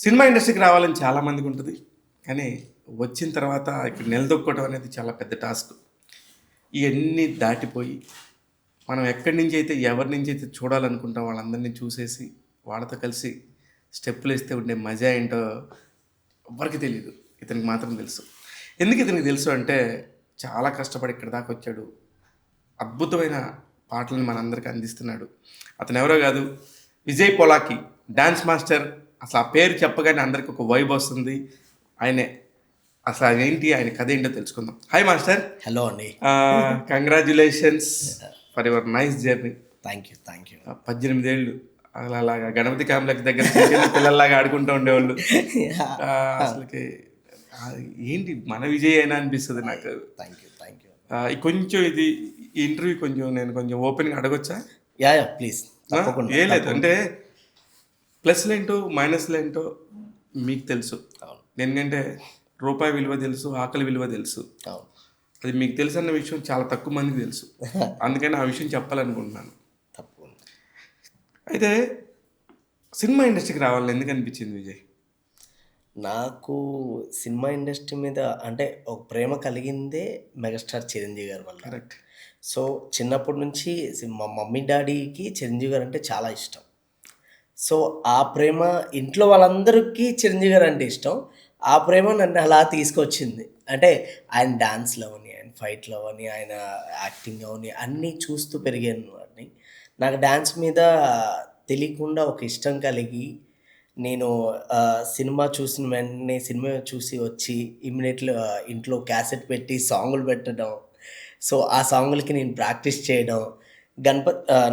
Cinema ఇండస్ట్రీకి రావాలని చాలామందికి ఉంటుంది. కానీ వచ్చిన తర్వాత ఇక్కడ నిలదొక్కడం అనేది చాలా పెద్ద టాస్క్. ఇవన్నీ దాటిపోయి మనం ఎక్కడి నుంచి అయితే ఎవరి నుంచి అయితే చూడాలనుకుంటాం వాళ్ళందరినీ చూసేసి వాళ్ళతో కలిసి స్టెప్పులు వేస్తే ఉండే మజా ఏంటో ఎవ్వరికి తెలియదు, ఇతనికి మాత్రం తెలుసు. ఎందుకు ఇతనికి తెలుసు అంటే చాలా కష్టపడి ఇక్కడ దాకా వచ్చాడు, అద్భుతమైన పాటలను మనందరికీ అందిస్తున్నాడు. అతను ఎవరో కాదు, విజయ్ పొలాకి, డాన్స్ మాస్టర్. అసలు ఆ పేరు చెప్పగానే అందరికి ఒక వైబ్ వస్తుంది. ఆయనే. అసలు ఆయన ఏంటి, ఆయన కథ ఏంటో తెలుసుకుందాం. Hi master. హలో అండి. Congratulations for your nice journey. Thank you. 18 ఏళ్ళు అలాగా గణపతి కాంప్లెక్స్ దగ్గర పిల్లల్లాగా ఆడుకుంటూ ఉండేవాళ్ళు. అసలుకి ఏంటి మన విజయ్ అయినా అనిపిస్తుంది నాకు. Thank you. కొంచెం ఇది ఈ ఇంటర్వ్యూ నేను కొంచెం ఓపెన్గా అడగొచ్చా? Yeah please. ఏం లేదు అంటే ప్లస్లు ఏంటో మైనస్లు ఏంటో మీకు తెలుసు. ఎందుకంటే రూపాయి విలువ తెలుసు, ఆకలి విలువ తెలుసు. అది మీకు తెలుసు అన్న విషయం చాలా తక్కువ మందికి తెలుసు. అందుకని ఆ విషయం చెప్పాలనుకుంటున్నాను. తప్పకుండా. అయితే సినిమా ఇండస్ట్రీకి రావాలని ఎందుకు అనిపించింది విజయ్? నాకు సినిమా ఇండస్ట్రీ మీద అంటే ఒక ప్రేమ కలిగిందే మెగాస్టార్ చిరంజీవి గారి వల్ల. కరెక్ట్. సో చిన్నప్పటి నుంచి మా మమ్మీ డాడీకి చిరంజీవి గారు అంటే చాలా ఇష్టం. సో ఆ ప్రేమ ఇంట్లో వాళ్ళందరికీ చిరంజీవి గారు అంటే ఇష్టం. ఆ ప్రేమ నన్ను అలా తీసుకొచ్చింది. అంటే ఆయన డాన్స్లో అని, ఆయన ఫైట్లో అని, ఆయన యాక్టింగ్ అని అన్నీ చూస్తూ పెరిగాను. వాటిని నాకు డాన్స్ మీద తెలియకుండా ఒక ఇష్టం కలిగి నేను సినిమా చూసిన వెంటనే సినిమా చూసి వచ్చి ఇమ్మీడియట్లీ ఇంట్లో క్యాసెట్ పెట్టి సాంగులు పెట్టడం. సో ఆ సాంగులకి నేను ప్రాక్టీస్ చేయడం.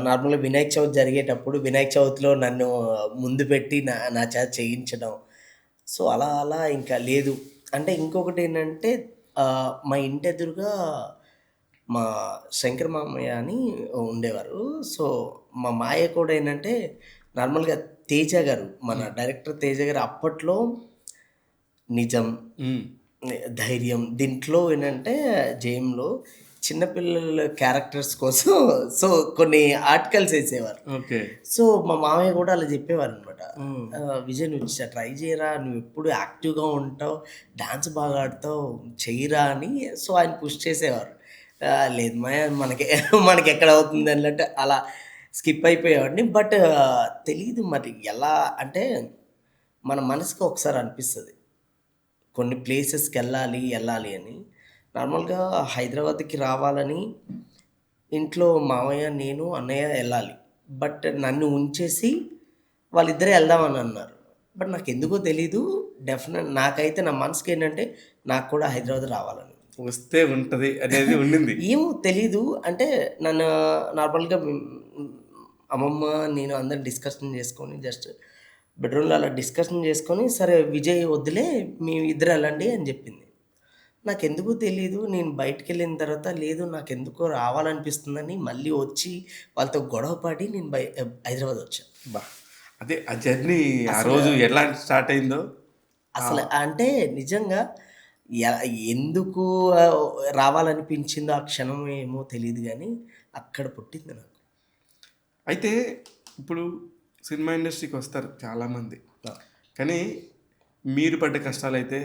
నార్మల్గా వినాయక చవితి జరిగేటప్పుడు వినాయక చవితిలో నన్ను ముందు పెట్టి నా చేత చేయించడం. సో అలా ఇంకా లేదు. అంటే ఇంకొకటి ఏంటంటే మా ఇంటి ఎదురుగా మా శంకర్ మామయ్య అని ఉండేవారు. సో మా మాయ కూడా ఏంటంటే నార్మల్గా తేజ గారు, మన డైరెక్టర్ తేజ గారు అప్పట్లో నిజం, ధైర్యం దీంట్లో ఏంటంటే జయంలో చిన్నపిల్లల క్యారెక్టర్స్ కోసం సో కొన్ని ఆర్టికల్స్ వేసేవారు. ఓకే. సో మా మామయ్య కూడా అలా చెప్పేవారు అనమాట. విజయ్ నువ్వు ట్రై చేయరా, నువ్వు ఎప్పుడు యాక్టివ్గా ఉంటావు, డాన్స్ బాగా ఆడతావు, చెయ్యరా అని. సో ఆయన పుష్ చేసేవారు. లేదు మాయ మనకి ఎక్కడ అవుతుంది అన్నట్టు అలా స్కిప్ అయిపోయేవాడిని. బట్ తెలీదు మరి ఎలా అంటే మన మనసుకి ఒకసారి అనిపిస్తుంది కొన్ని ప్లేసెస్కి వెళ్ళాలి అని. నార్మల్గా హైదరాబాద్కి రావాలని ఇంట్లో మామయ్య, నేను, అన్నయ్య వెళ్ళాలి. బట్ నన్ను ఉంచేసి వాళ్ళిద్దరే వెళ్దామని అన్నారు. బట్ నాకు ఎందుకో తెలీదు, డెఫినెట్ నాకైతే నా మనసుకి ఏంటంటే నాకు కూడా హైదరాబాద్ రావాలని వస్తే ఉంటుంది అనేది ఉండింది. ఏమో తెలీదు. అంటే నన్ను నార్మల్గా అమ్మమ్మ నేను అందరం డిస్కషన్ చేసుకొని జస్ట్ బెడ్రూమ్లో అలా డిస్కషన్ చేసుకొని సరే విజయ్ వద్దులే మేము ఇద్దరు వెళ్ళండి అని చెప్పింది. నాకెందుకో తెలీదు. నేను బయటికి వెళ్ళిన తర్వాత లేదు నాకెందుకో రావాలనిపిస్తుందని మళ్ళీ వచ్చి వాళ్ళతో గొడవ పడి నేను హైదరాబాద్ వచ్చాను. అదే ఆ జర్నీ ఆ రోజు ఎలా స్టార్ట్ అయిందో అసలు అంటే నిజంగా ఎందుకు రావాలనిపించిందో ఆ క్షణం ఏమో తెలియదు కానీ అక్కడ పుట్టింది నాకు. అయితే ఇప్పుడు సినిమా ఇండస్ట్రీకి వస్తారు చాలామంది, కానీ మీరు పడ్డ కష్టాలు అయితే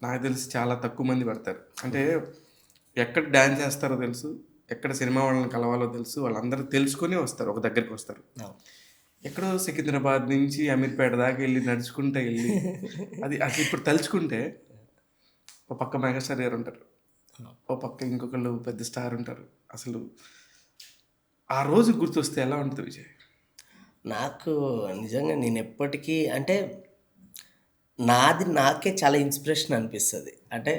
నాకు తెలిసి చాలా తక్కువ మంది పడతారు. అంటే ఎక్కడ డ్యాన్స్ చేస్తారో తెలుసు, ఎక్కడ సినిమా వాళ్ళని కలవాలో తెలుసు, వాళ్ళందరూ తెలుసుకొని వస్తారు, ఒక దగ్గరికి వస్తారు. ఎక్కడో సికింద్రాబాద్ నుంచి అమీర్పేట దాకా వెళ్ళి నడుచుకుంటూ వెళ్ళి అది అసలు ఇప్పుడు తలుచుకుంటే ఒక పక్క మెగాస్టార్ గారు ఉంటారు, ఓ పక్క ఇంకొకళ్ళు పెద్ద స్టార్ ఉంటారు. అసలు ఆ రోజు గుర్తొస్తే ఎలా ఉంటుంది విజయ్? నాకు నిజంగా నేను ఎప్పటికీ అంటే నాకే చాలా ఇన్స్పిరేషన్ అనిపిస్తుంది. అంటే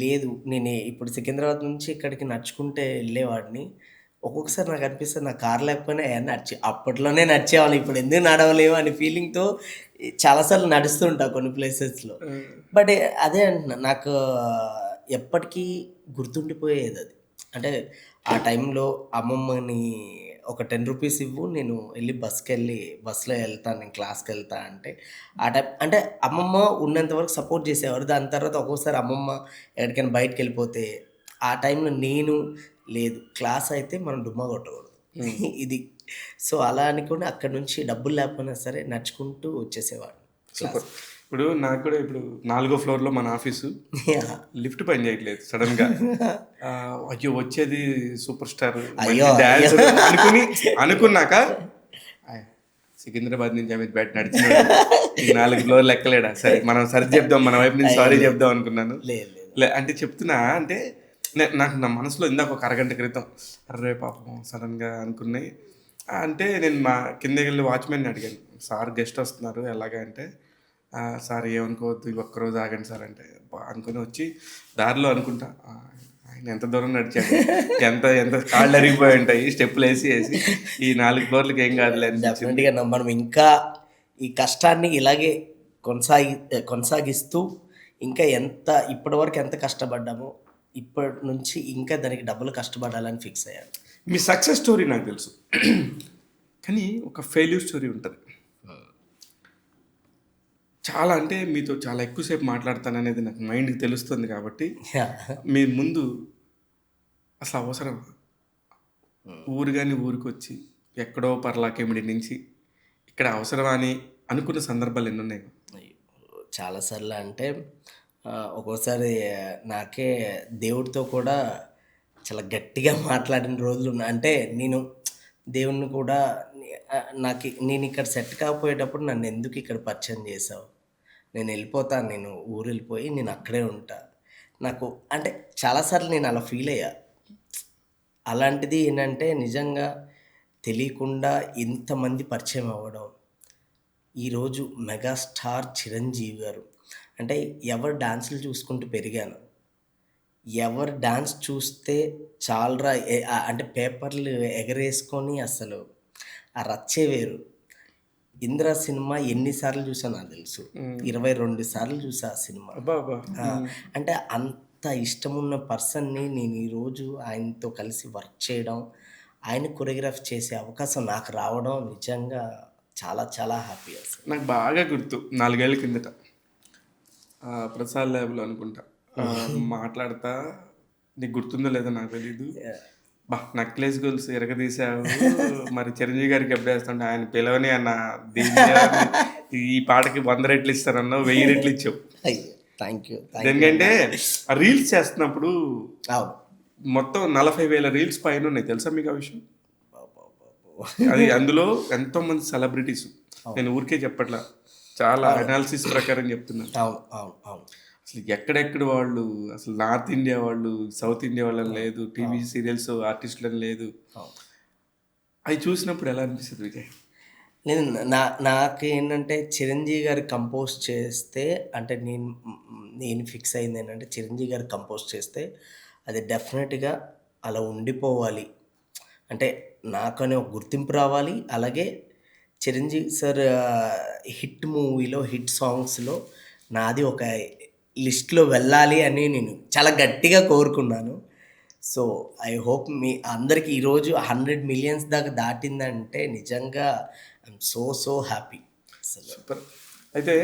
లేదు నేను ఇప్పుడు సికింద్రాబాద్ నుంచి ఇక్కడికి నడుచుకుంటే వెళ్ళేవాడిని. ఒక్కొక్కసారి నాకు అనిపిస్తుంది నా కారు లేకపోయినా అప్పట్లోనే నడిచేవాళ్ళు, ఇప్పుడు ఎందుకు నడవలేము అనే ఫీలింగ్తో చాలాసార్లు నడుస్తుంటా కొన్ని ప్లేసెస్లో. బట్ అదే అంటున్నా, నాకు ఎప్పటికీ గుర్తుండిపోయేది అది. అంటే ఆ టైంలో అమ్మమ్మని ఒక 10 రూపీస్ ఇవ్వు, నేను వెళ్ళి బస్సులో వెళ్తాను, నేను క్లాస్కి వెళ్తా అంటే ఆ టైం అంటే అమ్మమ్మ ఉన్నంత వరకు సపోర్ట్ చేసేవారు. దాని తర్వాత ఒక్కోసారి అమ్మమ్మ ఎక్కడికైనా బయటకు వెళ్ళిపోతే ఆ టైంలో నేను లేదు క్లాస్ అయితే మనం డుమ్మా కొట్టకూడదు ఇది. సో అలా అనుకుని అక్కడి నుంచి డబ్బులు లేకపోయినా సరే నడుచుకుంటూ వచ్చేసేవాడిని. సూపర్. ఇప్పుడు నాకు కూడా ఇప్పుడు 4వ ఫ్లోర్లో మన ఆఫీసు లిఫ్ట్ పని చేయట్లేదు సడన్ గా. అయ్యో వచ్చేది సూపర్ స్టార్ అయ్యో, డాన్స్ అనుకున్నాక ఆయ్, సికింద్రాబాద్ నుంచి అమిత్ బ్యాట్ నడిచిన ఈ 4 ఫ్లోర్లు ఎక్కలేడా, సరే మనం సరి చెప్దాం, మన వైపు నుంచి సారీ చెప్దాం అనుకున్నాను. లేదు అంటే చెప్తున్నా అంటే నాకు నా మనసులో ఇందాక ఒక అరగంట క్రితం అర్రే పాపం సడన్గా అనుకున్నాయి. అంటే నేను మా కిందకి వెళ్ళి వాచ్మెన్ని అడిగాను, సార్ గెస్ట్ వస్తున్నారు ఎలాగా అంటే, సార్ ఏమనుకోవద్దు ఈ ఒక్కరోజు ఆగండి సార్ అంటే అనుకుని వచ్చి దారిలో అనుకుంటా ఆయన ఎంత దూరం నడిచాడు, ఎంత ఎంత కాళ్ళు అరిగిపోయి ఉంటాయి స్టెప్పులు వేసి ఈ 4 ఫ్లోర్లకి ఏం కాదులే అనిపించింది. డెఫినెట్గా మనం ఇంకా ఈ కష్టాన్ని ఇలాగే కొనసాగిస్తూ ఇంకా ఇప్పటివరకు ఎంత కష్టపడ్డామో ఇప్పటి నుంచి ఇంకా దానికి డబ్బులు కష్టపడాలని ఫిక్స్ అయ్యాను. మీ సక్సెస్ స్టోరీ నాకు తెలుసు, కానీ ఒక ఫెయిల్యూర్ స్టోరీ ఉంటుంది. చాలా అంటే మీతో చాలా ఎక్కువసేపు మాట్లాడతాను అనేది నాకు మైండ్కి తెలుస్తుంది కాబట్టి మీ ముందు అసలు అవసరం ఊరు కానీ ఊరికి వచ్చి ఎక్కడో పర్లాకేమిడి నుంచి ఇక్కడ అవసరమా అని అనుకున్న సందర్భాలు ఎన్ని ఉన్నాయి? చాలాసార్లు అంటే ఒక్కోసారి నాకే దేవుడితో కూడా చాలా గట్టిగా మాట్లాడిన రోజులు ఉన్నాయి. అంటే నేను దేవుణ్ణి కూడా నేను ఇక్కడ సెట్ కాకపోయేటప్పుడు నన్ను ఎందుకు ఇక్కడ పరిచయం చేసావు, నేను వెళ్ళిపోతాను, నేను ఊరు వెళ్ళిపోయి నేను అక్కడే ఉంటా, నాకు అంటే చాలాసార్లు నేను అలా ఫీల్ అయ్యా. అలాంటిది ఏంటంటే నిజంగా తెలియకుండా ఇంతమంది పరిచయం అవ్వడం. ఈరోజు మెగాస్టార్ చిరంజీవి గారు అంటే ఎవరు డాన్సులు చూసుకుంటూ పెరిగాను, ఎవరు డాన్స్ చూస్తే చాలరా అంటే పేపర్లు ఎగరేసుకొని అసలు ఆ రచ్చే వేరు. ఇంద్ర సినిమా ఎన్నిసార్లు చూసాను నాకు తెలుసు, 22 సార్లు చూసా ఆ సినిమా. అంటే అంత ఇష్టమున్న పర్సన్ని నేను ఈరోజు ఆయనతో కలిసి వర్క్ చేయడం, ఆయన కొరియోగ్రాఫ్ చేసే అవకాశం నాకు రావడం నిజంగా చాలా చాలా హ్యాపీ. అసలు నాకు బాగా గుర్తు 4 ఏళ్ళ కిందట ప్రసాద్ ల్యాబ్లో అనుకుంటా మాట్లాడతా, నీకు గుర్తుందో లేదో నాకు తెలీదు, నక్లెస్ గోల్స్ ఎరగదీసావు మరి చిరంజీవి గారికి ఎప్పుడు వేస్తుంటే ఆయన పిలవని అన్న ఈ పాటకి 100 రెట్లు ఇస్తారన్నావు, 1000 రెట్లు ఇచ్చావు. Thank you. ఎందుకంటే ఆ రీల్స్ చేస్తున్నప్పుడు మొత్తం 40,000 రీల్స్ పైన ఉన్నాయి తెలుసా మీకు ఆ విషయం? అది అందులో ఎంతో మంది సెలబ్రిటీస్, నేను ఊరికే చెప్పట్లా, చాలా అనాలిసిస్ ప్రకారం చెప్తున్నాను. అసలు ఎక్కడెక్కడ వాళ్ళు, అసలు నార్త్ ఇండియా వాళ్ళు, సౌత్ ఇండియా వాళ్ళని లేదు, టీవీ సీరియల్స్ ఆర్టిస్టులని లేదు. అవి చూసినప్పుడు ఎలా అనిపిస్తుంది విజయ్? నేను నాకు ఏంటంటే చిరంజీవి గారు కంపోజ్ చేస్తే అంటే నేను ఫిక్స్ అయింది ఏంటంటే చిరంజీవి గారు కంపోజ్ చేస్తే అది డెఫినెట్గా అలా ఉండిపోవాలి, అంటే నాకనే ఒక గుర్తింపు రావాలి. అలాగే చిరంజీవి సార్ హిట్ మూవీలో హిట్ సాంగ్స్లో నాది ఒక లిస్ట్లో వెళ్ళాలి అని నేను చాలా గట్టిగా కోరుకున్నాను. సో ఐ హోప్ మీ అందరికీ ఈరోజు 100 మిలియన్స్ దాకా దాటిందంటే నిజంగా ఐఎమ్ సో హ్యాపీ. సూపర్. అయితే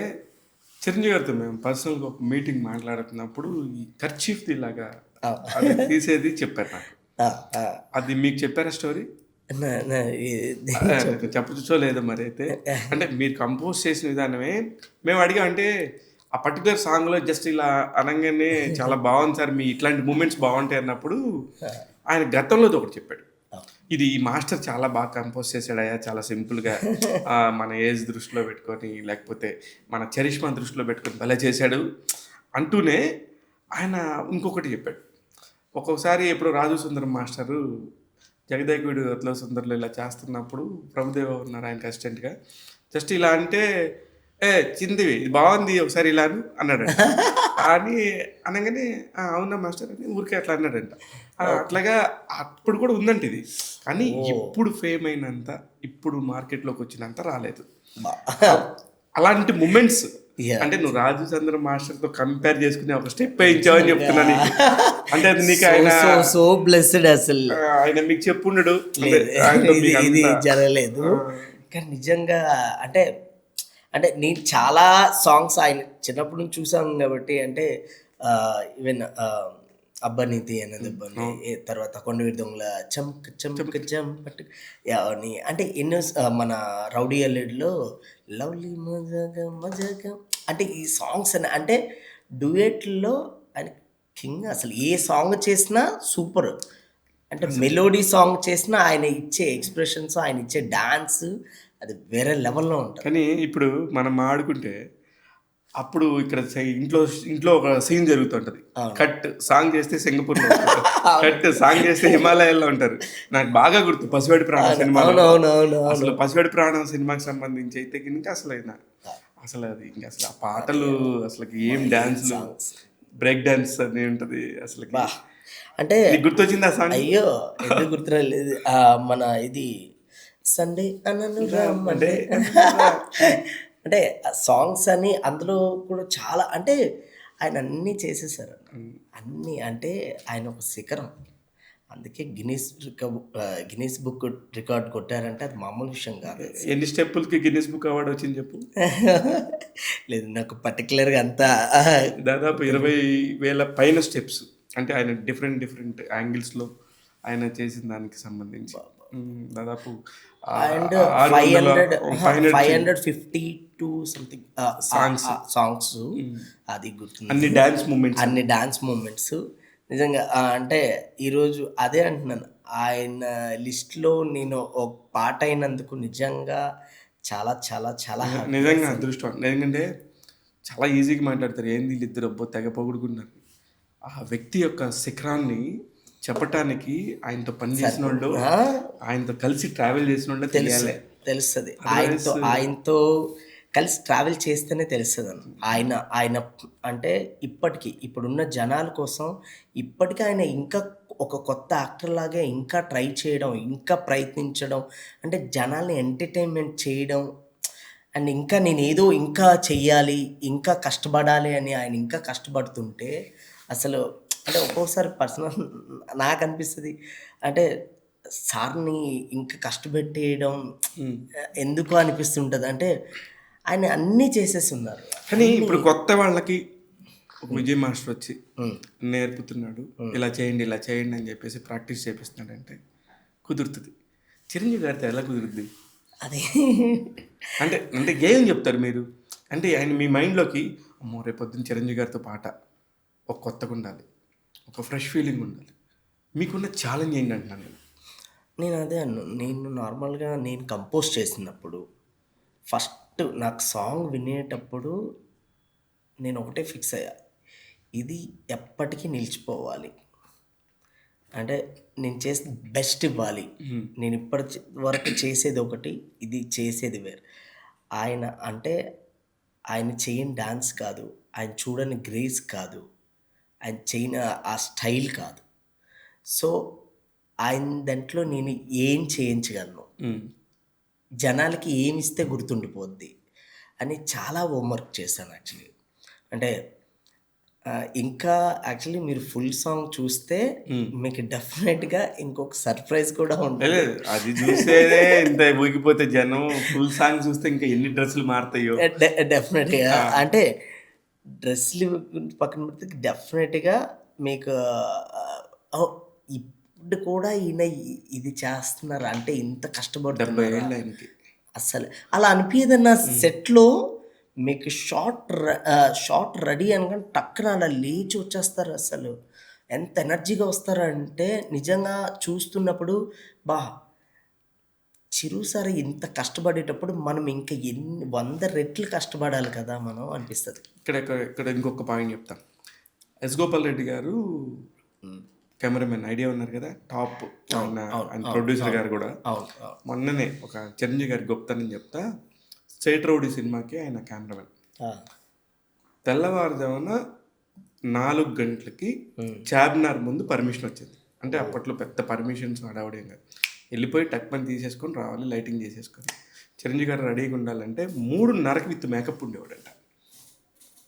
చిరంజీవి గారితో మేము పర్సనల్గా ఒక మీటింగ్ మాట్లాడుతున్నప్పుడు ఈ కర్చీఫ్ది లాగా అది తీసేది చెప్పారు నాకు, అది మీకు చెప్పారా స్టోరీ? చెప్పచ్చో లేదో మరి. అయితే అంటే మీరు కంపోజ్ చేసిన విధానమే మేము అడిగాం, అంటే ఆ పర్టికులర్ సాంగ్లో జస్ట్ ఇలా అనగానే చాలా బాగుంది సార్, మీ ఇట్లాంటి మూమెంట్స్ బాగుంటాయి అన్నప్పుడు ఆయన గతంలోది ఒకటి చెప్పాడు, ఇది ఈ మాస్టర్ చాలా బాగా కంపోజ్ చేశాడయ్యా, చాలా సింపుల్గా మన ఏజ్ దృష్టిలో పెట్టుకొని లేకపోతే మన చరిష్మా దృష్టిలో పెట్టుకొని భలే చేశాడు అంటూనే ఆయన ఇంకొకటి చెప్పాడు. ఒక్కొక్కసారి ఎప్పుడు రాజు సుందరం మాస్టరు జగదేకుడు అట్లా సుందరులు ఇలా చేస్తున్నప్పుడు ప్రభుదేవ ఉన్నారు ఆయనకి అసిస్టెంట్గా, జస్ట్ ఇలా అంటే చిందివి ఇది బాగుంది ఒకసారి ఇలా అన్నాడు అని అనగానే అవునా మాస్టర్ అని ఊరికే అట్లా అన్నాడంట. అట్లాగా అప్పుడు కూడా ఉందంట ఇది, కానీ ఇప్పుడు ఫేమ్ అయినంత, ఇప్పుడు మార్కెట్లోకి వచ్చినంత రాలేదు. అలాంటి మూమెంట్స్ అంటే నువ్వు రాజు చంద్ర మాస్టర్తో కంపేర్ చేసుకునే ఒక స్టెప్ వేయించావని చెప్తున్నా నీకు. అంటే అది నీకు ఆయన సో బ్లెస్డ్, అసలు ఆయన మీకు చెప్పుండడు, ఇది జరగలేదు. కానీ నిజంగా అంటే నేను చాలా సాంగ్స్ ఆయన చిన్నప్పటి నుంచి చూసాను కాబట్టి, అంటే ఈవెన్ అబ్బనీతి అనేది తర్వాత కొండవీరి దొంగల చంక చంక చంపట్టు అంటే ఎన్నో మన రౌడీ అల్లుడిలో లవ్లీ మజాగా మజాగా అంటే ఈ సాంగ్స్ అని అంటే డ్యూయెట్లో ఆయన కింగ్. అసలు ఏ సాంగ్ చేసినా సూపర్. అంటే మెలోడీ సాంగ్ చేసినా ఆయన ఇచ్చే ఎక్స్ప్రెషన్స్, ఆయన ఇచ్చే డాన్స్ అది వేరే లెవెల్లో ఉంటుంది. కానీ ఇప్పుడు మనం ఆడుకుంటే అప్పుడు ఇక్కడ ఇంట్లో ఇంట్లో ఒక సీన్ జరుగుతుంటది. కట్ సాంగ్ చేస్తే సింగపూర్లో ఉంటారు. కట్ సాంగ్ చేస్తే హిమాలయాల్లో ఉంటారు. నాకు బాగా గుర్తు పసివాడి ప్రాణం సినిమా. అవునవునవును. అసలు పసివాడి ప్రాణం సినిమాకి సంబంధించి అయితే కనుక అసలు అది ఇంకా అసలు ఆ పాటలు అసలు ఏం డాన్స్లు, బ్రేక్ డాన్స్ అని ఉంటది అసలు. అంటే గుర్తొచ్చింది ఆ సాంగ్. అయ్యో ఎందుకు గుర్తురాలేదు. మన ఇది సండే అనను రమ్మంటే అంటే ఆ సాంగ్స్ అని అందులో కూడా చాలా అంటే ఆయన అన్నీ చేసేసారు. అన్నీ అంటే ఆయన ఒక శిఖరం. అందుకే గిన్నీస్ బుక్ రికార్డ్ కొట్టారంటే అది మామూలు విషయం కాదు. ఎన్ని స్టెప్పులకి గిన్నీస్ బుక్ అవార్డు వచ్చింది చెప్పు. లేదు నాకు పర్టికులర్గా అంతా దాదాపు 20,000 పైన స్టెప్స్. అంటే ఆయన డిఫరెంట్ యాంగిల్స్లో ఆయన చేసిన దానికి సంబంధించి దాదాపు అండ్ 552 సంథింగ్ సాంగ్స్ అది గుర్తుంది. అన్ని డాన్స్ మూమెంట్స్ నిజంగా అంటే ఈరోజు అదే అంటున్నాను, ఆయన లిస్ట్లో నేను ఒక పాట అయినందుకు నిజంగా చాలా చాలా చాలా నిజంగా అదృష్టం. ఎందుకంటే చాలా ఈజీగా మాట్లాడతారు, ఏంది వీళ్ళిద్దరు అబ్బో తెగ పొగుడుకున్నారు. ఆ వ్యక్తి యొక్క శిఖరాన్ని చెప్పటానికి ఆయనతో పనిచేసిన వాళ్ళు, ఆయనతో కలిసి ట్రావెల్ చేసిన వాళ్ళు తెలుస్తుంది. ఆయనతో కలిసి ట్రావెల్ చేస్తేనే తెలుస్తుంది అన్న. ఆయన అంటే ఇప్పుడున్న జనాల కోసం ఇప్పటికీ ఆయన ఇంకా ఒక కొత్త యాక్టర్ లాగే ఇంకా ట్రై చేయడం, ఇంకా ప్రయత్నించడం, అంటే జనాల్ని ఎంటర్టైన్మెంట్ చేయడం. అండ్ ఇంకా నేను ఏదో ఇంకా చెయ్యాలి, ఇంకా కష్టపడాలి అని ఆయన ఇంకా కష్టపడుతుంటే అసలు అంటే ఒక్కొక్కసారి పర్సనల్ నాకు అనిపిస్తుంది, అంటే సార్ని ఇంకా కష్టపెట్టేయడం ఎందుకు అనిపిస్తుంటుంది. అంటే ఆయన అన్నీ చేసేసి ఉన్నారు. కానీ ఇప్పుడు కొత్త వాళ్ళకి ఒక విజయ్ మాస్టర్ వచ్చి నేర్పుతున్నాడు, ఇలా చేయండి అని చెప్పేసి ప్రాక్టీస్ చేపిస్తున్నాడంటే కుదురుతుంది. చిరంజీవి గారితో ఎలా కుదురుద్ది? అదే అంటే అంటే ఏం చెప్తారు మీరు? అంటే ఆయన మీ మైండ్లోకి అమ్మో రేపొద్దున చిరంజీవి గారితో పాట ఒక కొత్తగా ఉండాలి, ఒక ఫ్రెష్ ఫీలింగ్ ఉండాలి, మీకున్న ఛాలెంజ్ ఏంటి అంటున్నాను నేను అదే నేను నార్మల్గా నేను కంపోజ్ చేసినప్పుడు ఫస్ట్ నాకు సాంగ్ వినేటప్పుడు నేను ఒకటే ఫిక్స్ అయ్యా, ఇది ఎప్పటికీ నిలిచిపోవాలి. అంటే నేను చేసి బెస్ట్ ఇవ్వాలి. నేను ఇప్పటి వరకు చేసేది ఒకటి, ఇది చేసేది వేరు. ఆయన చేయని డాన్స్ కాదు, ఆయన చూడని గ్రేస్ కాదు, ఆయన చేయని ఆ స్టైల్ కాదు. సో ఆయన దాంట్లో నేను ఏం చేయించగలను, జనాలకి ఏమి ఇస్తే గుర్తుండిపోద్ది అని చాలా హోంవర్క్ చేశాను యాక్చువల్లీ. అంటే ఇంకా యాక్చువల్లీ మీరు ఫుల్ సాంగ్ చూస్తే మీకు డెఫినెట్గా ఇంకొక సర్ప్రైజ్ కూడా ఉంటుంది. అది చూస్తేనే ఇంత ఊగిపోతే జనం, ఫుల్ సాంగ్ చూస్తే ఇంకా ఎన్ని డ్రెస్సులు మారుతాయో. డెఫినెట్గా అంటే డ్రెస్సులు పక్కన పెడితే డెఫినెట్గా మీకు ఇప్పుడు కూడా ఈయన ఇది చేస్తున్నారు అంటే ఇంత కష్టపడుతున్నారు అసలు అలా అనిపించదన్న. సెట్లో మీకు షార్ట్ రెడీ అనగానే టక్కున అలా లేచి వచ్చేస్తారు. అసలు ఎంత ఎనర్జీగా వస్తారంటే నిజంగా చూస్తున్నప్పుడు చిరు సార్ ఇంత కష్టపడేటప్పుడు మనం ఇంకా 100 రెట్లు కష్టపడాలి కదా మనం అనిపిస్తుంది. ఇక్కడ ఇంకొక పాయింట్ చెప్తాను. ఎస్ గోపాల్ రెడ్డి గారు కెమెరామెన్ ఐడియా ఉన్నారు కదా, టాప్ ప్రొడ్యూసర్ గారు కూడా మొన్ననే ఒక చిరంజీవి గారి గొప్పతనం చెప్తా, స్ట్రైట్ రౌడీ సినిమాకి ఆయన కెమెరామెన్. తెల్లవారుజామున 4 గంటలకి చార్మినార్ ముందు పర్మిషన్ వచ్చింది. అంటే అప్పట్లో పెద్ద పర్మిషన్స్ హడావుడేం కాదు, వెళ్ళిపోయి టక్మని తీసేసుకొని రావాలి, లైటింగ్ చేసేసుకొని. చిరంజీవి గారు రెడీగా ఉండాలంటే 3:30కి విత్ మేకప్ ఉండేవాడంట.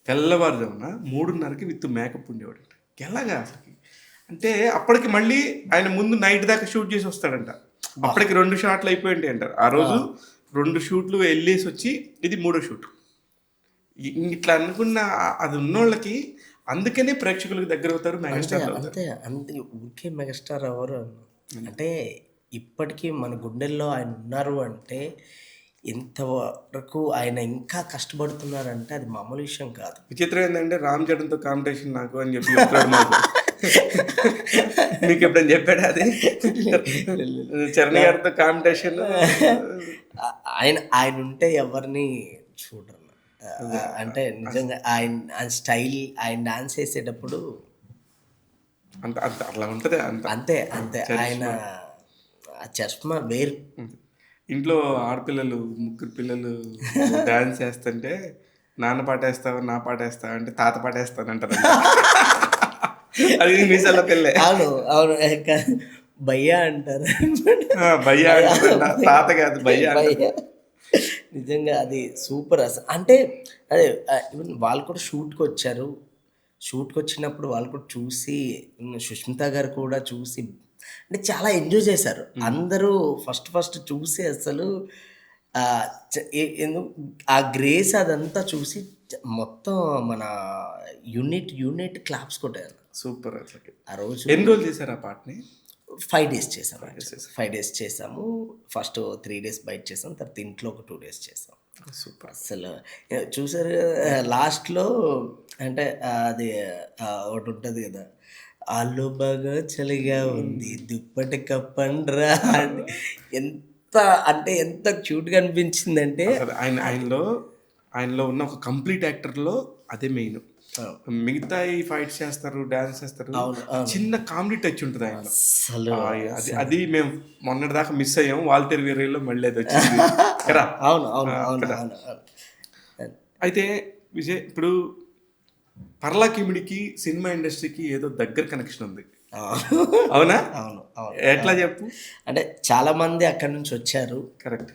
తెల్లవారుజామున 3:30కి విత్ మేకప్ ఉండేవాడంట. ఎలాగా అసలు అంటే అప్పటికి మళ్ళీ ఆయన ముందు నైట్ దాకా షూట్ చేసి వస్తాడంట. అప్పటికి 2 షాట్లు అయిపోయింది అంటారు. ఆ రోజు 2 షూట్లు వెళ్ళేసి వచ్చి ఇది 3వ షూట్. ఇట్లా అనుకున్న అది ఉన్నోళ్ళకి అందుకనే ప్రేక్షకులకు దగ్గర అవుతారు, మెగాస్టార్. అంతే ఊరికే మెగాస్టార్ ఎవరు అంటే ఇప్పటికీ మన గుండెల్లో ఆయన ఉన్నారు అంటే ఇంతవరకు ఆయన ఇంకా కష్టపడుతున్నారంటే అది మామూలు విషయం కాదు. విచిత్రం ఏంటంటే రామ్ చరణ్తో కాంపిటీషన్ నాకు అని చెప్పి చెప్తాడు మాకు. మీకు ఎప్పుడైనా చెప్పాడా అది? చరణ్ గారితో కాంపిటీషన్ ఆయన ఆయన ఉంటే ఎవరిని చూడరు. అంటే నిజంగా ఆయన స్టైల్, ఆయన డాన్స్ చేసేటప్పుడు అంత అంత అట్లా ఉంటుంది. అంత అంతే అంతే ఆయన ఆ చష్మా వేరు. ఇంట్లో ఆడపిల్లలు 3 పిల్లలు డాన్స్ చేస్తుంటే నాన్న పాటేస్తావా నా పాటేస్తావా అంటే తాత పాటేస్తానంటారు. అది మీసాల పిల్లే. అవును అవును భయ్యా అంటారు. భయ్యా అంటారంట, తాత కాదు భయ్యా అంటారు. భయ్యా నిజంగా అది సూపర్ అసలు. అంటే అదే ఈవెన్ వాళ్ళు కూడా షూట్కి వచ్చారు. షూట్కి వచ్చినప్పుడు వాళ్ళు కూడా చూసి, సుష్మిత గారు కూడా చూసి అంటే చాలా ఎంజాయ్ చేశారు. అందరూ ఫస్ట్ చూసి అసలు ఆ గ్రేస్ అదంతా చూసి మొత్తం మన యూనిట్ క్లాప్స్ కొట్టారు. సూపర్. అసలు ఆ రోజు ఎన్ని రోజులు చేశారు ఆ పాటని? 5 days చేసాము. 5 days చేసాము. ఫస్ట్ 3 days బయట చేసాం, తర్వాత ఇంట్లో ఒక 2 days చేసాం. సూపర్. అసలు చూసారు లాస్ట్లో అంటే అది ఒకటి ఉంటుంది కదా, ఆళ్ళు బాగా చలిగా ఉంది దుప్పటి కప్పండ్రా అని ఎంత అంటే ఎంత క్యూట్గా అనిపించిందంటే అసలు ఆయనలో ఉన్న ఒక కంప్లీట్ యాక్టర్లో అదే మెయిన్. మిగతా ఈ ఫైట్స్ చేస్తారు, డాన్స్ చేస్తారు, చిన్న కామెడీ టచ్ ఉంటుంది ఆయన. అసలు అది మేము మొన్నటి దాకా మిస్ అయ్యాం. వాల్తేరు వీరయ్యలో మళ్ళీ అది వచ్చింది కదా. అవును అవును అవును అవును. అయితే విజయ్, ఇప్పుడు పర్లా కిమిడికి సినిమా ఇండస్ట్రీకి ఏదో దగ్గర కనెక్షన్ ఉంది, అవునా? అవును అవును. ఎట్లా చెప్పు. అంటే చాలా మంది అక్కడి నుంచి వచ్చారు. కరెక్ట్.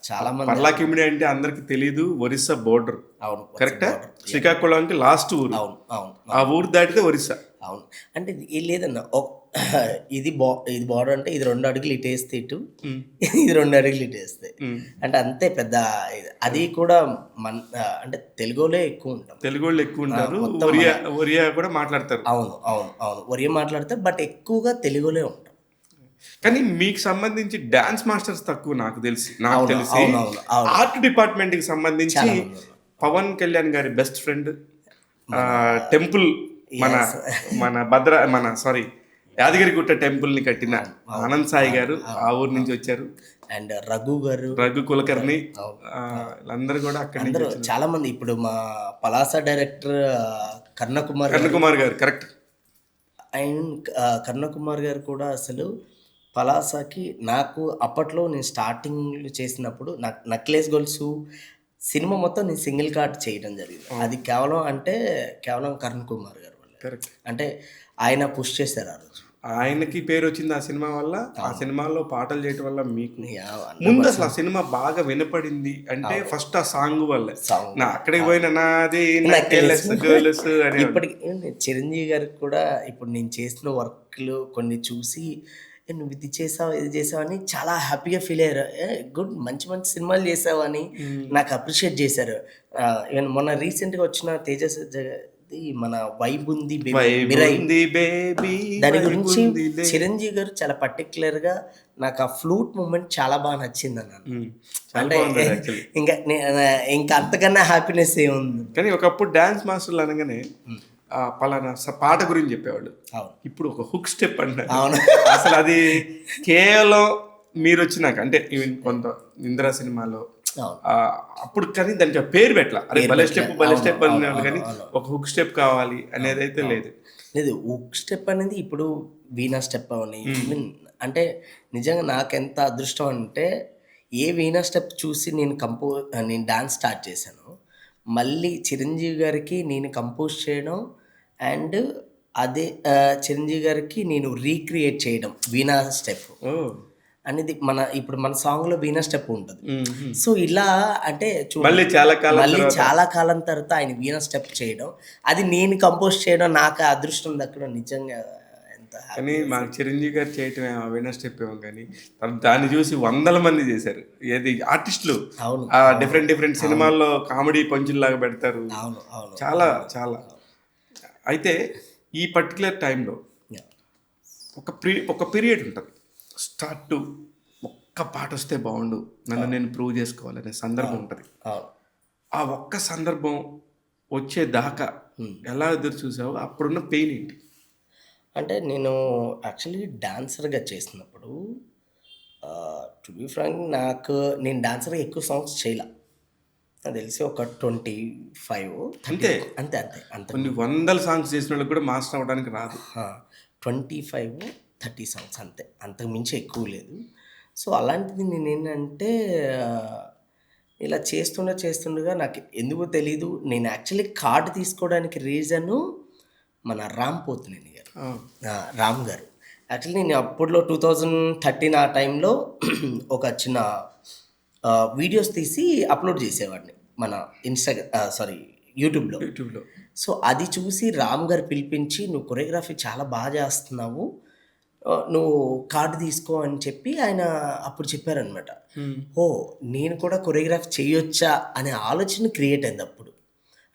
చాలా మంది. పర్లా కిమిడి అంటే అందరికి తెలీదు, ఒరిస్సా బోర్డర్. అవును కరెక్టా? శ్రీకాకుళంకి లాస్ట్ ఊరు. అవును అవును. ఆ ఊరు దాటితే ఒరిస్సా. అవును. అంటే లేదన్న ఇది బార్డర్ అంటే ఇది 2 అడుగులు ఇటు వేస్తే ఇటు, ఇది 2 అడుగులు ఇటు వేస్తే అంటే అంతే పెద్ద అది కూడా అంటే తెలుగులో ఎక్కువ ఉంటాం. తెలుగులో ఎక్కువ ఉంటారు, ఒరియా కూడా మాట్లాడతారు. అవును అవును అవును. ఒరియా మాట్లాడతారు, బట్ ఎక్కువగా తెలుగులో ఉంటాం. కానీ మీకు సంబంధించి డాన్స్ మాస్టర్స్ తక్కువ నాకు తెలిసి. ఆర్ట్ డిపార్ట్మెంట్ కి సంబంధించి పవన్ కళ్యాణ్ గారి బెస్ట్ ఫ్రెండ్, టెంపుల్ మన యాదగిరిగుట్ట టెంపుల్ ని కట్టిన ఆనంద్ సాయి గారు ఆ ఊరు నుంచి వచ్చారు. అండ్ రఘు కులకర్ణి అందరూ కూడా అక్కడ అందరూ చాలా మంది. ఇప్పుడు మా పలాస డైరెక్టర్ కర్ణకుమార్ గారు. కరెక్ట్. అండ్ కర్ణకుమార్ గారు కూడా అసలు పలాసకి నాకు అప్పట్లో నేను స్టార్టింగ్లో చేసినప్పుడు నక్లెస్ గొలుసు సినిమా మొత్తం నేను సింగిల్ కార్డ్ చేయడం జరిగింది. అది కేవలం కరణ్ కుమార్ గారు వల్ల. కరెక్ట్. అంటే ఆయన పుష్ చేశారు ఆ రోజు. ఆయనకి పేరు వచ్చింది ఆ సినిమా వల్ల. ఆ సినిమాలో పాటలు చేయటం వల్ల మీకు ముందు అసలు ఆ సినిమా బాగా వినపడింది అంటే ఫస్ట్ ఆ సాంగ్ వల్ల. అక్కడికి పోయిన నాది ఇప్పటికి చిరంజీవి గారికి కూడా ఇప్పుడు నేను చేసిన వర్క్లు కొన్ని చూసి నువ్వు ఇది చేసావు అని చాలా హ్యాపీగా ఫీల్ అయ్యారు. గుడ్, మంచి మంచి సినిమాలు చేసావు అని నాకు అప్రిషియేట్ చేశారు. ఈవెన్ మొన్న రీసెంట్గా వచ్చిన తేజస్ మన వైబ్ ఉంది దాని గురించి చిరంజీవి గారు చాలా పర్టికులర్గా నాకు ఆ ఫ్లూట్ మూమెంట్ చాలా బాగా నచ్చింది అన్నాను. అంటే ఇంకా అంతకన్నా హ్యాపీనెస్ ఏముంది. కానీ ఒకప్పుడు డాన్స్ మాస్టర్లు అనగానే పలానా పాట గురించి చెప్పేవాళ్ళు. ఇప్పుడు ఒక హుక్ స్టెప్ అంటారు. అసలు అది కేవలం మీరు వచ్చినాక అంటే ఈవెన్ కొంత ఇందిరా సినిమాలో అప్పుడు కానీ దానికి పేరు పెట్టలా. అరే భలే స్టెప్ అన్నాడు, కానీ ఒక హుక్ స్టెప్ కావాలి అనేది అయితే లేదు. హుక్ స్టెప్ అనేది ఇప్పుడు వీణా స్టెప్ అని అంటే నిజంగా నాకెంత అదృష్టం అంటే ఏ వీణా స్టెప్ చూసి నేను డాన్స్ స్టార్ట్ చేశాను, మళ్ళీ చిరంజీవి గారికి నేను కంపోజ్ చేయడం అండ్ అదే చిరంజీవి గారికి నేను రీక్రియేట్ చేయడం వీణా స్టెప్ అనేది ఇప్పుడు మన సాంగ్లో వీణా స్టెప్ ఉంటుంది. సో ఇలా అంటే మళ్ళీ చాలా కాలం తర్వాత ఆయన వీణా స్టెప్ చేయడం, అది నేను కంపోజ్ చేయడం, నాకు అదృష్టం దక్కడం నిజంగా ఎంత. కానీ మాకు చిరంజీవి గారు చేయటం వీణా స్టెప్ ఏమో, కానీ దాన్ని చూసి 100 మంది చేశారు. ఏది ఆర్టిస్టులు డిఫరెంట్ సినిమాల్లో కామెడీ పంచుల్లాగా పెడతారు. చాలా చాలా. అయితే ఈ పర్టికులర్ టైంలో ఒక పీరియడ్ ఉంటుంది, స్టార్ట్ టు ఒక్క పాట వస్తే బాగుండు, నన్ను నేను ప్రూవ్ చేసుకోవాలనే సందర్భం ఉంటుంది. అవును. ఆ ఒక్క సందర్భం వచ్చేదాకా ఎలా ఎదురు చూసావు? అప్పుడున్న పెయిన్ ఏంటి? అంటే నేను యాక్చువల్లీ డాన్సర్‌గా చేసినప్పుడు టు బీ ఫ్రాంక్ నేను డాన్సర్‌గా ఎక్కువ సాంగ్స్ చేయలా. నాకు తెలిసి ఒక 25, 30 అంతే. అంతే. అంత కొన్ని వందల సాంగ్స్ చేసిన వాళ్ళకి కూడా మాస్టర్ అవ్వడానికి రాదు. 25, 30 సాంగ్స్ అంతే. అంతకు మించి ఎక్కువ లేదు. సో, అలాంటిది నేనేంటంటే ఇలా చేస్తుండగా నాకు ఎందుకో తెలీదు. నేను యాక్చువల్లీ కార్డ్ తీసుకోవడానికి రీజను మన రామ్ పోతినేని గారు. రామ్ గారు. యాక్చువల్లీ నేను అప్పట్లో 2013 ఆ టైంలో ఒక చిన్న వీడియోస్ తీసి అప్లోడ్ చేసేవాడిని మన యూట్యూబ్లో. యూట్యూబ్లో సో అది చూసి రామ్ గారు పిలిపించి, "నువ్వు కొరియోగ్రఫీ చాలా బాగా చేస్తున్నావు, నువ్వు కార్డు తీసుకో" అని చెప్పి ఆయన అప్పుడు చెప్పారనమాట. ఓ, నేను కూడా కొరియోగ్రఫీ చేయొచ్చా అనే ఆలోచన క్రియేట్ అయింది అప్పుడు.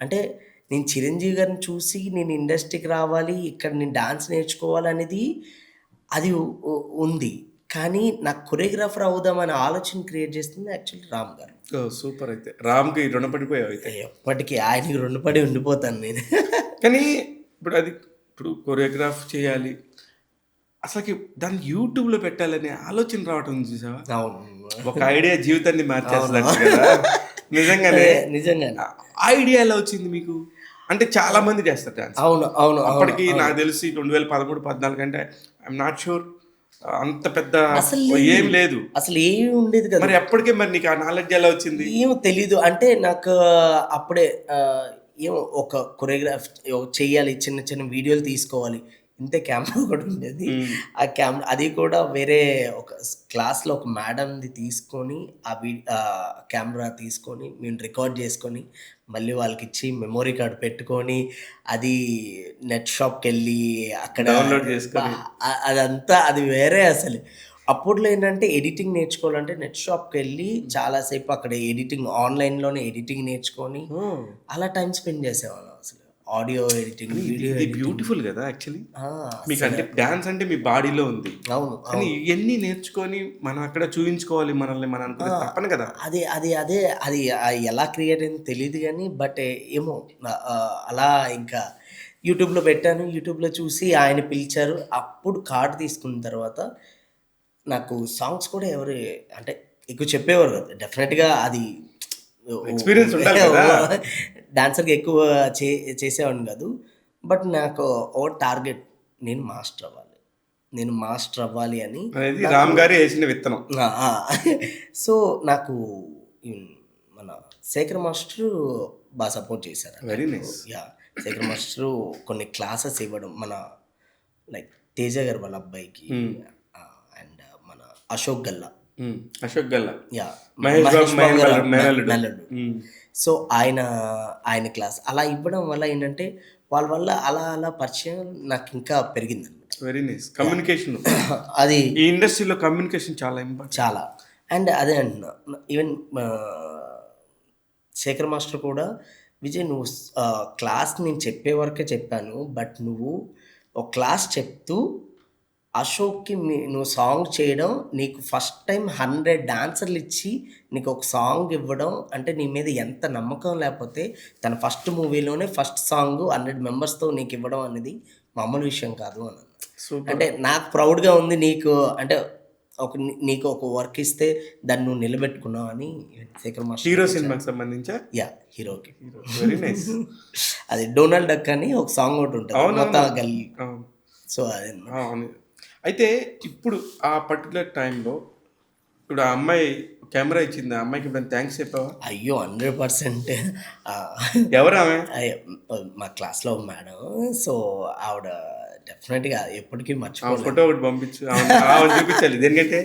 అంటే నేను చిరంజీవి గారిని చూసి నేను ఇండస్ట్రీకి రావాలి, ఇక్కడ నేను డాన్స్ నేర్చుకోవాలి అనేది అది ఉంది. కానీ నాకు కొరియోగ్రాఫర్ అవుదామనే ఆలోచన క్రియేట్ చేస్తుంది యాక్చువల్లీ రామ్ గారు. సూపర్. అయితే రామ్కి రుణపడిపోయావు అయితే. ఎప్పటికీ ఆయనకి రుణపడి ఉండిపోతాను నేను. కానీ ఇప్పుడు కొరియోగ్రాఫ్ చేయాలి, అసలుకి దాన్ని యూట్యూబ్లో పెట్టాలనే ఆలోచన రావటం చూసావా? అవును. ఒక ఐడియా జీవితాన్ని మార్చేస్తుంది కదా. నిజంగానే ఐడియా ఎలా వచ్చింది మీకు? అంటే చాలా మంది చేస్తారు డాన్స్. అవును. అప్పటికి నాకు తెలిసి 2013-14 అంటే ఐఎమ్ నాట్ షూర్ అంత పెద్ద ఏం లేదు, అసలు ఏమి ఉండేది కదా. మరి అప్పటికే మరి నీకు ఆ నాలెడ్జ్ ఎలా వచ్చింది? ఏమో తెలీదు. అంటే నాకు అప్పుడే ఏమో ఒక కొరియోగ్రాఫ్ చెయ్యాలి, చిన్న చిన్న వీడియోలు తీసుకోవాలి, ఇంతే కెమెరా కూడా ఉండేది. ఆ కెమెరా అది కూడా వేరే ఒక క్లాస్లో ఒక మేడంది తీసుకొని ఆ కెమెరా తీసుకొని మేము రికార్డ్ చేసుకొని మళ్ళీ వాళ్ళకి ఇచ్చి మెమొరీ కార్డ్ పెట్టుకొని అది నెట్ షాప్కి వెళ్ళి అక్కడ డౌన్లోడ్ చేసుకొని అదంతా అది వేరే అసలు. అప్పట్లో ఏంటంటే ఎడిటింగ్ నేర్చుకోవాలంటే నెట్ షాప్కి వెళ్ళి చాలాసేపు అక్కడ ఎడిటింగ్ ఆన్లైన్లోనే ఎడిటింగ్ నేర్చుకొని అలా టైం స్పెండ్ చేసేవాళ్ళం. అసలు ఆడియో ఎడిటింగ్, వీడియో బ్యూటిఫుల్ కదా యాక్చువల్లీ. మీకు అంటే డాన్స్ అంటే మీ బాడీలో ఉంది. అవును. కానీ ఇవన్నీ నేర్చుకొని మనం అక్కడ చూపించుకోవాలి మనల్ని, మనం అనుకునే తప్పను కదా. అది ఎలా క్రియేట్ అయింది తెలియదు కానీ బట్ ఏమో అలా ఇంకా యూట్యూబ్లో పెట్టాను. యూట్యూబ్లో చూసి ఆయన పిలిచారు. అప్పుడు కార్డు తీసుకున్న తర్వాత నాకు సాంగ్స్ కూడా ఎవరు అంటే ఎక్కువ చెప్పేవారు కదా. డెఫినెట్గా అది ఎక్స్పీరియన్స్ ఉండాలి కదా. డాన్సర్గా ఎక్కువ చేసేవాడిని కాదు. బట్ నాకు ఓ టార్గెట్, నేను మాస్టర్ అవ్వాలి అని రామ్ గారు వేసిన విత్తనం. సో నాకు మన శేఖర్ మాస్టరు బాగా సపోర్ట్ చేశారు. Very nice. శేఖర్ మాస్టరు కొన్ని క్లాసెస్ ఇవ్వడం, మన లైక్ తేజ గారు వాళ్ళ అబ్బాయికి అండ్ మన అశోక్ గల్లా, మెల్లడు. సో ఆయన క్లాస్ అలా ఇవ్వడం వల్ల ఏంటంటే వాళ్ళ వల్ల అలా పరిచయం నాకు ఇంకా పెరిగింది అనమాట. Very nice. కమ్యూనికేషన్ అది ఈ ఇండస్ట్రీలో కమ్యూనికేషన్ చాలా ఇంపార్టెంట్. చాలా. అండ్ అదే అంటున్నా, ఈవెన్ శేఖర్ మాస్టర్ కూడా, "విజయ్, నువ్వు క్లాస్ నేను చెప్పే వరకే చెప్పాను, బట్ నువ్వు ఒక క్లాస్ చెప్తూ అశోక్కి నువ్వు సాంగ్ చేయడం, నీకు ఫస్ట్ టైం 100 డాన్సర్లు ఇచ్చి నీకు ఒక సాంగ్ ఇవ్వడం అంటే నీ మీద ఎంత నమ్మకం లేకపోతే, తన ఫస్ట్ మూవీలోనే ఫస్ట్ సాంగ్ 100 మెంబర్స్తో నీకు ఇవ్వడం అనేది మామూలు విషయం కాదు" అని. అంటే నాకు ప్రౌడ్గా ఉంది, నీకు ఒక వర్క్ ఇస్తే దాన్ని నువ్వు నిలబెట్టుకున్నావు అని. శేఖర్ మాస్టర్ హీరో సినిమాకి సంబంధించా హీరోకి వెరీ నైస్. అది డొనాల్డ్ డక్ అని ఒక సాంగ్ ఒకటి ఉంటుంది మొత్తం గల్లీ. సో అదే. అయితే ఇప్పుడు ఆ పర్టికులర్ టైంలో ఇప్పుడు ఆ అమ్మాయి కెమెరా ఇచ్చింది, ఆ అమ్మాయికి ఇప్పుడు థ్యాంక్స్ చెప్పావా? అయ్యో 100%. ఎవరు ఆమె? మా క్లాస్లో మేడం. సో ఆవిడ డెఫినెట్గా ఎప్పటికీ మర్చిపోలేదు. ఫోటో ఒకటి పంపించు, చూపించాలి. ఎందుకంటే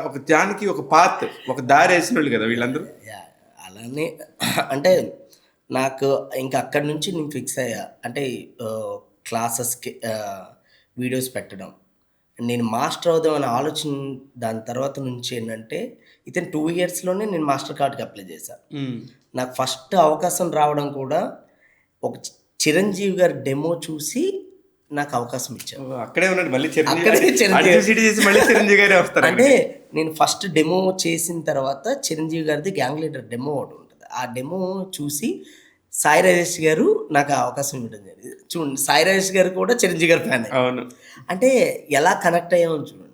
ఒక దానికి ఒక పాత్, ఒక దారి వేసిన వాళ్ళు కదా వీళ్ళందరూ. అలానే అంటే నాకు ఇంకా అక్కడి నుంచి నేను ఫిక్స్ అయ్యా, అంటే క్లాసెస్కి వీడియోస్ పెట్టడం, నేను మాస్టర్ అవుదాం అనే ఆలోచన. దాని తర్వాత నుంచి ఏంటంటే ఇతను 2 ఇయర్స్లోనే నేను మాస్టర్ కార్డ్కి అప్లై చేశాను. నాకు ఫస్ట్ అవకాశం రావడం కూడా ఒక చిరంజీవి గారి డెమో చూసి నాకు అవకాశం ఇచ్చారు. అక్కడే ఉన్నాడు మళ్ళీ చిరంజీవి గారే వస్తారు. అంటే నేను ఫస్ట్ డెమో చేసిన తర్వాత చిరంజీవి గారిది గ్యాంగ్ లీడర్ డెమో ఒకటి ఉంటుంది. ఆ డెమో చూసి సాయి రాజేష్ గారు నాకు ఆ అవకాశం ఇవ్వడం జరిగింది. చూడండి, సాయి రాజేష్ గారు కూడా చిరంజీవి గారి ఫ్యానే. అవును. అంటే ఎలా కనెక్ట్ అయ్యామో చూడండి.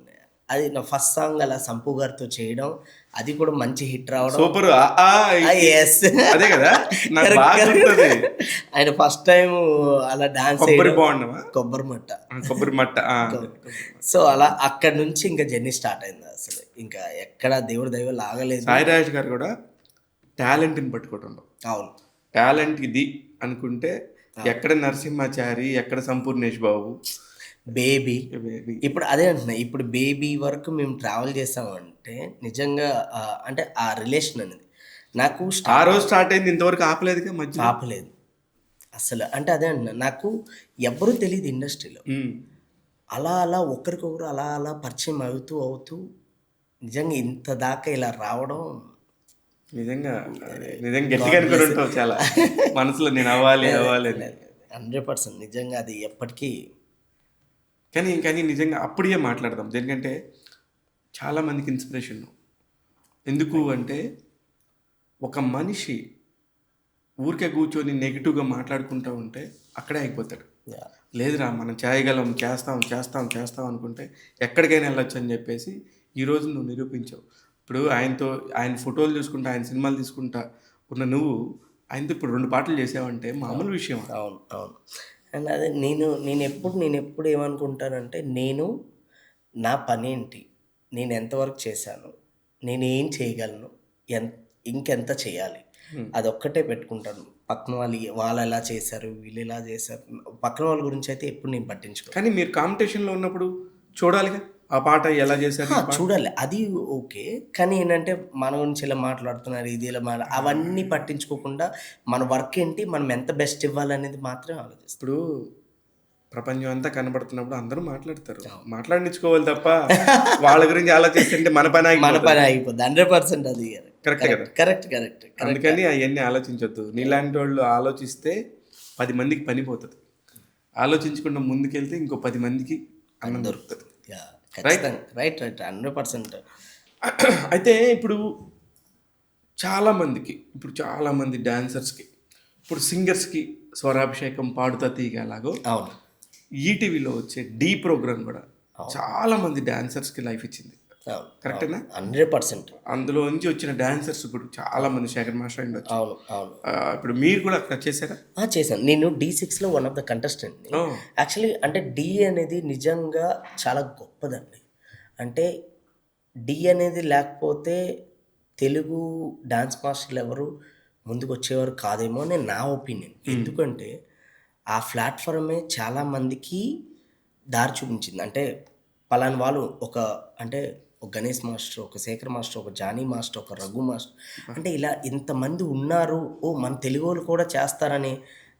అది నా ఫస్ట్ సాంగ్ అలా సంపు గారితో చేయడం, అది కూడా మంచి హిట్ రావడం. సూపర్. ఎస్, అదే కదా నాకు బాగా గుర్తుంది. ఆయన ఫస్ట్ టైం అలా డాన్స్ కొబ్బరి బాగుండవా, కొబ్బరి మట్ట. కొబ్బరి మట్ట. సో అలా అక్కడ నుంచి ఇంకా జర్నీ స్టార్ట్ అయింది. అసలు ఇంకా ఎక్కడ దేవుడి దైవం లాగలేదు. సాయి రాజేష్ గారు కూడా టాలెంట్ని పట్టుకోవడంలో, అవును, టాలెంట్ ఇది అనుకుంటే ఎక్కడ నరసింహాచారి, ఎక్కడ సంపూర్ణేష్ బాబు, బేబీ. బేబీ. ఇప్పుడు అదే అంటున్నా, ఇప్పుడు బేబీ వరకు మేము ట్రావెల్ చేసామంటే నిజంగా అంటే ఆ రిలేషన్ అనేది నాకు ఆ రోజు స్టార్ట్ అయింది, ఇంతవరకు ఆపలేదుగా, మధ్య ఆపలేదు అసలు. అంటే అదే అంటున్నా, నాకు ఎవ్వరూ తెలియదు ఇండస్ట్రీలో. అలా అలా ఒకరికొకరు అలా అలా పరిచయం అవుతూ నిజంగా ఇంత దాకా ఇలా రావడం నిజంగా గట్టిగా అనుకుని ఉంటావు చాలా మనసులో, నేను అవ్వాలి అవ్వాలి అని. 100% నిజంగా అది ఎప్పటికీ. కానీ నిజంగా అప్పుడే మాట్లాడదాం, ఎందుకంటే చాలామందికి ఇన్స్పిరేషన్. ఎందుకు అంటే ఒక మనిషి ఊరికే కూర్చొని నెగిటివ్గా మాట్లాడుకుంటూ ఉంటే అక్కడే అయిపోతాడు. లేదురా మనం చేయగలం, చేస్తాం అనుకుంటే ఎక్కడికైనా వెళ్ళొచ్చు అని చెప్పేసి ఈరోజు నువ్వు నిరూపించావు. ఇప్పుడు ఆయన ఫోటోలు చూసుకుంటా, ఆయన సినిమాలు తీసుకుంటా ఉన్న నువ్వు ఆయనతో ఇప్పుడు 2 పాటలు చేసావంటే మామూలు విషయం. అవును, అవును. అండ్ అదే నేను ఎప్పుడు ఏమనుకుంటానంటే, నా పని ఏంటి, నేను ఎంతవరకు చేశాను, నేను ఏం చేయగలను, ఇంకెంత చేయాలి, అదొక్కటే పెట్టుకుంటాను. పక్కన వాళ్ళు ఎలా చేశారు, వీళ్ళు ఎలా చేశారు, పక్కన వాళ్ళ గురించి అయితే ఎప్పుడు నేను పట్టించుకో. కానీ మీరు కాంపిటీషన్లో ఉన్నప్పుడు చూడాలిగా ఆ పాట ఎలా చేశారు, చూడాలి, అది ఓకే. కానీ ఏంటంటే మన గురించి ఇలా మాట్లాడుతున్నారు, ఇది ఇలా అవన్నీ పట్టించుకోకుండా మన వర్క్ ఏంటి, మనం ఎంత బెస్ట్ ఇవ్వాలనేది మాత్రమే ఆలోచిస్తాం. ఇప్పుడు ప్రపంచం అంతా కనబడుతున్నప్పుడు అందరూ మాట్లాడతారు, మాట్లాడించుకోవాలి తప్ప వాళ్ళ గురించి ఆలోచిస్తుంటే మన పని అయిపోద్ది. 100% అది కరెక్ట్. అందుకని అవన్నీ ఆలోచించొద్దు. నీలాంటి వాళ్ళు ఆలోచిస్తే 10 మందికి పని పోతుంది, ఆలోచించకుండా ముందుకెళ్తే ఇంకో 10 మందికి అన్నం దొరుకుతుంది. రైట్ 100%. అయితే ఇప్పుడు చాలామంది డాన్సర్స్కి, ఇప్పుడు సింగర్స్కి స్వరాభిషేకం పాడుతా తీగలాగో, అవును, ఈటీవీలో వచ్చే డి ప్రోగ్రామ్ కూడా చాలామంది డాన్సర్స్కి లైఫ్ ఇచ్చింది. కరెక్టేనా? 100%. అందులో నుంచి వచ్చిన డాన్సర్స్ ఇప్పుడు చాలామంది శేఖర్ మాస్టర్ అండి. అవును. ఇప్పుడు మీరు కూడా అక్కడ చేశారా? చేశాను. నేను D6లో one of the contestant. Actually అంటే డి అనేది నిజంగా చాలా గొప్పదండి. అంటే డి అనేది లేకపోతే తెలుగు డాన్స్ మాస్టర్లు ఎవరు ముందుకు వచ్చేవారు కాదేమో అని నా ఒపీనియన్. ఎందుకంటే ఆ ప్లాట్ఫామే చాలామందికి దారి చూపించింది. అంటే పలానా వాళ్ళు ఒక గణేష్ మాస్టర్, ఒక శేఖర్ మాస్టర్, ఒక జానీ మాస్టర్, ఒక రఘు మాస్టర్, అంటే ఇలా ఇంతమంది ఉన్నారు, మన తెలుగు వాళ్ళు కూడా చేస్తారని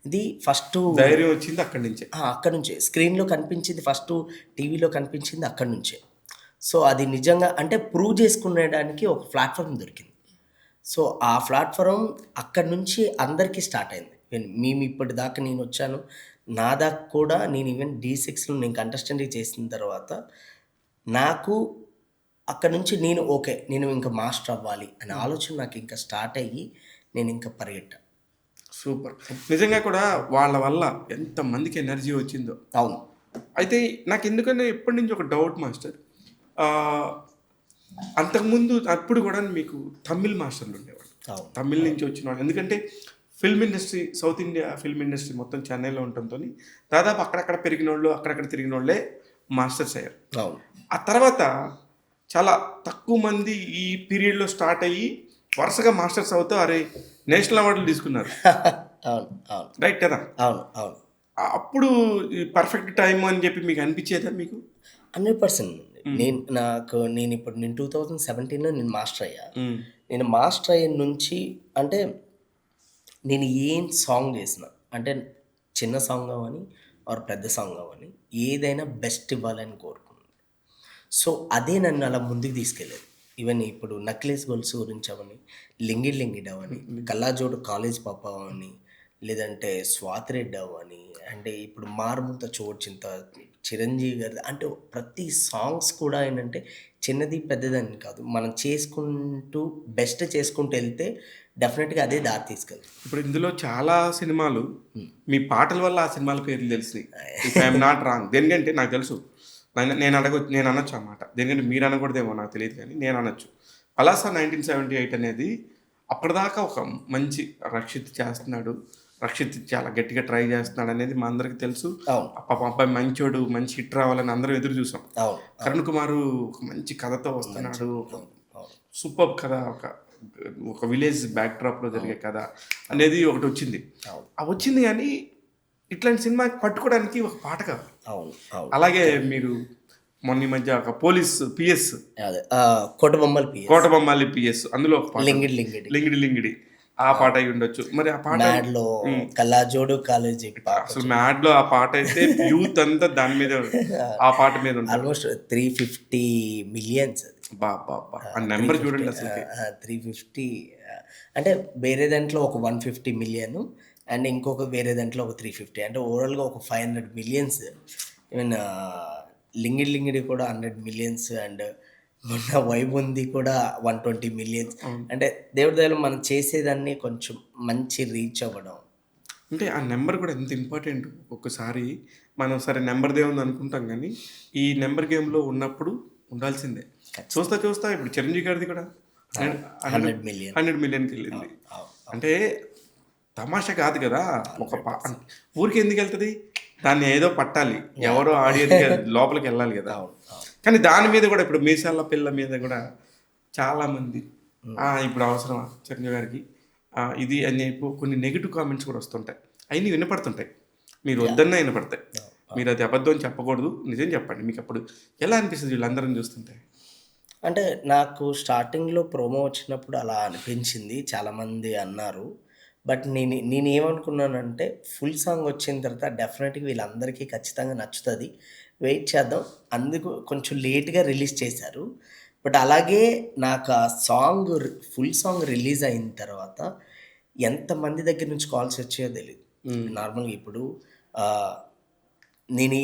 ఇది ఫస్ట్ ధైర్యం వచ్చింది అక్కడి నుంచే. స్క్రీన్లో కనిపించింది, ఫస్ట్ టీవీలో కనిపించింది అక్కడి నుంచే. సో అది నిజంగా అంటే ప్రూవ్ చేసుకునేడానికి ఒక ప్లాట్ఫామ్ దొరికింది. సో ఆ ప్లాట్ఫామ్ అక్కడి నుంచి అందరికీ స్టార్ట్ అయింది. మేము ఇప్పటిదాకా నేను వచ్చాను, నా దాకా కూడా నేను ఈవెన్ D6లో నేను కంటెస్టెంట్గా చేసిన తర్వాత నాకు అక్కడ నుంచి నేను ఇంకా మాస్టర్ అవ్వాలి అనే ఆలోచన నాకు ఇంకా స్టార్ట్ అయ్యి నేను ఇంకా పరిగెట్టా. సూపర్. నిజంగా కూడా వాళ్ళ వల్ల ఎంతమందికి ఎనర్జీ వచ్చిందో. అవును. అయితే నాకు ఎందుకంటే ఎప్పటి నుంచి ఒక డౌట్ మాస్టర్, అంతకుముందు అప్పుడు కూడా మీకు తమిళ్ మాస్టర్లు ఉండేవాళ్ళు, తమిళ్ నుంచి వచ్చిన వాళ్ళు. ఎందుకంటే film industry, south India film industry మొత్తం చెన్నైలో ఉండటంతో దాదాపు అక్కడక్కడ పెరిగిన వాళ్ళు, అక్కడక్కడ తిరిగిన వాళ్ళే మాస్టర్స్ అయ్యారు. ఆ తర్వాత చాలా తక్కువ మంది ఈ పీరియడ్లో స్టార్ట్ అయ్యి వరుసగా మాస్టర్స్ అవుతూ నేషనల్ అవార్డులు తీసుకున్నారు. రైట్ కదా? అవును. అప్పుడు పర్ఫెక్ట్ టైం అని చెప్పి మీకు అనిపించేదా? మీకు 100%. నేను ఇప్పుడు 2017లో నేను మాస్టర్ అయ్యా. నేను మాస్టర్ అయిన నుంచి అంటే నేను ఏం సాంగ్ చేసిన, అంటే చిన్న సాంగ్ కావని ఆర్ పెద్ద సాంగ్ కావని, ఏదైనా బెస్ట్ ఇవ్వాలని కోరుకున్నాను. సో అదే నన్ను అలా ముందుకు తీసుకెళ్ళేది. ఈవెన్ ఇప్పుడు నక్లెస్ గొలుసు గురించి అవని, లింగిడ్ అవని, కల్లాజోడు కాలేజ్ పాప అవని, లేదంటే స్వాతిరెడ్డి అవని, అంటే ఇప్పుడు మారుమూత చోటు చిరంజీవి గారిది అంటే ప్రతి సాంగ్స్ కూడా ఏంటంటే చిన్నది పెద్దదని కాదు. మనం చేసుకుంటూ బెస్ట్ చేసుకుంటూ వెళ్తే డెఫినెట్‌గా అదే దారి తీసుకెళ్తుంది. ఇప్పుడు ఇందులో చాలా సినిమాలు మీ పాటల వల్ల ఆ సినిమాల పేర్లు తెలిసినాయి. If I'm not wrong. దేనికంటే నాకు తెలుసు. నేను అనొచ్చు అన్నమాట. దేనికంటే మీరు అనకూడదేమో నాకు తెలియదు కానీ నేను అనొచ్చు. పలాస 1978 అనేది అప్పటిదాకా ఒక మంచి రక్షిత్ చేస్తున్నాడు. రక్షిత్ చాలా గట్టిగా ట్రై చేస్తున్నాడు అనేది మా అందరికీ తెలుసు. అవును. పాపం అబ్బాయి మంచోడు, మంచి హిట్ రావాలని అందరం ఎదురు చూసాం. అవును. కరుణ్ కుమార్ ఒక మంచి కథతో వస్తున్నాడు. అవును. సూపర్ కథ, ఒక విలేజ్ బ్యాక్డ్రాప్లో జరిగే కథ అనేది ఒకటి వచ్చింది. అవును. ఆ వచ్చింది కానీ ఇట్లాంటి సినిమా పట్టుకోవడానికి ఒక పాట కావాలి. అవును. అవును. అలాగే మీరు మొన్న ఈ మధ్య ఒక పోలీస్ పిఎస్, అదే కోటబొమ్మల పిఎస్, కోటబొమ్మాలి పిఎస్, అందులో ఒక పాట లింగిడి లింగిడి లింగిడి లింగిడి ఆ పాట అయి ఉండొచ్చు. మరి ఆ పాట మ్యాడ్లో కల్లాజోడు కాలేజీ పాప అసలు మ్యాడ్ లో ఆ పాట అయితే యూత్ అంతా దాని మీద ఆ పాట మీద ఉంటుంది. Almost 350 millions. బా ఆ నెంబర్ చూడండి అసలు. 350 అంటే వేరే దాంట్లో ఒక 150 మిలియన్ అండ్ ఇంకొక వేరే దాంట్లో ఒక 350 అంటే ఓవరాల్గా ఒక 500 మిలియన్స్. ఈవెన్ లింగిడి లింగిడి కూడా 100 మిలియన్స్ అండ్ మొన్న వైబ్ ఉంది కూడా 120 మిలియన్స్. అంటే దేవుడి దయలో మనం చేసేదాన్ని కొంచెం మంచి రీచ్ అవ్వడం. అంటే ఆ నెంబర్ కూడా ఎంత ఇంపార్టెంట్. ఒక్కసారి మనం సరే నెంబర్ దేవుంది అనుకుంటాం కానీ ఈ నెంబర్ గేమ్లో ఉన్నప్పుడు ఉండాల్సిందే. చూస్తా ఇప్పుడు చిరంజీవి గారిది కూడా 100 మిలియన్ 100 మిలియన్కి వెళ్ళింది. అంటే తమాషా కాదు కదా. ఊరికి ఎందుకు వెళ్తుంది? దాన్ని ఏదో పట్టాలి, ఎవరో ఆడియన్స్ లోపలికి వెళ్ళాలి కదా. కానీ దాని మీద కూడా ఇప్పుడు మీసాల పిల్ల మీద కూడా చాలామంది ఇప్పుడు అవసరమా చిరంజీవి గారికి ఇది అని చెప్పి కొన్ని నెగిటివ్ కామెంట్స్ కూడా వస్తుంటాయి. అవన్నీ వినపడుతుంటాయి. మీరు వద్దన్నా వినపడతాయి. మీరు అది అబద్ధం చెప్పకూడదు, నిజం చెప్పండి. మీకు అప్పుడు ఎలా అనిపిస్తుంది వీళ్ళందరం చూస్తుంటే? అంటే నాకు స్టార్టింగ్లో ప్రోమో వచ్చినప్పుడు అలా అనిపించింది, చాలామంది అన్నారు. బట్ నేను ఏమనుకున్నానంటే ఫుల్ సాంగ్ వచ్చిన తర్వాత డెఫినెట్గా వీళ్ళందరికీ ఖచ్చితంగా నచ్చుతుంది, వెయిట్ చేద్దాం. అందుకు కొంచెం లేట్గా రిలీజ్ చేశారు. బట్ అలాగే నాకు ఆ సాంగ్ ఫుల్ సాంగ్ రిలీజ్ అయిన తర్వాత ఎంతమంది దగ్గర నుంచి కాల్స్ వచ్చాయో తెలియదు. నార్మల్గా ఇప్పుడు నేను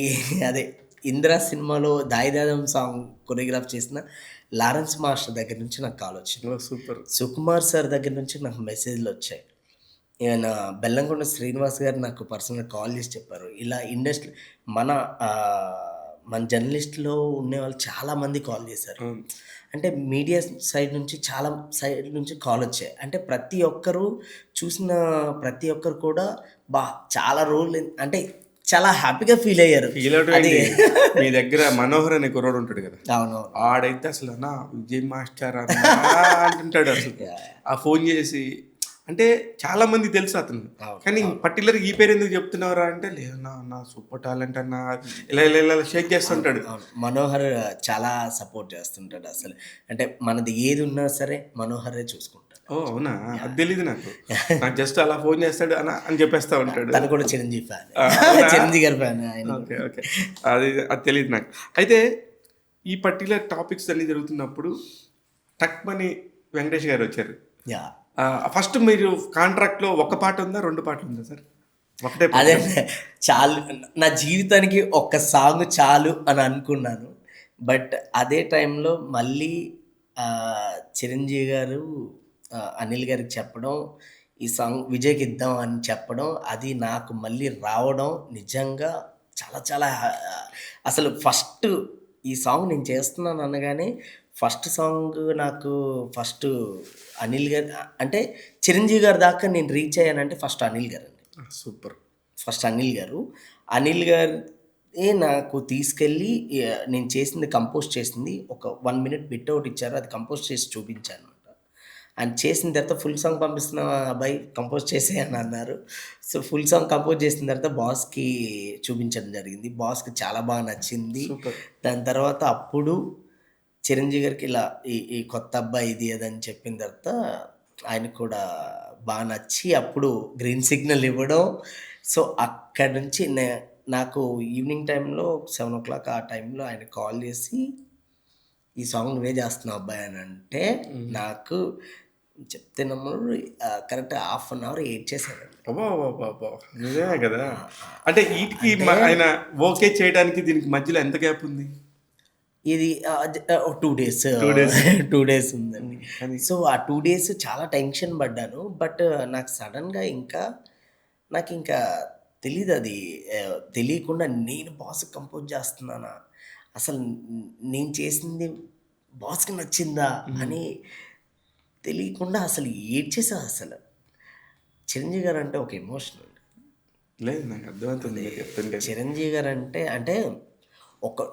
అదే ఇందిరా సినిమాలో దాయిదాదం సాంగ్ కొరియోగ్రాఫ్ చేసిన లారెన్స్ మాస్టర్ దగ్గర నుంచి నాకు కాల్ వచ్చింది. సూపర్. సుకుమార్ సార్ దగ్గర నుంచి నాకు మెసేజ్లు వచ్చాయి. ఈయన బెల్లంకొండ శ్రీనివాస్ గారు నాకు పర్సనల్గా కాల్ చేసి చెప్పారు, ఇలా ఇండస్ట్రీ మన జర్నలిస్ట్లో ఉండేవాళ్ళు చాలామంది కాల్ చేశారు. అంటే మీడియా సైడ్ నుంచి చాలా సైడ్ నుంచి కాల్ వచ్చాయి. అంటే ప్రతి ఒక్కరు చూసిన ప్రతి ఒక్కరు కూడా చాలా రోజులు అంటే చాలా హ్యాపీగా ఫీల్ అయ్యారు. మీ దగ్గర మనోహర్ అనే కుర్రోడు ఉంటాడు కదా. అవును. ఆడైతే అసలు అన్న విజయ్ మాస్టర్ అంటుంటాడు అసలు. ఆ ఫోన్ చేసి అంటే చాలా మంది తెలుసు అతను, కానీ పర్టికులర్ ఈ పేరు ఎందుకు చెప్తున్నారా అంటే లేదన్నా అన్న సూపర్ టాలెంట్ అన్న ఇలా షేక్ చేస్తుంటాడు. మనోహర్ చాలా సపోర్ట్ చేస్తుంటాడు అసలు. అంటే మనది ఏది ఉన్నా సరే మనోహరే చూసుకుంటాడు. ఓ అవునా? అది తెలీదు నాకు జస్ట్ అలా ఫోన్ చేస్తాడు అని చెప్పేస్తా ఉంటాడు. తను కూడా చిరంజీవి ఫ్యాన్, చిరంజీవి గారి ఫ్యాన్. ఓకే అది తెలియదు నాకు. అయితే ఈ పర్టికులర్ టాపిక్స్ అన్ని జరుగుతున్నప్పుడు టక్మని వెంకటేష్ గారు వచ్చారు. ఫస్ట్ మీరు కాంట్రాక్ట్లో ఒక పాట ఉందా, 2 పాటలు ఉందా సార్? ఒకటే. అదే చాలు, నా జీవితానికి ఒక్క సాంగ్ చాలు అని అనుకున్నాను. బట్ అదే టైంలో మళ్ళీ చిరంజీవి గారు అనిల్ గారికి చెప్పడం, ఈ సాంగ్ విజయ్కి ఇద్దాం అని చెప్పడం, అది నాకు మళ్ళీ రావడం నిజంగా చాలా చాలా అసలు ఫస్ట్ ఈ సాంగ్ నేను చేస్తున్నాను అనగానే ఫస్ట్ సాంగ్ నాకు ఫస్ట్ అనిల్ గారు అంటే చిరంజీవి గారి దాకా నేను రీచ్ అయ్యానంటే ఫస్ట్ అనిల్ గారు అండి. సూపర్. ఫస్ట్ అనిల్ గారు నాకు తీసుకెళ్ళి నేను చేసింది కంపోజ్ చేసింది ఒక 1 మినిట్ బిట్ అవుట్ ఇచ్చారు, అది కంపోజ్ చేసి చూపించాను అనమాట. ఆయన చేసిన తర్వాత ఫుల్ సాంగ్ పంపిస్తున్న అబ్బాయి కంపోజ్ చేసే అని అన్నారు. సో ఫుల్ సాంగ్ కంపోజ్ చేసిన తర్వాత బాస్కి చూపించడం జరిగింది. బాస్కి చాలా బాగా నచ్చింది. దాని తర్వాత అప్పుడు చిరంజీవి గారికి ఇలా ఈ కొత్త అబ్బాయి ఇది అదని చెప్పిన తర్వాత ఆయనకు కూడా బాగా నచ్చి అప్పుడు గ్రీన్ సిగ్నల్ ఇవ్వడం. సో అక్కడి నుంచి నాకు ఈవినింగ్ టైంలో 7 o'clock ఆ టైంలో ఆయన కాల్ చేసి ఈ సాంగ్ నువ్వే చేస్తున్నావు అబ్బాయి అని అంటే నాకు చెప్తే నమ్మరు correct half an hour eight చేశానండి. అబ్బో అబ్బో అబ్బో, నిజమే కదా. అంటే వీటికి ఆయన ఓకే చేయడానికి దీనికి మధ్యలో ఎంత గ్యాప్ ఉంది? ఇది 2 డేస్ 2 డేస్ 2 డేస్ ఉందండి. అది. సో ఆ 2 డేస్ చాలా టెన్షన్ పడ్డాను. బట్ నాకు సడన్‌గా నాకింకా తెలీదది. తెలియకుండా నేను బాస్‌కి కంపోజ్ చేస్తున్నానా? అసలు నేను చేసింది బాస్‌కి నచ్చిందా? అని తెలియకుండా అసలు ఏడ్చేసా అసలు. చిరంజీవి గారంటే ఒక ఎమోషన్ అండి. లేదు, నాకు అర్థమవుతుంది మీరు చెప్తుంటే. చిరంజీవి గారంటే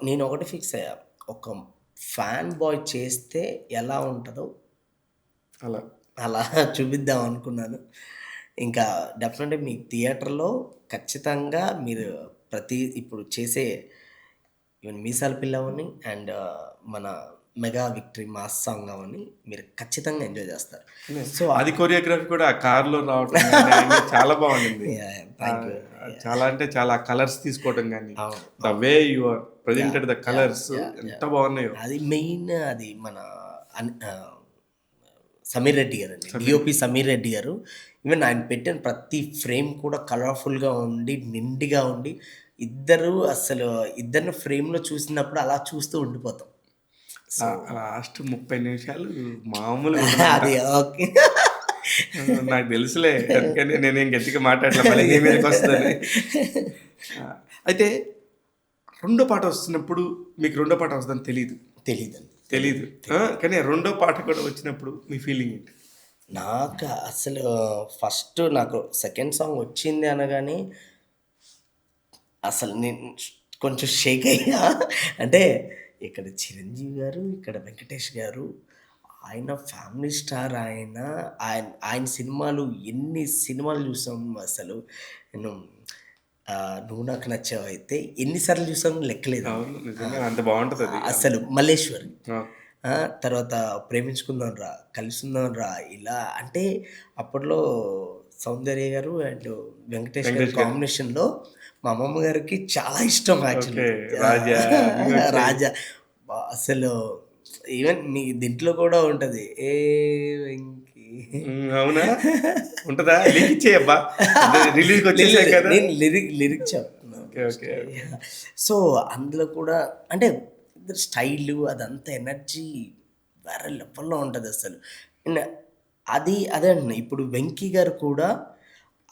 నేను ఒకటి ఫిక్స్ అయ్యా. ఒక ఫ్యాన్ బాయ్ చేస్తే ఎలా ఉంటదో అలా అలా చూపిద్దాం అనుకున్నాను. ఇంకా డెఫినెట్‌గా మీ థియేటర్‌లో ఖచ్చితంగా మీరు ఇప్పుడు చేసే ఈవెన్ 'మీసాల పిల్ల' అవని అండ్ మన 'మెగా విక్టరీ' మాస్ సాంగ్ అవని మీరు ఖచ్చితంగా ఎంజాయ్ చేస్తారు. సో అది కొరియోగ్రఫీ కూడా ఆ కార్లో రావటం గానీ అన్నీ చాలా బాగుండింది. Thank you. చాలా అంటే చాలా కలర్స్ తీసుకోవడం కానీ, అవును. The way you are presented the colours ఎంత బాగున్నాయో. అది మెయిన్ అది మన సమీర్ రెడ్డి గారండి. డిఓపి సమీర్ రెడ్డి గారు. ఈవెన్ ఆయన పెట్టిన ప్రతి ఫ్రేమ్ కూడా కలర్‌ఫుల్‌గా ఉండి, నిండుగా ఉండి ఇద్దరిని ఫ్రేమ్‌లో చూసినప్పుడు అలా చూస్తూ ఉండిపోతాం. లాస్ట్ 30 నిమిషాలు మామూలుగా ఉండదు. అది ఓకే. నాకు తెలుసులే, అందుకని నేనేం గట్టిగా మాట్లాడలే, మళ్ళీ నీ మీదకి వస్తుందని. అయితే రెండో పాట వస్తున్నప్పుడు మీకు రెండో పాట వస్తుందని తెలీదండి. తెలీదు. కానీ రెండో పాట కూడా వచ్చినప్పుడు మీ ఫీలింగ్ ఏంటి? నాకు అసలు ఫస్ట్ నాకు సెకండ్ సాంగ్ వచ్చింది అనగానే అసలు నేను కొంచెం షేక్ అయ్యా. అంటే ఇక్కడ చిరంజీవి గారు, ఇక్కడ వెంకటేష్ గారు, ఆయన ఫ్యామిలీ స్టార్. ఆయన సినిమాలు ఎన్ని సినిమాలు చూసాం అసలు. నేను 'నువ్వు నాకు నచ్చావు' అయితే ఎన్నిసార్లు చూసామో లెక్కలేదు. అవును, నిజంగా అంత బాగుంటుంది అది. అసలు 'మల్లేశ్వరి', ఆ, తర్వాత 'ప్రేమించుకుందాం రా', 'కలుసుందాం రా' ఇలా అంటే అప్పట్లో సౌందర్య గారు అండ్ వెంకటేష్ గారి కాంబినేషన్‌లో మా అమ్మమ్మ గారికి చాలా ఇష్టం యాక్చువల్లీ. ఓకే, రాజా. రాజా అసలు ఈవెన్ మీ దీంట్లో కూడా ఉంటది. ఏ వెంకి అవునా, ఉంటుందా? లింక్ ఇచ్చేయబ్బా, రిలీజ్కి వచ్చేసాయి కదా. నేను లిరిక్ చెప్తున్నాను. Okay okay. సో అందులో కూడా అంటే ఇద్దరు స్టైలు అదంతా ఎనర్జీ వేరే లెవెల్లో ఉంటుంది అసలు. అండ్ అదే అండి. ఇప్పుడు వెంకీ గారు కూడా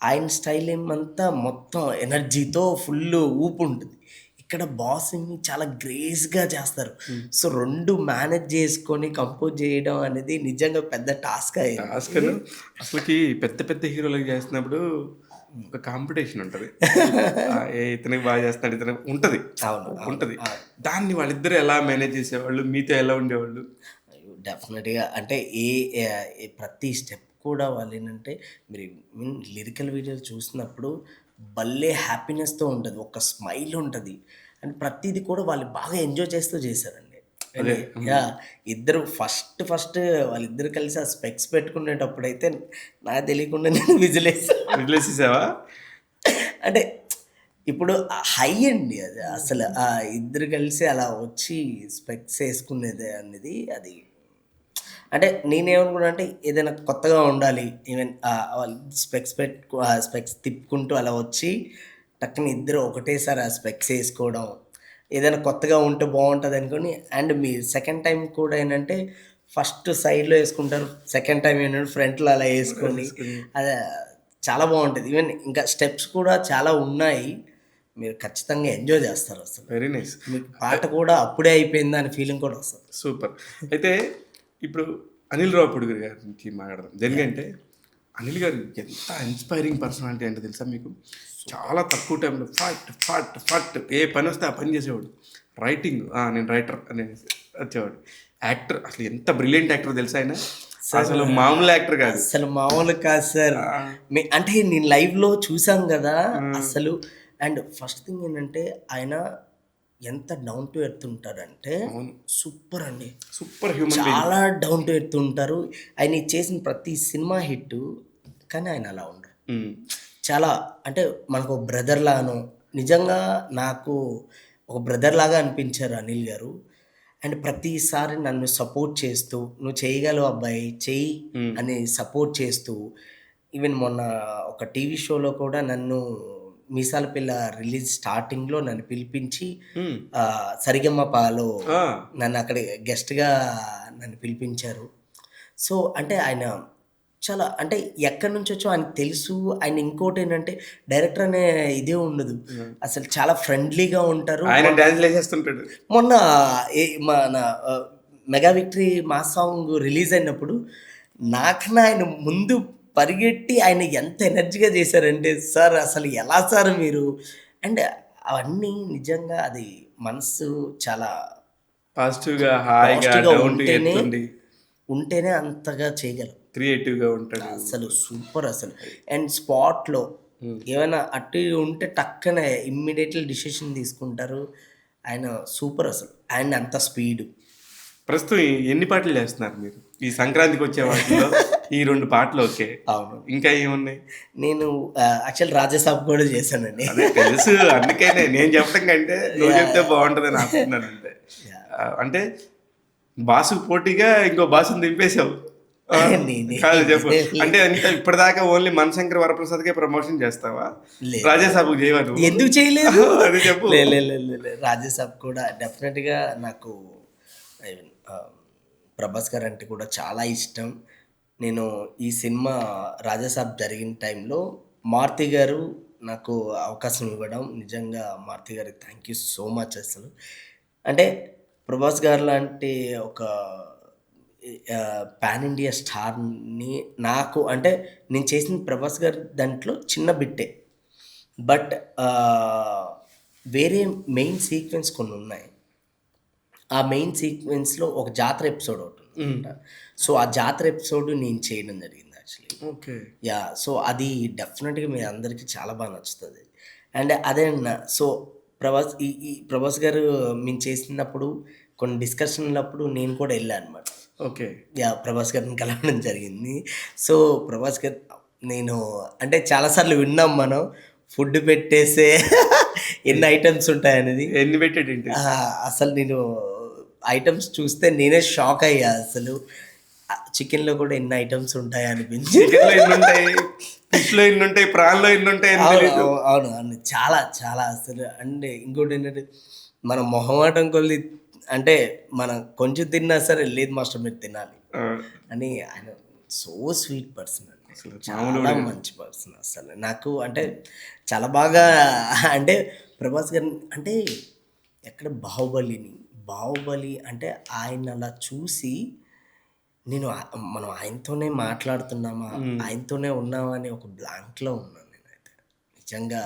ఆయన స్టైల్ ఏమంతా మొత్తం ఎనర్జీతో ఫుల్ ఊపు ఉంటుంది. ఇక్కడ బాసింగ్ని చాలా గ్రేస్గా చేస్తారు. సో 2 మేనేజ్ చేసుకొని కంపోజ్ చేయడం అనేది నిజంగా పెద్ద టాస్క్ అయ్యింది. అసలు అసలుకి పెద్ద పెద్ద హీరోలకు చేస్తున్నప్పుడు ఒక కాంపిటీషన్ ఉంటుంది. ఇతనికి బాగా చేస్తున్నాడు, ఇతనికి ఉంటుంది ఉంటుంది. దాన్ని వాళ్ళిద్దరు ఎలా మేనేజ్ చేసేవాళ్ళు, మీతో ఎలా ఉండేవాళ్ళు? డెఫినెట్గా అంటే ప్రతి స్టెప్ కూడా వాళ్ళు ఏంటంటే మీరు లిరికల్ వీడియోలు చూసినప్పుడు భలే హ్యాపీనెస్తో ఉంటుంది, ఒక స్మైల్ ఉంటుంది. అండ్ ప్రతిదీ కూడా వాళ్ళు బాగా ఎంజాయ్ చేస్తూ చేశారండి. ఇద్దరు ఫస్ట్ వాళ్ళిద్దరు కలిసి ఆ స్పెక్స్ పెట్టుకునేటప్పుడు అయితే నాకు తెలియకుండా నేను విజిలేసేసావా? అంటే ఇప్పుడు హై అండి అది అసలు. ఆ ఇద్దరు కలిసి అలా వచ్చి స్పెక్స్ వేసుకునేది అనేది అది అంటే నేనేమనుకున్నా అంటే ఏదైనా కొత్తగా ఉండాలి. ఈవెన్ వాళ్ళు స్పెక్స్ తిప్పుకుంటూ అలా వచ్చి టక్కున ఇద్దరు ఒకటేసారి ఆ స్పెక్స్ వేసుకోవడం ఏదైనా కొత్తగా ఉంటే బాగుంటుంది అనుకోని. అండ్ మీ సెకండ్ టైం కూడా ఏంటంటే ఫస్ట్ సైడ్లో వేసుకుంటారు, సెకండ్ టైం ఏంటంటే ఫ్రంట్లో అలా వేసుకొని అదే చాలా బాగుంటుంది. ఈవెన్ ఇంకా స్టెప్స్ కూడా చాలా ఉన్నాయి. మీరు ఖచ్చితంగా ఎంజాయ్ చేస్తారు అసలు. Very nice. మీకు పాట కూడా అప్పుడే అయిపోయింది అనే ఫీలింగ్ కూడా వస్తుంది. సూపర్. అయితే ఇప్పుడు అనిల్ రావిపూడి గారి నుంచి మాట్లాడదాం. దేనికంటే అనిల్ గారు ఎంత ఇన్స్పైరింగ్ పర్సనాలిటీ అంటే తెలుసా మీకు? చాలా తక్కువ టైంలో ఫట్ ఏ పని వస్తే ఆ పని చేసేవాడు. రైటింగ్, నేను రైటర్ అనేసి వచ్చేవాడు. యాక్టర్, అసలు ఎంత బ్రిలియంట్ యాక్టర్ తెలుసా ఆయన. అసలు మామూలు యాక్టర్ కాదు, అసలు మామూలు కాదు సార్. అంటే నేను లైవ్లో చూసాం కదా అసలు. అండ్ ఫస్ట్ థింగ్ ఏంటంటే ఆయన ఎంత డౌన్ టు ఎర్త్ ఉంటారంటే సూపర్ అండి, సూపర్ హ్యూమన్. చాలా డౌన్ టు ఎర్త్ ఉంటారు. ఆయన చేసిన ప్రతి సినిమా హిట్, కానీ ఆయన అలా ఉండరు. చాలా అంటే మనకు బ్రదర్ లాను, నిజంగా నాకు ఒక బ్రదర్ లాగా అనిపించారు అనిల్ గారు. అండ్ ప్రతిసారి నన్ను సపోర్ట్ చేస్తూ నువ్వు చేయగలవు అబ్బాయి చెయ్యి అని సపోర్ట్ చేస్తూ ఈవెన్ మొన్న ఒక టీవీ షోలో కూడా నన్ను మీసాల పిల్ల రిలీజ్ స్టార్టింగ్లో నన్ను పిలిపించి సరిగమ్మపాలో ఆ, నన్ను అక్కడ గెస్ట్గా నన్ను పిలిపించారు. సో అంటే ఆయన చాలా అంటే ఎక్కడి నుంచి వచ్చో ఆయనకు తెలుసు. ఆయన ఇంకోటి ఏంటంటే డైరెక్టర్ అనే ఇదే ఉండదు, అసలు చాలా ఫ్రెండ్లీగా ఉంటారు. ఆయన డాన్స్ వేసేస్తుంటాడు. మొన్న మన మెగా విక్టరీ మా సాంగ్ రిలీజ్ అయినప్పుడు నాకన్నా ఆయన ముందు పరిగెట్టి ఆయన ఎంత ఎనర్జీగా చేశారంటే, సార్ అసలు ఎలా సార్ మీరు అండ్ అవన్నీ నిజంగా అది మనసు చాలా పాజిటివ్గా హాయిగా పాజిటివ్గా డౌన్ టు ఎర్త్ ఉండి ఉంటేనే అంతగా చేయగలం. క్రియేటివ్గా ఉంటాడు. అసలు సూపర్ అసలు. అండ్ స్పాట్లో ఏమైనా అటు ఇటు ఉంటే టక్కనే ఇమ్మీడియట్లీ డిసిషన్ తీసుకుంటారు. ఆయన సూపర్ అసలు. అండ్ అంత స్పీడ్. ప్రస్తుతం ఎన్ని పాటలు చేస్తున్నారు మీరు ఈ సంక్రాంతికి వచ్చే వాటిలో? ఈ 2 పాటలు ఓకే, అవును. ఇంకా ఏమున్నాయి? నేను యాక్చువల్ రాజాసాబ్ కూడా చేశానండి. అదే తెలుసు, అందుకనే నేను చెప్పడం కంటే నువ్వు చెప్తే బాగుంటుందని అనుకున్నాను. అంతే. అంటే బాసుకు పోటీగా ఇంకో బాసుని దింపేశావు. కాదు చెప్పు. అంటే ఇప్పటిదాకా ఓన్లీ మనశంకర్ వరప్రసాద్కే ప్రమోషన్ చేస్తావా? లేదు. రాజాసాబు చేయవా నువ్వు? ఎందుకు చేయలేదు? అది చెప్పు. రాజాసాబ్ కూడా డెఫినెట్గా నాకు ప్రభాస్ గారు అంటే కూడా చాలా ఇష్టం. నేను ఈ సినిమా రాజాసాబ్ జరిగిన టైంలో మారుతి గారు నాకు అవకాశం ఇవ్వడం, నిజంగా మారుతి గారికి థ్యాంక్ యూ సో మచ్ అసలు. అంటే ప్రభాస్ గారు లాంటి ఒక పాన్ ఇండియా స్టార్ని నాకు అంటే నేను చేసిన ప్రభాస్ గారి దాంట్లో చిన్న బిట్టే, బట్ వేరే మెయిన్ సీక్వెన్స్ కొన్ని ఉన్నాయి. ఆ మెయిన్ సీక్వెన్స్లో ఒక జాతర ఎపిసోడ్ ఒకటి ఉంటుందంట. సో ఆ జాతర ఎపిసోడ్ నేను చేయడం జరిగింది యాక్చువల్లీ. ఓకే. యా, సో అది డెఫినెట్గా మీ అందరికీ చాలా బాగా నచ్చుతుంది. అండ్ అదే అన్న, సో ఈ ప్రభాస్ గారు మేము చేసినప్పుడు కొన్ని డిస్కషన్లప్పుడు నేను కూడా వెళ్ళాను అనమాట. ఓకే. యా, ప్రభాస్ గారిని కలవడం జరిగింది. సో ప్రభాస్ గారు నేను అంటే చాలాసార్లు విన్నాం మనం ఫుడ్ పెట్టేసే ఎన్ని ఐటమ్స్ ఉంటాయనేది. ఎన్ని పెట్టాడేంటి? అసలు నేను ఐటమ్స్ చూస్తే నేనే షాక్ అయ్యా అసలు. చికెన్లో కూడా ఎన్ని ఐటమ్స్ ఉంటాయి అనిపించి. చికెన్లో ఎన్ని ఉంటాయి, ఫిష్లో ఎన్ని ఉంటాయి, ప్రాన్లో ఎన్ని ఉంటాయి. అవును చాలా చాలా అసలు. అండ్ ఇంకోటి ఏంటంటే మనం మొహమాటం కొద్ది అంటే మనం కొంచెం తిన్నా సరే లేదు మాస్టర్ మీరు తినాలి అని. ఆయన సో స్వీట్ పర్సన్ అండి, చాలా మంచి పర్సన్ అసలు. నాకు అంటే చాలా బాగా అంటే ప్రభాస్ గారిని అంటే ఎక్కడ బాహుబలి అంటే ఆయన అలా చూసి నేను మనం ఆయనతోనే మాట్లాడుతున్నామా, ఆయనతోనే ఉన్నామా అని ఒక బ్లాంక్లో ఉన్నాను నేనైతే. నిజంగా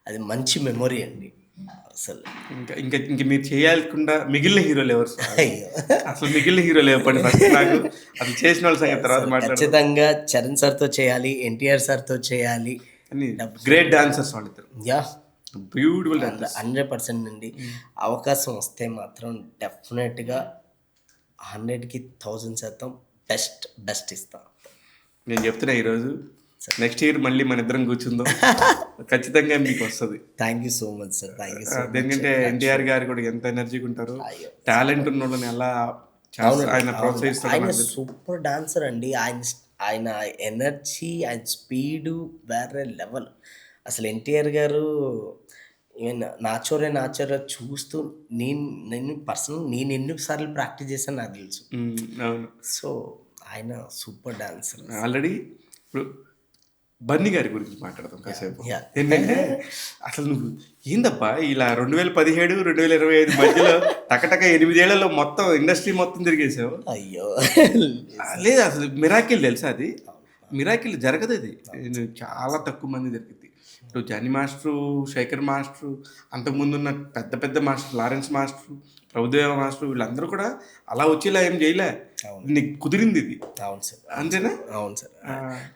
అది మంచి మెమొరీ అండి అసలు. ఇంకా ఇంకా ఇంక మీరు చేయాలకుండా మిగిలిన హీరోలు ఎవరు? అయ్యో, అసలు మిగిలిన హీరోలు ఎవరు? నాకు అది చేసిన వాళ్ళ సంగతి తర్వాత మాట్లాడదాం. ఖచ్చితంగా చరణ్ సార్తో చేయాలి, ఎన్టీఆర్ సార్తో చేయాలి. గ్రేట్ డాన్సర్స్ వాళ్ళిద్దరు. Yeah, beautiful dancers. 100% అండి. అవకాశం వస్తే మాత్రం డెఫినెట్గా 100కి 1000% బెస్ట్ ఇస్తాను. నేను చెప్తున్నా ఈరోజు నెక్స్ట్ ఇయర్ మళ్ళీ మన ఇద్దరం కూర్చుందాం, ఖచ్చితంగా మీకు వస్తుంది. Thank you so much sir. Thank you so much. ఎందుకంటే ఎన్టీఆర్ గారు కూడా ఎంత ఎనర్జీగా ఉంటారు, టాలెంట్ ఉన్న వాళ్ళని ఎలా ఆయన ప్రోత్సహిస్తారు. ఆయన సూపర్ డాన్సర్ అండి. ఆయన ఎనర్జీ, ఆయన స్పీడు వేరే లెవెల్ అసలు. ఎన్టీఆర్ గారు ఈవెన్ నాచోరే చూస్తూ నేను పర్సనల్ నేను ఎన్నిసార్లు ప్రాక్టీస్ చేశాను నాకు తెలుసు. అవును. సో ఆయన సూపర్ డాన్సర్. ఆల్రెడీ ఇప్పుడు బన్నీ గారి గురించి మాట్లాడదాం కాసేపు. ఏంటంటే అసలు నువ్వు ఏందబ్బా ఇలా 2017 2025 మధ్యలో టకటక 8 ఏళ్లలో మొత్తం ఇండస్ట్రీ మొత్తం తిరిగేసావు. అయ్యో లేదు, అసలు మిరాకిల్ తెలుసా? అది మిరాకిల్ జరగదు. అది చాలా తక్కువ మంది జరిగింది. ఇప్పుడు జానీ మాస్టరు, శేఖర్ మాస్టరు, అంతకుముందు ఉన్న పెద్ద పెద్ద master, Lawrence master, Prabhudeva master, వీళ్ళందరూ కూడా అలా వచ్చేలా ఏం చేయలే. నీకు కుదిరింది ఇది. అవును సార్. అంతేనా? అవును సార్.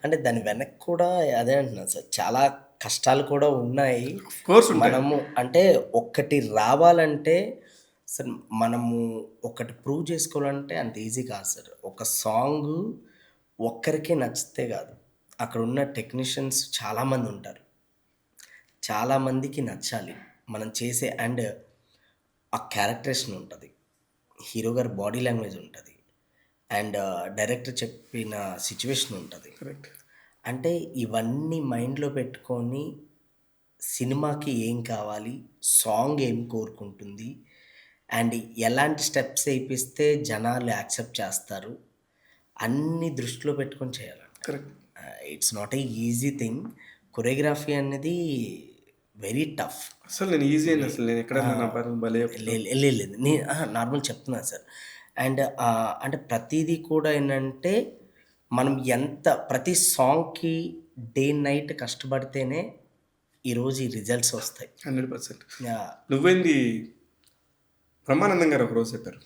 అంటే దాని వెనక్కి కూడా అదే అంటున్నాను సార్, చాలా కష్టాలు కూడా ఉన్నాయి. మనము అంటే ఒక్కటి రావాలంటే సార్, మనము ఒకటి ప్రూవ్ చేసుకోవాలంటే అంత ఈజీ కాదు సార్. ఒక సాంగ్ ఒక్కరికే నచ్చితే కాదు, అక్కడ ఉన్న టెక్నీషియన్స్ చాలామంది ఉంటారు, చాలామందికి నచ్చాలి మనం చేసే. అండ్ ఆ క్యారెక్టరేషన్ ఉంటుంది, హీరో గారి బాడీ లాంగ్వేజ్ ఉంటుంది, అండ్ డైరెక్టర్ చెప్పిన సిచ్యువేషన్ ఉంటుంది. కరెక్ట్. అంటే ఇవన్నీ మైండ్లో పెట్టుకొని సినిమాకి ఏం కావాలి, సాంగ్ ఏం కోరుకుంటుంది, అండ్ ఎలాంటి స్టెప్స్ వేయిస్తే జనాలు యాక్సెప్ట్ చేస్తారు, అన్నీ దృష్టిలో పెట్టుకొని చేయాలండి. Correct. It's not a easy thing. Choreography అనేది వెరీ టఫ్. అసలు నేను ఈజీ అని అసలు నేను ఎక్కడన్నా నా పని భలే లేదు నేను నార్మల్ చెప్తున్నాను సార్. అండ్ అంటే ప్రతిదీ కూడా ఏంటంటే మనం ప్రతి సాంగ్కి డే నైట్ కష్టపడితేనే ఈరోజు ఈ రిజల్ట్స్ వస్తాయి. 100%. నువ్వేంది బ్రహ్మానందం గారు ఒకరోజు చెప్పారు,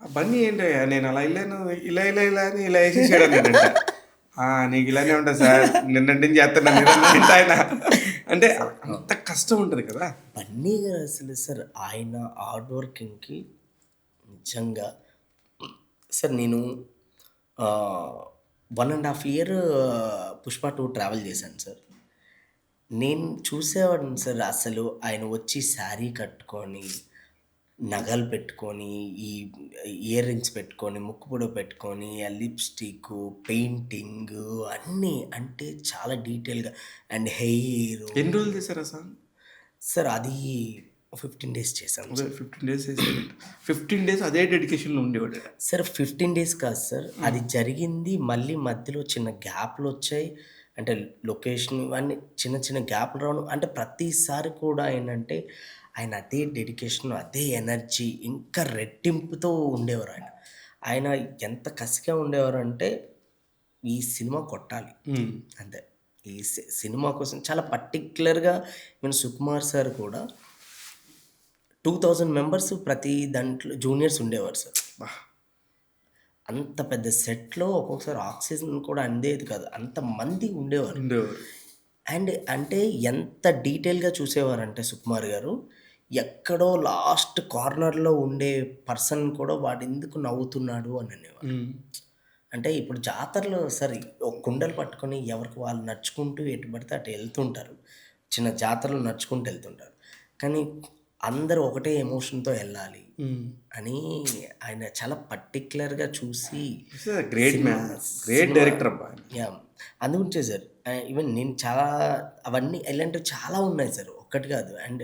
ఆ బన్నీ ఏంటయ్యా నేను అలా వెళ్ళాను ఇలా ఇలా ఇలా అని ఇలా వేసేసాడు అన్నాడంట. నీకు ఇలానే ఉంటుంది సార్, నిన్నటి నుంచి చేస్తున్నాను ఆయన అంటే అంత కష్టం ఉంటుంది కదా. బన్నీ గారు అసలు సార్ ఆయన హార్డ్ వర్కింగ్కి నిజంగా సార్ నేను 1.5 year పుష్ప 2 ట్రావెల్ చేశాను సార్. నేను చూసేవాడిని సార్, అసలు ఆయన వచ్చి శారీ కట్టుకొని నగలు పెట్టుకొని ఈ ఇయర్ రింగ్స్ పెట్టుకొని ముక్కు పొడవు పెట్టుకొని ఆ లిప్స్టిక్ పెయింటింగ్ అన్నీ అంటే చాలా డీటెయిల్గా అండ్ హెయిర్. ఎన్ని రోజులు చేశారు ఆ సాంగ్ సార్? అది 15 days చేశాను. 15 days చేశారు. 15 days అదే డెడికేషన్లో ఉండేవాడు సార్. 15 days కాదు సార్, అది జరిగింది మళ్ళీ మధ్యలో చిన్న గ్యాప్లు వచ్చాయి. అంటే లొకేషన్ ఇవన్నీ చిన్న చిన్న గ్యాప్లు రావడం, అంటే ప్రతిసారి కూడా ఏంటంటే ఆయన అదే డెడికేషన్ అదే ఎనర్జీ ఇంకా రెట్టింపుతో ఉండేవారు. ఆయన ఎంత కసిగా ఉండేవారు అంటే ఈ సినిమా కొట్టాలి అంతే. ఈ సినిమా కోసం చాలా పర్టిక్యులర్గా ఈవెన్ సుకుమార్ సార్ కూడా 2000 members ప్రతి దాంట్లో జూనియర్స్ ఉండేవారు సార్. అంత పెద్ద సెట్లో ఒక్కొక్కసారి ఆక్సిజన్ కూడా అందేది కాదు, అంతమంది ఉండేవారు. అండ్ అంటే ఎంత డీటెయిల్గా చూసేవారంటే సుకుమార్ గారు, ఎక్కడో లాస్ట్ కార్నర్లో ఉండే పర్సన్ కూడా వాడు ఎందుకు నవ్వుతున్నాడు అని అనేవారు. అంటే ఇప్పుడు జాతరలో సరే ఒక కుండలు పట్టుకొని ఎవరికి వాళ్ళు నడుచుకుంటూ ఎటు పడితే అటు వెళ్తుంటారు, చిన్న జాతరలో నడుచుకుంటూ వెళ్తుంటారు, కానీ అందరూ ఒకటే ఎమోషన్తో వెళ్ళాలి అని ఆయన చాలా పర్టిక్యులర్గా చూసి గ్రేట్ డైరెక్టర్. అందుగురించే సార్ ఈవెన్ నేను చాలా అవన్నీ ఇలాంటివి చాలా ఉన్నాయి సార్, ఒక్కటి కాదు. అండ్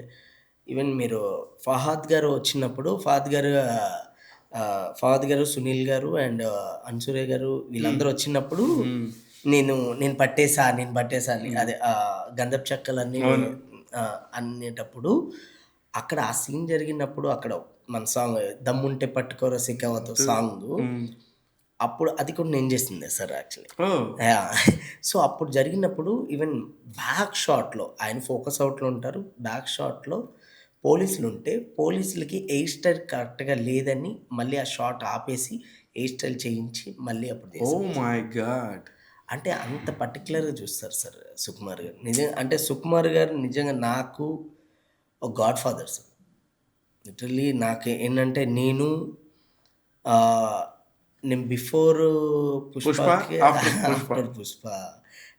ఈవెన్ మీరు ఫహాద్ గారు వచ్చినప్పుడు ఫహాద్ గారు సునీల్ గారు అండ్ అన్సూర్య గారు వీళ్ళందరూ వచ్చినప్పుడు నేను పట్టేసా అని అదే గంధపు చెక్కలన్నీ అనేటప్పుడు అక్కడ ఆ సీన్ జరిగినప్పుడు అక్కడ మన సాంగ్ దమ్ముంటే పట్టుకోర సిక్కవతో సాంగ్ అప్పుడు అది కూడా నేను చేసిందే సార్ యాక్చువల్లీ. సో అప్పుడు జరిగినప్పుడు ఈవెన్ బ్యాక్ షాట్లో ఆయన ఫోకస్ అవుట్లో ఉంటారు, బ్యాక్ షాట్లో పోలీసులు ఉంటే పోలీసులకి హెయిర్ స్టైల్ కరెక్ట్గా లేదని మళ్ళీ ఆ షాట్ ఆపేసి హెయిర్ స్టైల్ చేయించి మళ్ళీ అప్పుడు ఓ మై గాడ్. అంటే అంత పర్టికులర్గా చూస్తారు సార్ సుకుమార్ గారు. నిజంగా అంటే సుకుమార్ గారు నిజంగా నాకు ఒక గాడ్ ఫాదర్ సార్. లిటరల్లీ నాకు ఏంటంటే నేను బిఫోర్ పుష్పకి ఆఫ్టర్ పుష్ప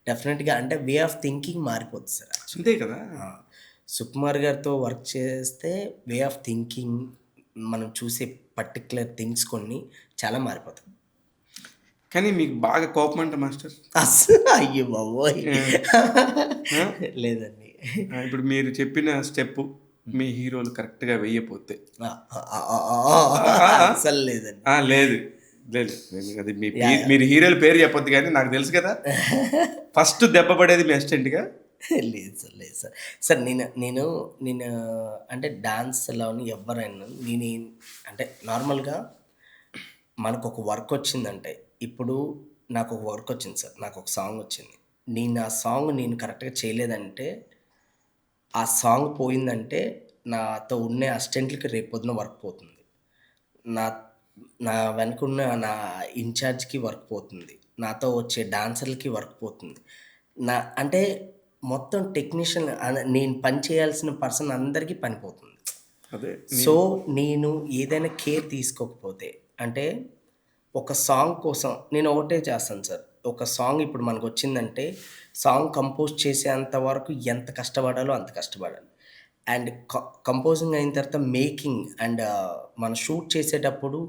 డెఫినెట్గా అంటే వే ఆఫ్ థింకింగ్ మారిపోతుంది సార్. అంతే కదా. సుకుమార్ గారితో వర్క్ చేస్తే వే ఆఫ్ థింకింగ్ మనం చూసే పర్టికులర్ థింగ్స్ కొన్ని చాలా మారిపోతాయి. కానీ మీకు బాగా కోపం అంట మాస్టర్? అయ్యో బాబోయ్ లేదండి. ఇప్పుడు మీరు చెప్పిన స్టెప్ మీ హీరోలు కరెక్ట్గా వేయపోతే అసలు లేదండి. లేదు లేదు, అది మీరు హీరోల పేరు చెప్పొద్దు కానీ నాకు తెలుసు కదా ఫస్ట్ దెబ్బ పడేది మీ అసిస్టెంట్గా. లేదు సార్ లేదు సార్. సార్ నేను అంటే డాన్స్లోని ఎవరైనా అంటే నార్మల్గా మనకు ఒక వర్క్ వచ్చిందంటే, ఇప్పుడు నాకు ఒక వర్క్ వచ్చింది సార్, నాకు ఒక సాంగ్ వచ్చింది, నేను ఆ సాంగ్ నేను కరెక్ట్గా చేయలేదంటే ఆ సాంగ్ పోయిందంటే నాతో ఉన్న అసిస్టెంట్లకి రేపు పొద్దున వర్క్ పోతుంది, నా వెనుకున్న నా ఇన్ఛార్జ్కి వర్క్ పోతుంది, నాతో వచ్చే డాన్సర్లకి వర్క్ పోతుంది, అంటే మొత్తం టెక్నీషియన్ నేను పని చేయాల్సిన పర్సన్ అందరికీ పని పోతుంది. సో నేను ఏదైనా కేర్ తీసుకోకపోతే, అంటే ఒక సాంగ్ కోసం నేను ఒకటే చేస్తాను సార్, ఒక సాంగ్ ఇప్పుడు మనకు వచ్చిందంటే సాంగ్ కంపోజ్ చేసేంత వరకు ఎంత కష్టపడాలో అంత కష్టపడాలి. అండ్ కంపోజింగ్ అయిన తర్వాత మేకింగ్ అండ్ మనం షూట్ చేసేటప్పుడు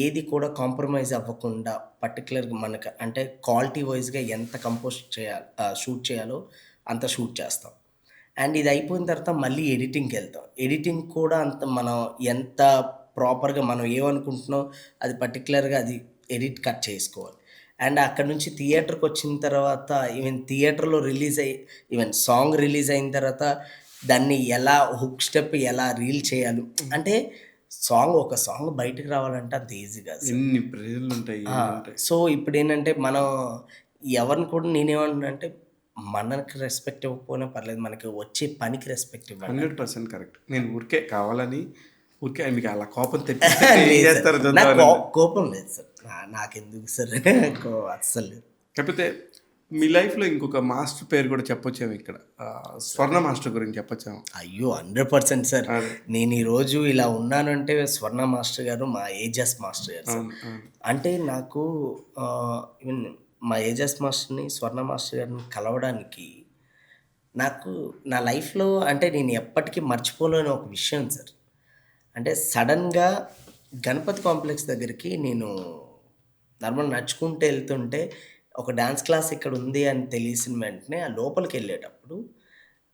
ఏది కూడా కాంప్రమైజ్ అవ్వకుండా పర్టికులర్గా మనకు అంటే క్వాలిటీ వైజ్గా ఎంత కంపోజ్ చేయాలి షూట్ చేయాలో అంత షూట్ చేస్తాం. అండ్ ఇది అయిపోయిన తర్వాత మళ్ళీ ఎడిటింగ్కి వెళ్తాం. ఎడిటింగ్ కూడా అంత మనం ఎంత ప్రాపర్గా మనం ఏమనుకుంటున్నాం అది పర్టికులర్గా అది ఎడిట్ కట్ చేసుకోవాలి. అండ్ అక్కడ నుంచి థియేటర్కి వచ్చిన తర్వాత ఈవెన్ థియేటర్లో రిలీజ్ అయ్యి ఈవెన్ సాంగ్ రిలీజ్ అయిన తర్వాత దాన్ని ఎలా హుక్ స్టెప్ ఎలా రీల్ చేయాలి అంటే ఒక సాంగ్ బయటకు రావాలంటే అంత ఈజీ కాదు. ఎన్ని ప్రజలు ఉంటాయి, ఎన్ని ఉంటాయి. సో ఇప్పుడు ఏంటంటే మనం ఎవరిని కూడా నేనేమంటున్నా అంటే మనకి రెస్పెక్ట్ ఇవ్వకపోయినా పర్లేదు, మనకి వచ్చే పనికి రెస్పెక్ట్ ఇవ్వాలి. 100% కరెక్ట్. నేను ఊరికే కావాలని ఊరికే మీకు అలా కోపం తెప్పిస్తే ఏం చేస్తారో నాకు చూద్దామని. కోపం లేదు సార్, నాకెందుకు సార్ అస్సలు లేదు. కాకపోతే మీ లైఫ్లో ఇంకొక మాస్టర్ పేరు కూడా చెప్పొచ్చాము ఇక్కడ, స్వర్ణ మాస్టర్ గురించి చెప్పొచ్చాము. అయ్యో 100% సార్. అదే. నేను ఈరోజు ఇలా ఉన్నానంటే స్వర్ణ మాస్టర్ గారు, మా ఏజస్ మాస్టర్ గారు సార్. అవును, అవును. అంటే నాకు ఈవెన్ మా ఏజస్ మాస్టర్ని స్వర్ణ మాస్టర్ గారిని కలవడానికి నాకు నా లైఫ్లో అంటే నేను ఎప్పటికీ మర్చిపోలేని ఒక విషయం సార్. అంటే సడన్గా గణపతి కాంప్లెక్స్ దగ్గరికి నేను నార్మల్ నడుచుకుంటూ వెళ్తుంటే ఒక డాన్స్ క్లాస్ ఇక్కడ ఉంది అని తెలిసిన వెంటనే ఆ లోపలికి వెళ్ళేటప్పుడు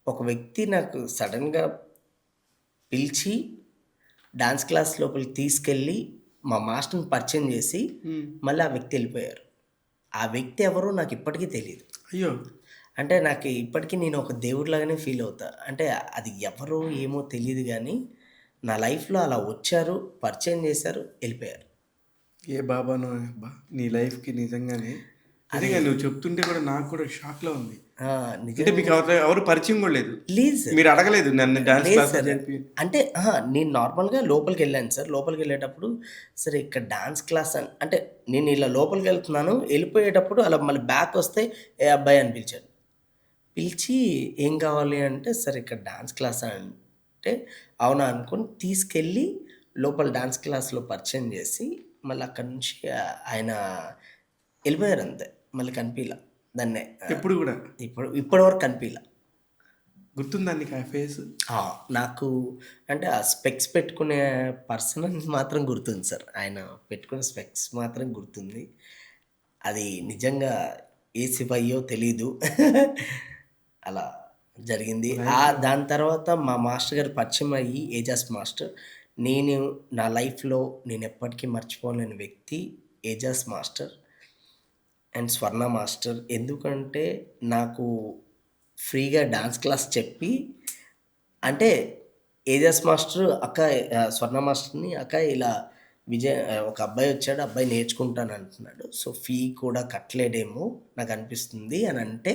ఒక వ్యక్తి నాకు సడన్గా పిలిచి డాన్స్ క్లాస్ లోపలికి తీసుకెళ్ళి మా మాస్టర్ని పరిచయం చేసి మళ్ళీ ఆ వ్యక్తి వెళ్ళిపోయారు. ఆ వ్యక్తి ఎవరో నాకు ఇప్పటికీ తెలియదు. అయ్యో, అంటే నాకు ఇప్పటికీ నేను ఒక దేవుడిలాగానే ఫీల్ అవుతా. అంటే అది ఎవరో ఏమో తెలియదు కానీ నా లైఫ్లో అలా వచ్చారు, పరిచయం చేశారు, వెళ్ళిపోయారు. ఏ బాబానో అబ్బా నీ లైఫ్కి నిజంగానే నువ్వు చెప్తుంటే కూడా నాకు కూడా షాక్లో ఉంది. నిజం అంటే మీకు ఎవరు పరిచయం కూడా లేదు, లేదు సార్. మీరు అడగలేదు నన్ను డాన్స్ లేదు క్లాస్ సార్. చెప్పి. అంటే నేను నార్మల్గా లోపలికి వెళ్ళాను సార్. లోపలికి వెళ్ళేటప్పుడు సరే ఇక్కడ డాన్స్ క్లాస్ అని అంటే నేను ఇలా లోపలికి వెళ్తున్నాను, వెళ్ళిపోయేటప్పుడు అలా మళ్ళీ బ్యాక్ వస్తే ఏ అబ్బాయి అని పిలిచాడు. పిలిచి ఏం కావాలి అంటే సరే ఇక్కడ డాన్స్ క్లాస్ అంటే అవునా అనుకుని తీసుకెళ్ళి లోపల డాన్స్ క్లాస్లో పరిచయం చేసి మళ్ళీ అక్కడి నుంచి ఆయన వెళ్ళిపోయారు అంతే. మళ్ళీ కనిపించలే దాన్నే. ఎప్పుడు కూడా ఇప్పటివరకు కనిపించలే. గుర్తుందా నీకు ఆ ఫేస్? నాకు అంటే ఆ స్పెక్స్ పెట్టుకునే పర్సన్ మాత్రం గుర్తుంది సార్. ఆయన పెట్టుకునే స్పెక్స్ మాత్రం గుర్తుంది. అది నిజంగా ఏ శివయ్యో తెలీదు. అలా జరిగింది. దాని తర్వాత మా మాస్టర్ గారు పరిచయం అయ్యి ఏజాస్ మాస్టర్. నేను నా లైఫ్లో నేను ఎప్పటికీ మర్చిపోలేని వ్యక్తి Ajaz master and Swarna master. ఎందుకంటే నాకు ఫ్రీగా డాన్స్ క్లాస్ చెప్పి అంటే ఏజాస్ మాస్టర్ అక్క స్వర్ణ మాస్టర్ని అక్క ఇలా ఒక అబ్బాయి వచ్చాడు, అబ్బాయి నేర్చుకుంటాను అంటున్నాడు, సో ఫీ కూడా కట్టలేడేమో నాకు అనిపిస్తుంది అని అంటే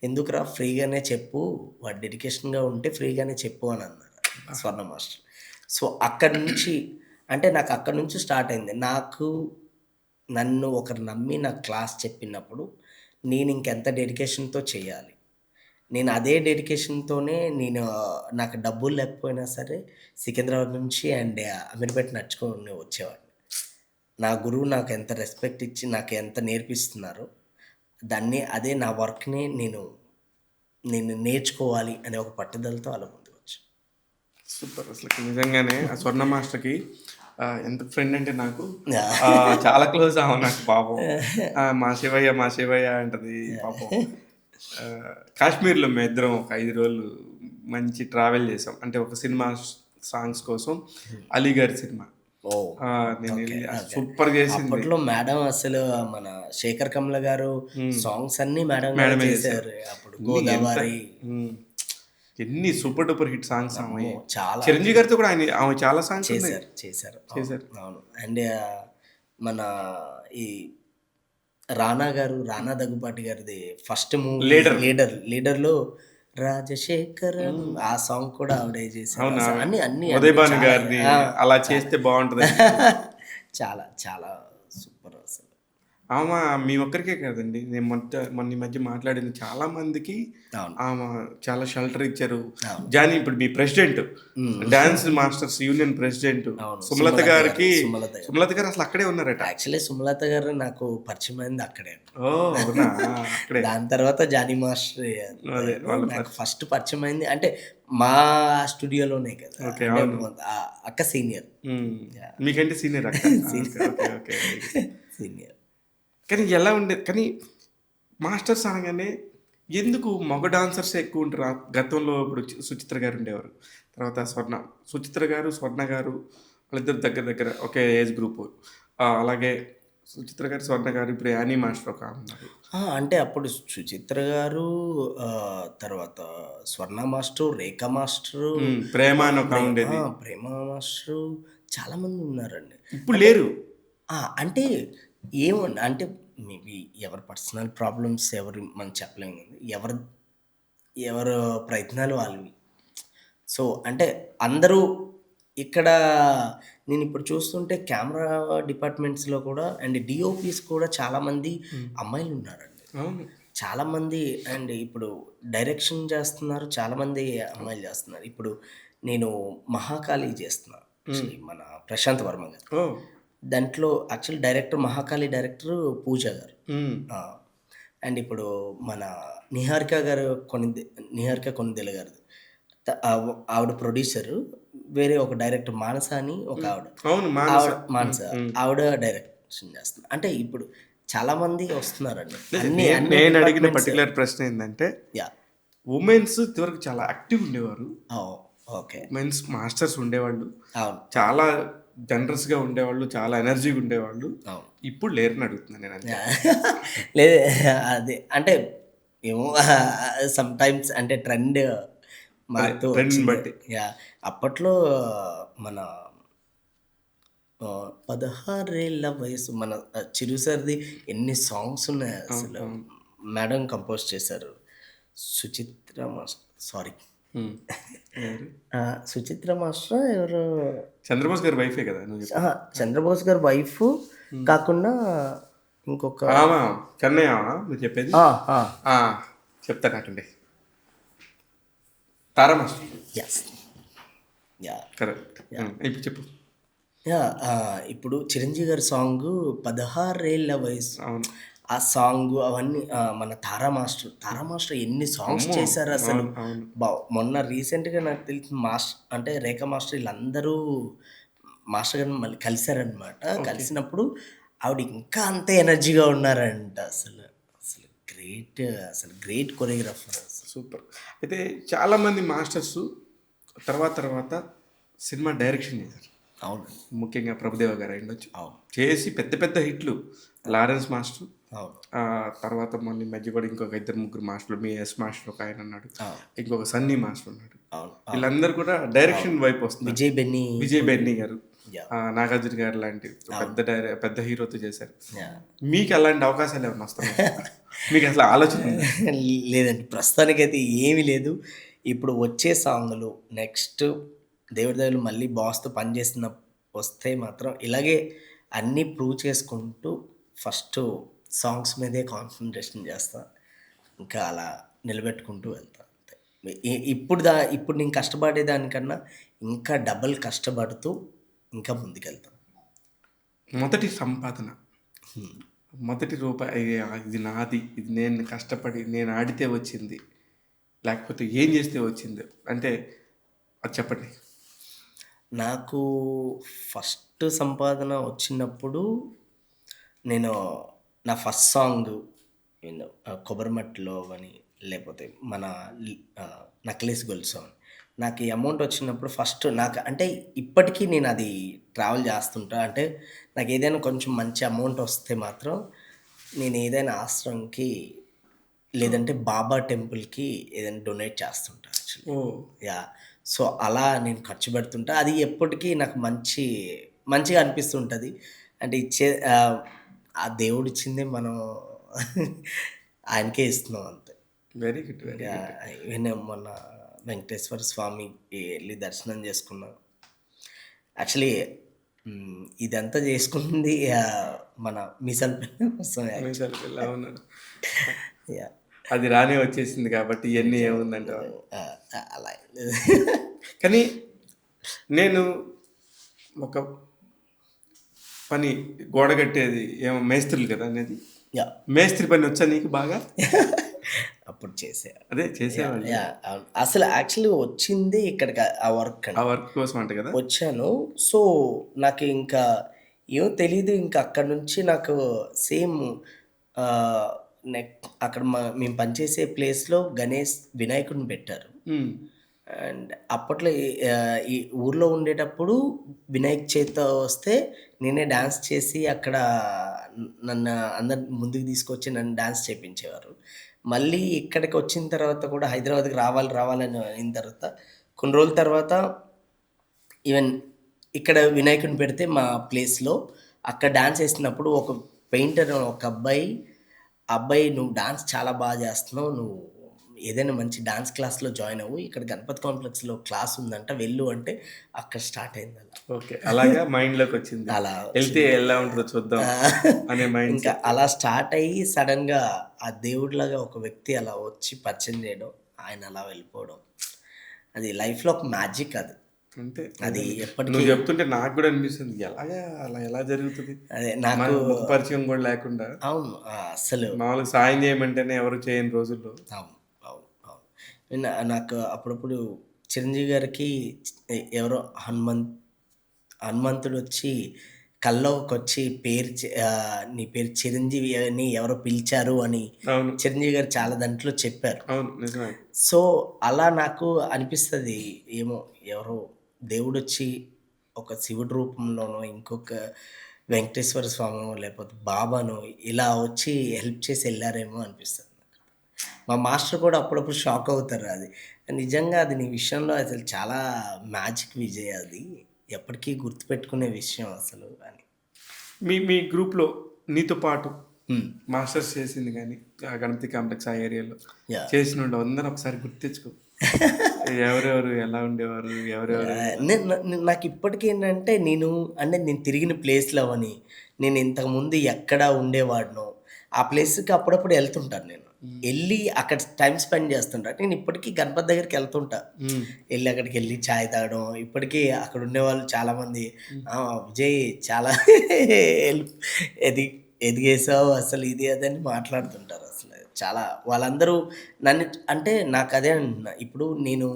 ఎందుకురా ఫ్రీగానే చెప్పు, వాడు డెడికేషన్గా ఉంటే ఫ్రీగానే చెప్పు అని అన్నారు స్వర్ణ మాస్టర్. సో అక్కడి నుంచి అంటే నాకు అక్కడి నుంచి స్టార్ట్ అయింది. నన్ను ఒకరు నమ్మి నాకు క్లాస్ చెప్పినప్పుడు నేను ఇంకెంత డెడికేషన్తో చేయాలి. నేను అదే డెడికేషన్తోనే నాకు డబ్బులు లేకపోయినా సరే సికింద్రాబాద్ నుంచి అండ్ అమీర్పేట నడుచుకొని వచ్చేవాడిని. నా గురువు నాకు ఎంత రెస్పెక్ట్ ఇచ్చి నాకు ఎంత నేర్పిస్తున్నారో అదే నా వర్క్ని నేను నేర్చుకోవాలి అనే ఒక పట్టుదలతో అలా ముందుకు వచ్చి. సూపర్. అసలు నిజంగానే ఆ స్వర్ణ మాస్టర్కి ఎంత ఫ్రెండ్ అంటే నాకు చాలా క్లోజ్ ఆమె నాకు పాపం. మా శివయ్య అంటది పాపం. కాశ్మీర్లో మేము ఇద్దరం ఒక 5 రోజులు మంచి ట్రావెల్ చేసాం. అంటే ఒక సినిమా సాంగ్స్ కోసం అలీగఢ్ సినిమా. నేను సూపర్ చేసింది. అప్పట్లో మేడం అసలు మన శేఖర్ కమల గారు సాంగ్స్ అన్ని మేడం చేశారు. అప్పుడు గోదావరి ఎన్ని సూపర్ డూపర్ హిట్ సాంగ్స్ అమ్మాయి. చాలా చిరంజీవి గారితో కూడా ఆమె చాలా సాంగ్స్ చేశారు. అవును. అండ్ మన ఈ రానా దగ్గుపాటి గారిది ఫస్ట్ మూవీ లీడర్లో రాజశేఖర్ ఆ సాంగ్ కూడా ఆవిడే చేశారు. అన్ని ఉదయభాను గారిది అలా చేస్తే బాగుంటుంది. చాలా చాలా సూపర్ అసలు. ఆమె మీ ఒక్కరికే కదండి, నేను మొన్న ఈ మధ్య మాట్లాడిన చాలా మందికి ఆమె చాలా షెల్టర్ ఇచ్చారు. జానీ ఇప్పుడు మీ president, dance masters union president Sumalatha గారు అసలు అక్కడే ఉన్నారట. యాక్చువల్లీ సుమలత గారు నాకు పరిచయం అయింది అక్కడే. అక్కడే. దాని తర్వాత జానీ మాస్టర్ నాకు ఫస్ట్ పరిచయం అయింది. అంటే మా స్టూడియోలోనే కదా, ఓకే, అంటే అవును. అక్క సీనియర్. మీకంటే సీనియర్ అక్క. Okay, okay, okay. సీనియర్. కానీ ఎలా ఉండేది కానీ మాస్టర్స్ అనగానే ఎందుకు మగ డాన్సర్స్ ఎక్కువ ఉంటారు గతంలో? ఇప్పుడు సుచిత్ర గారు ఉండేవారు, తర్వాత సుచిత్ర గారు, స్వర్ణ గారు, వాళ్ళిద్దరు దగ్గర దగ్గర ఒకే ఏజ్ గ్రూప్. అలాగే సుచిత్ర గారు, స్వర్ణ గారు, ఇప్పుడు యానీ మాస్టర్ ఒక ఆమె ఉన్నారు. అంటే అప్పుడు సుచిత్ర గారు, తర్వాత స్వర్ణ మాస్టరు, రేఖ మాస్టరు, ప్రేమ అని ఒక ఆమె ఉండేది. ప్రేమ మాస్టరు, చాలామంది ఉన్నారండి. ఇప్పుడు లేరు. అంటే ఏమన్నా అంటే మేబీ ఎవరి పర్సనల్ ప్రాబ్లమ్స్ ఎవరు మనం చెప్పలేము కానీ ఎవరు ప్రయత్నాలు వాళ్ళవి. సో అంటే అందరూ ఇక్కడ నేను ఇప్పుడు చూస్తుంటే కెమెరా డిపార్ట్మెంట్స్లో కూడా అండ్ డిఓపీస్ కూడా చాలామంది అమ్మాయిలు ఉన్నారండి. అవును. చాలామంది అండ్ ఇప్పుడు డైరెక్షన్ చేస్తున్నారు, చాలామంది అమ్మాయిలు చేస్తున్నారు. ఇప్పుడు నేను మహాకాళి చేస్తున్నా, actually మన ప్రశాంత్ వర్మ గారు. ఓ. దాంట్లో యాక్చువల్ డైరెక్టర్ మహాకాళి డైరెక్టర్ పూజ గారు. మ్. అండ్ ఇప్పుడు మన నిహారిక కొనిదెల గారిది, ఆవిడ ప్రొడ్యూసరు. వేరే ఒక డైరెక్టర్ మానస అని ఒక ఆవిడ, అవును, మానస ఆవిడ డైరెక్షన్ చేస్తుంది. అంటే ఇప్పుడు చాలా మంది వస్తున్నారండి. నేను అడిగిన పర్టికులర్ ప్రశ్న ఏంటంటే, యా. ఉమెన్స్ ఇదివరకు చాలా యాక్టివ్ ఉండేవారు, ఓకే. ఉమెన్స్ మాస్టర్స్ ఉండేవాళ్ళు, అవును, చాలా జనరస్గా ఉండేవాళ్ళు, చాలా ఎనర్జీగా ఉండేవాళ్ళు. అవును. ఇప్పుడు లేరని అడుగుతున్నాను నేను అంతే. లేదు, అదే అంటే ఏమో సమ్ టైమ్స్ అంటే ట్రెండ్ మారుతూ ట్రెండ్ని వచ్చింది. బట్టి. యా. అప్పట్లో మన 16 వయసు మన చిరు సార్ది ఎన్ని సాంగ్స్ ఉన్నాయి అసలు. మేడం కంపోజ్ చేశారు. సుచిత్ర మాస్టర్, సారీ, ఎవరు? సుచిత్ర మాస్టర్ ఎవరు, చంద్రబోస్ గారి వైఫే కదా నువ్వు చెప్పు. చంద్రబోస్ గారి వైఫ్ కాకుండా ఇంకొక కన్నయ్య మీరు చెప్పేది. చెప్తానంటండి, తారా మాస్టర్. ఎస్. యా. కరెక్ట్. ఇప్పుడు చెప్పు. యా. ఇప్పుడు చిరంజీవి గారి సాంగ్ 16 వయసు, అవును. ఆ సాంగ్ అవన్నీ మన తారా మాస్టర్ ఎన్ని సాంగ్స్ చేశారు అసలు. అవును. మొన్న రీసెంట్గా నాకు తెలిసిన మాస్టర్ అంటే రేఖ మాస్టర్ వీళ్ళందరూ మాస్టర్ గారిని మళ్ళీ కలిశారనమాట. కలిసినప్పుడు ఆవిడ ఇంకా అంతే ఎనర్జీగా ఉన్నారంట. అసలు అసలు గ్రేట్ కొరియోగ్రాఫర్. సూపర్. అయితే చాలామంది మాస్టర్స్ తర్వాత సినిమా డైరెక్షన్ చేశారు. అవును. ముఖ్యంగా ప్రభుదేవ గారు అయ్యుండొచ్చు. అవును. చేసి పెద్ద పెద్ద హిట్లు. లారెన్స్ మాస్టర్, అవును. తర్వాత మొన్న మధ్య కూడా ఇంకొక 2-3 మాస్టర్లు, మీ ఎస్ మాస్టర్ ఒక ఆయన ఉన్నాడు, అవును. ఇంకొక సన్నీ మాస్టర్ ఉన్నాడు. అవును. వీళ్ళందరూ కూడా డైరెక్షన్ వైపు వస్తుంది. విజయ్ బెన్నీ గారు, నాగార్జున గారు లాంటి పెద్ద హీరోతో చేశారు. మీకు అలాంటి అవకాశాలు ఏమైనా వస్తాయి? మీకు అసలు ఆలోచన ఉందా? లేదండి, ప్రస్తుతానికైతే ఏమీ లేదు. ఇప్పుడు వచ్చే సాంగ్లు నెక్స్ట్ దేవుడి దయలు మళ్ళీ బాస్తో పనిచేస్తున్న వస్తే మాత్రం ఇలాగే అన్నీ ప్రూవ్ చేసుకుంటూ ఫస్ట్ సాంగ్స్ మీదే కాన్సన్ట్రేషన్ చేస్తా, ఇంకా అలా నిలబెట్టుకుంటూ వెళ్తా అంతే. ఇప్పుడు నేను కష్టపడేదానికన్నా ఇంకా డబల్ కష్టపడుతూ ఇంకా ముందుకెళ్తాను. మొదటి సంపాదన, మొదటి రూపాయి, ఇది నాది, ఇది నేను కష్టపడి నేను ఆడితే వచ్చింది, లేకపోతే ఏం చేస్తే వచ్చింది అంటే అది చెప్పండి. నాకు ఫస్ట్ సంపాదన వచ్చినప్పుడు నేను నా ఫస్ట్ సాంగ్ కొబ్బరిమట్టిలో అని లేకపోతే మన నక్లెస్ గోల్డ్ సాంగ్, నాకు ఈ అమౌంట్ వచ్చినప్పుడు ఫస్ట్ నాకు అంటే ఇప్పటికీ నేను అది ట్రావెల్ చేస్తుంటా. అంటే నాకు ఏదైనా కొంచెం మంచి అమౌంట్ వస్తే మాత్రం నేను ఏదైనా ఆశ్రమంకి లేదంటే బాబా టెంపుల్కి ఏదైనా డొనేట్ చేస్తుంటా యాక్చువల్లీ. యా. సో అలా నేను ఖర్చు పెడుతుంటా. అది ఎప్పటికీ నాకు మంచిగా అనిపిస్తుంటుంది. అంటే ఆ దేవుడు ఇచ్చిందే మనం ఆయనకే ఇస్తున్నాం అంతే. Very good. ఈవెన్ మొన్న వెంకటేశ్వర స్వామికి వెళ్ళి దర్శనం చేసుకున్నా. యాక్చువల్లీ ఇదంతా చేసుకుంది మన మిసల్ పిల్ల ఉన్నాడు. యా. అది రానే వచ్చేసింది కాబట్టి ఇవన్నీ ఏముందంటే అలా కానీ నేను ఒక పని గోడ కట్టేది ఏమో మేస్త్రులు కదా అనేది. యా. మేస్త్రి పని వచ్చా నీకు బాగా? అప్పుడు చేసే. అదే చేసేవాళ్ళు. అవును. అసలు యాక్చువల్‌గా వచ్చిందే ఇక్కడికి ఆ వర్క్ ఆ అండి. వర్క్ కోసం అంట కదా! వచ్చాను. సో, నాకు ఇంకా ఏమో తెలీదు. ఇంకా అక్కడి నుంచి నాకు సేమ్ ఆహ్, నెక్ అక్కడ మేము పనిచేసే ప్లేస్‌లో వినాయకుడిని పెట్టారు. హ్మ్. అండ్ అప్పట్లో ఈ ఊర్లో ఉండేటప్పుడు వినాయక చవితి వస్తే నేనే డాన్స్ చేసి అక్కడ నన్ను అందరిని ముందుకు తీసుకొచ్చి నన్ను డాన్స్ చేపించేవారు. మళ్ళీ ఇక్కడికి వచ్చిన తర్వాత కూడా హైదరాబాద్‌కి రావాలని అయిన తర్వాత కొన్ని రోజుల తర్వాత ఈవెన్ ఇక్కడ వినాయకుడిని పెడితే మా ప్లేస్‌లో అక్కడ డాన్స్ ఏస్తున్నప్పుడు ఒక పెయింటర్ ఒక అబ్బాయి, ఆ అబ్బాయి "నువ్వు డాన్స్ చాలా బాగా చేస్తున్నావు. నువ్వు ఏదైనా మంచి డాన్స్ క్లాస్‌లో జాయిన్ అవ్వు. ఇక్కడ గణపతి కాంప్లెక్స్‌లో క్లాస్ ఉందంట వెళ్ళు" అంటే అక్కడ స్టార్ట్ అయిందలా. ఓకే. అలాగా మైండ్‌లోకొచ్చింది. అలా ఎళ్తే వచ్చింది. ఎలా ఉంటదో చూద్దాం ఆ! అనే మైండ్ ఇంకా సెట్. అలా స్టార్ట్ అయ్యి సడెన్‌గా ఆ దేవుడిలాగా ఒక వ్యక్తి అలా వచ్చి పరిచయం చేయడం, ఆయన అలా వెళ్ళిపోవడం. అది లైఫ్‌లో ఒక మ్యాజిక్ అది. అంతే. అది నిజంగా. ఎప్పటికీ నువ్వు చెప్తుంటే నాకు గూడా అనిపిస్తుంది. ఎలాగా అలా ఎలా జరుగుతది? అదే మన నాకు ముఖ పరిచయం గూడా లేకుండా అవును. అస్సలు మామూలుగా సాయం చేయమంటేనే ఎవరు చేయని రోజుల్లో. అవును. అవును. అవును. నాకు అప్పుడప్పుడు చిరంజీవి గారికి ఎవరో హనుమంతుడొచ్చి కల్లోకొచ్చి నీ పేరు చిరంజీవి అని ఎవరో పిలిచారు అని అవును. చిరంజీవి గారు చాలా దాంట్లో చెప్పారు. అవును. నిజమే. సో, అలా నాకు అనిపిస్తది. ఏమో ఎవరో దేవుడొచ్చి ఒక శివుడి రూపంలోనో, ఇంకొక వెంకటేశ్వర స్వామో, లేకపోతే బాబానో ఇలా వచ్చి హెల్ప్ చేసి ఎళ్లారేమో అనిపిస్తది నాకు. మా మాస్టర్ కూడా అప్పుడప్పుడు షాక్ అవుతారు అది. నిజంగా అది నీ విషయంలో అసలు చాలా మ్యాజిక్ విజయ్ అది. ఎప్పటికీ గుర్తుపెట్టుకునే విషయం అసలు అని. మీ మీ గ్రూప్‌లో నీతో పాటు హ్మ్. మాస్టర్స్ చేసింది గాని, ఆ గణపతి కాంప్లెక్స్ ఆ ఏరియాలో యాహ్! చేసినోళ్ళు అందరిని ఒకసారి గుర్తు తెచ్చుకో. ఎవరెవరు ఎలా ఉండేవారు? ఎవరెవరు నాకిప్పటికేంటంటే నేను తిరిగిన ప్లేస్‌లవని, నేను ఇంతకుముందు ఎక్కడ ఉండేవాడినో, ఆ ప్లేస్‌కి అప్పుడప్పుడు ఎళ్తుంటాను నేను. హ్మ్. ఎళ్లి అక్కడ టైమ్ స్పెండ్ చేస్తుంటా. నేను ఇప్పటికీ గణపతి దగ్గరికెళ్తుంటా. హ్మ్. ఎళ్లి అక్కడికెళ్లి చాయ్ తాగడం, ఇప్పటికీ అక్కడ ఉండేవాళ్ళు చాలామంది హ్మ్. విజయ్ చాలా ఎల్ ఎది ఎదిగేసావు అసలు ఇది అదని మాట్లాడుతుంటారసలు. చాలా వాళ్ళందరూ నన్ను అంటే నాకదే అంటున్నా. ఇప్పుడు నేను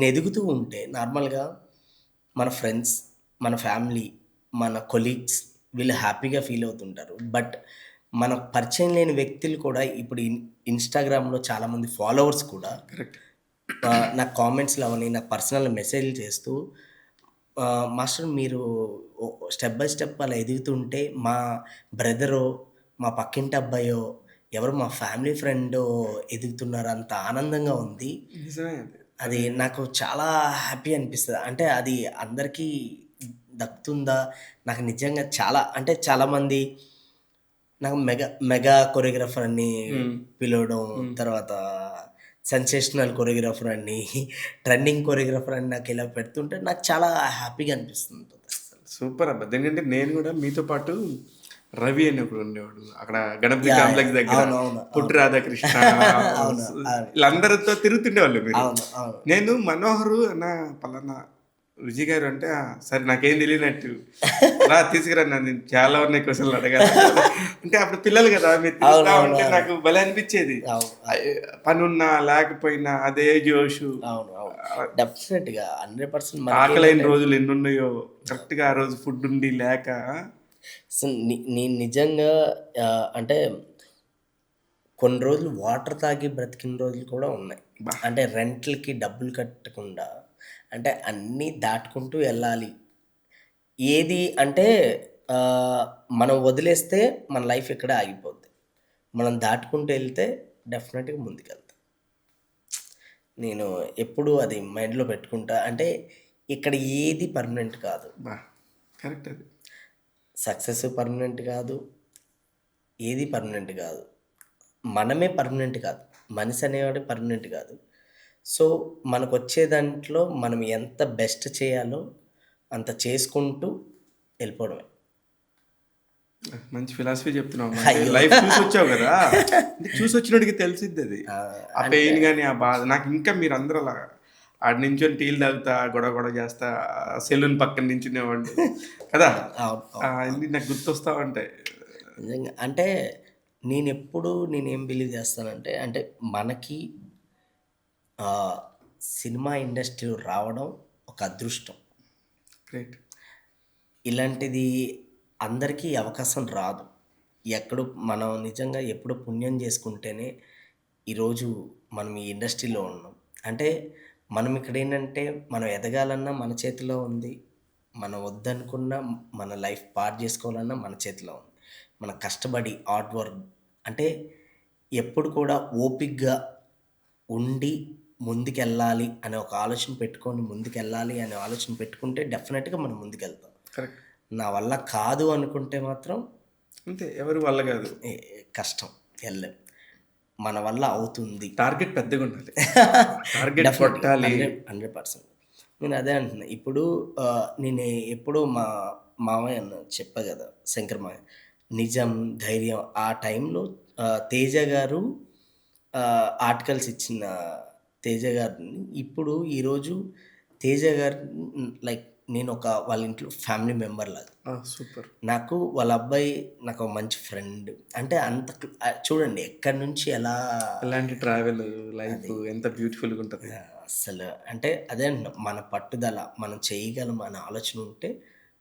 ఎదుగుతూ ఉంటే నార్మల్‌గా మన ఫ్రెండ్స్, మన ఫ్యామిలీ, మన కొలీగ్స్ వీళ్ళు హ్యాపీగా ఫీల్ అవుతుంటారు. బట్ మనకు పరిచయం లేని వ్యక్తులు కూడా ఇప్పుడు ఇన్‌స్టాగ్రామ్‌లో చాలామంది ఫాలోవర్స్ కూడా కరెక్ట్. నాకు కామెంట్స్‌లో అవని, నాకు పర్సనల్ మెసేజ్‌లు చేస్తూ మాస్టర్ మీరు స్టెప్ బై స్టెప్ అలా ఎదుగుతుంటే మా బ్రదరో, మా పక్కింటి అబ్బాయో, ఎవరో మా ఫ్యామిలీ ఫ్రెండో ఎదుగుతున్నారు. అంత ఆనందంగా ఉంది. నిజమే అది. అది అది నాకు చాలా హ్యాపీ అనిపిస్తది. అంటే అది అందరికీ దక్కుతుందా? నాకు నిజంగా చాలా అంటే చాలామంది నాకు మెగా కొరియోగ్రాఫర్ అని హ్మ్. పిలవడం, హ్మ్. తర్వాత సెన్సేషనల్ కొరియోగ్రాఫర్ అని, ట్రెండింగ్ కొరియోగ్రాఫర్ అని నాకిలా పెడుతుంటే నాకు చాలా హ్యాపీగా అనిపిస్తుంటదసలు. సూపర్ అబ్బా! ఎందుకంటే నేను గూడా మీతో పాటు రవి అని ఒకడు ఉండేవాడు. అక్కడ గణపతి యాహ్! కాంప్లెక్స్ దగ్గర. అవునవును. పుట్టి అవును. రాధాకృష్ణ అవును. అవును. ఈళ్ళందరితో తిరుగుతుండేవాళ్ళు మీరు. అవును. అవును. నేను మనోహరు అన్న పలానా విజయ్ గారు అంటే, సరే నాకేం తెలియనట్టు. రా తీసుకురా నన్ను చాలా ఉన్నాయి క్వెషన్‌లు అడగాలి. అంటే అప్పుడు పిల్లలు గదా! మీరు తిరుగుతా ఉంటే అవునవునవును. నాకు భలే అనిపిచ్చేది. అవును. అవును. పనున్నా లేకపోయినా అదే జోషు. అవును. అవును. ఆహ్, డెఫినెట్‌గా 100% ఆకలైన మనకేంటంటే రోజులు ఎన్నున్నాయో. కరెక్ట్‌గా ఆ రోజు ఫుడ్ ఉండి లేక నేను నిజంగా అంటే కొన్ని రోజులు వాటర్ తాగి బ్రతికిన రోజులు కూడా ఉన్నాయి. అబ్బా! అంటే రెంట్‌లకి డబ్బులు కట్టకుండా అంటే అన్నీ దాటుకుంటూ ఎళ్ళాలి. ఏది అంటే ఆహ్, మనం వదిలేస్తే మన లైఫ్ ఇక్కడే ఆగిపోద్ది. మనం దాటుకుంటూ ఎళ్తే డెఫినెట్‌గా ముందుకెళ్తాం. నేను ఎప్పుడూ అది మైండ్‌లో పెట్టుకుంటా. అంటే ఇక్కడ ఏది పర్మనెంట్ కాదు. అబ్బా! కరెక్ట్ అది. సక్సెస్ పర్మనెంట్ కాదు. ఏది పర్మనెంట్ కాదు. మనమే పర్మనెంట్ కాదు. మనిషి అనేవాడు పర్మనెంట్ కాదు. సో, మనకొచ్చే దాంట్లో మనం ఎంత బెస్ట్ చేయాలో అంత చేసుకుంటూ ఎళ్ళిపోవడమే. మంచి ఫిలాసఫీ చెప్తున్నావు. అంటే అయ్యో! లైఫ్ చూసొచ్చావు గదా! అంటే చూసొచ్చినోడికి తెలిసిద్దది. ఆ! ఆ అంటే పెయిన్ గాని, ఆ బాధ నాకింకా మీరందరూ అలా ఆడ నించొని టీలు తాగుతా, గొడవ గొడవ చేస్తా, సెలూన్ పక్కన నించునేవాళ్ళు కదా! అవును. అవును. అవును. అవును. అయన్నీ నాకు గుర్తొస్తా ఉంటాయి. నిజంగా. అంటే నేనేం బిలీవ్ చేస్తానంటే, అంటే మనకి ఆహ్, సినిమా ఇండస్ట్రీలో రావడం ఒక అదృష్టం. గ్రేట్. ఇలాంటిది అందరికీ అవకాశం రాదు. ఎక్కడో మనం నిజంగా ఎప్పుడో పుణ్యం చేసుకుంటేనే ఈరోజు మనం ఈ ఇండస్ట్రీలో ఉన్నాం. అంటే మనం ఇక్కడేంటంటే మనం ఎదగాలన్నా మన చేతిలో ఉంది. మనం వద్దనుకున్నా మన లైఫ్ పాడు చేసుకోవాలన్నా మన చేతిలో ఉంది. మనం కష్టపడి హార్డ్ వర్క్ అంటే ఎప్పుడు కూడా ఓపికగా ఉండి ముందుకెళ్ళాలి అనే ఒక ఆలోచన పెట్టుకొని ముందుకెళ్ళాలి అనే ఆలోచన పెట్టుకుంటే డెఫినెట్‌గా మనం ముందుకెళ్తాం. కరెక్ట్. నా వల్ల కాదు అనుకుంటే మాత్రం అంతే, ఎవరి వల్ల కాదు. కష్టం వెళ్ళలేం. మన వల్ల అవుతుంది. టార్గెట్ పెద్దగా ఉండాలి. టార్గెట్ డెఫినెట్‌గా కొట్టాలి. 100% నేను అదే అంటున్నా. ఇప్పుడు నేను ఎప్పుడూ మా మామయ్య చెప్పా కదా! శంకర్ మావయ్య. నిజం, ధైర్యం ఆ టైంలో తేజ గారు ఆర్టికల్స్ ఇచ్చిన తేజ గారిని ఇప్పుడు ఈరోజు తేజ గారు లైక్ నేను వాళ్ళ ఇంట్లో ఫ్యామిలీ మెంబర్ లాగా. సూపర్. నాకు వాళ్ళ అబ్బాయి నాకు ఒక మంచి ఫ్రెండ్. అంటే అంత చూడండి ఎక్కడి నుంచి ఎలా ఎలాంటి ట్రావెల్ లైఫ్ ఎంత బ్యూటిఫుల్గా ఉంటుంది. అస్సలు అంటే అదే అంటున్నా. మన పట్టుదల మనం చేయగలం అనే ఆలోచన ఉంటే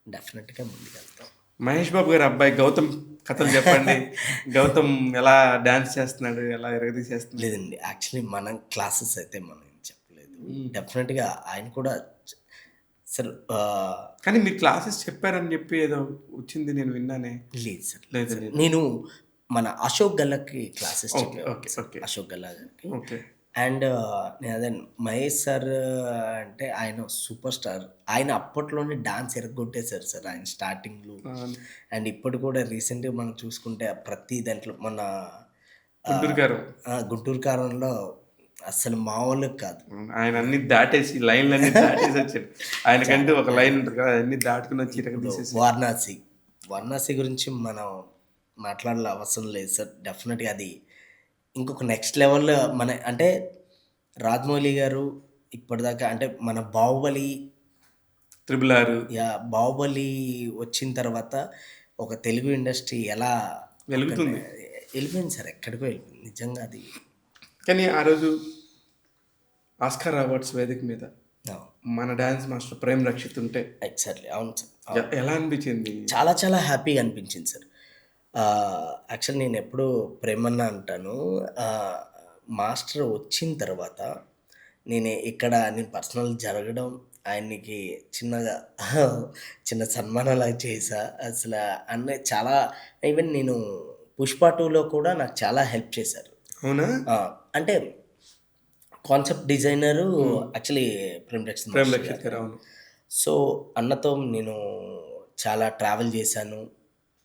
డెఫినెట్‌గా ముందుకెళ్తాం. మహేష్ బాబు గారి అబ్బాయి గౌతమ్ కథలు చెప్పండి. గౌతమ్ ఎలా డాన్స్ చేస్తున్నాడు, ఎలా ఎరగదీసేస్తున్నాడు? లేదండి. యాక్చువల్లీ మనం క్లాసెస్ అయితే మనం ఏం చెప్పలేదు. డెఫినెట్‌గా ఆయన కూడా సార్ కానీ మీరు క్లాసెస్ చెప్పారని చెప్పి ఏదో వచ్చింది, నేను విన్నానే. లేదు సార్. లేదు. నేను మన అశోక్ గల్లాకి క్లాసెస్ ఓకే, చెప్పాను. ఓకే, ఓకే, అశోక్ గల్లా గారికి. ఓకే. అండ్ నేను అదే మహేష్ సార్ అంటే ఆయన సూపర్ స్టార్. ఆయన అప్పట్లోనే డాన్స్ ఎరగొట్టేశారు సార్ ఆయన స్టార్టింగ్‌లో. అండ్ ఇప్పుడు కూడా రీసెంట్‌గా మనం చూసుకుంటే ప్రతి దాంట్లో మన గుంటూరు గారు గుంటూరు కారంలో అస్సలు మామూలుగా కాదు. ఆయన అన్ని దాటేసి లైన్లన్నీ దాటేసి వచ్చాడు. ఆయనకంటూ ఒక లైన్ ఉంటుంది కదా, అన్ని దాటుకుని వచ్చి తీసేసి. వారణాసి గురించి మనం మాట్లాడాల అవసరం లేదు సార్. డెఫినెట్‌గా అది ఇంకొక నెక్స్ట్ లెవెల్ అంటే రాజమౌళి గారు ఇప్పటిదాకా అంటే మన బాహుబలి RRR బాహుబలి వచ్చిన తర్వాత ఒక తెలుగు ఇండస్ట్రీ ఎలా వెలుగుతుంది. వెళ్ళిపోయింది సార్, ఎక్కడికో వెళ్ళిపోయింది నిజంగా అది. కానీ ఆ రోజు ఆస్కార్ అవార్డ్స్ వేదిక మీద మన డాన్స్ మాస్టర్ ప్రేమ్ రక్షిత్ ఉంటే ఎగ్జాక్ట్లీ అవును సార్. ఎలా అనిపించింది? చాలా చాలా హ్యాపీగా అనిపించింది సార్. యాక్చువల్ నేను ఎప్పుడూ ప్రేమన్న అంటాను. మాస్టర్ వచ్చిన తర్వాత నేను పర్సనల్ జరగడం ఆయనకి చిన్నగా చిన్న సన్మానాలు చేశా. అసలు అన్నీ చాలా ఈవెన్ నేను పుష్ప 2లో కూడా నాకు చాలా హెల్ప్ చేశారు. అవునా? అంటే concept designer actually Prem Rakshit గారు. అవును. సో అన్నతో నేను చాలా ట్రావెల్ చేశాను.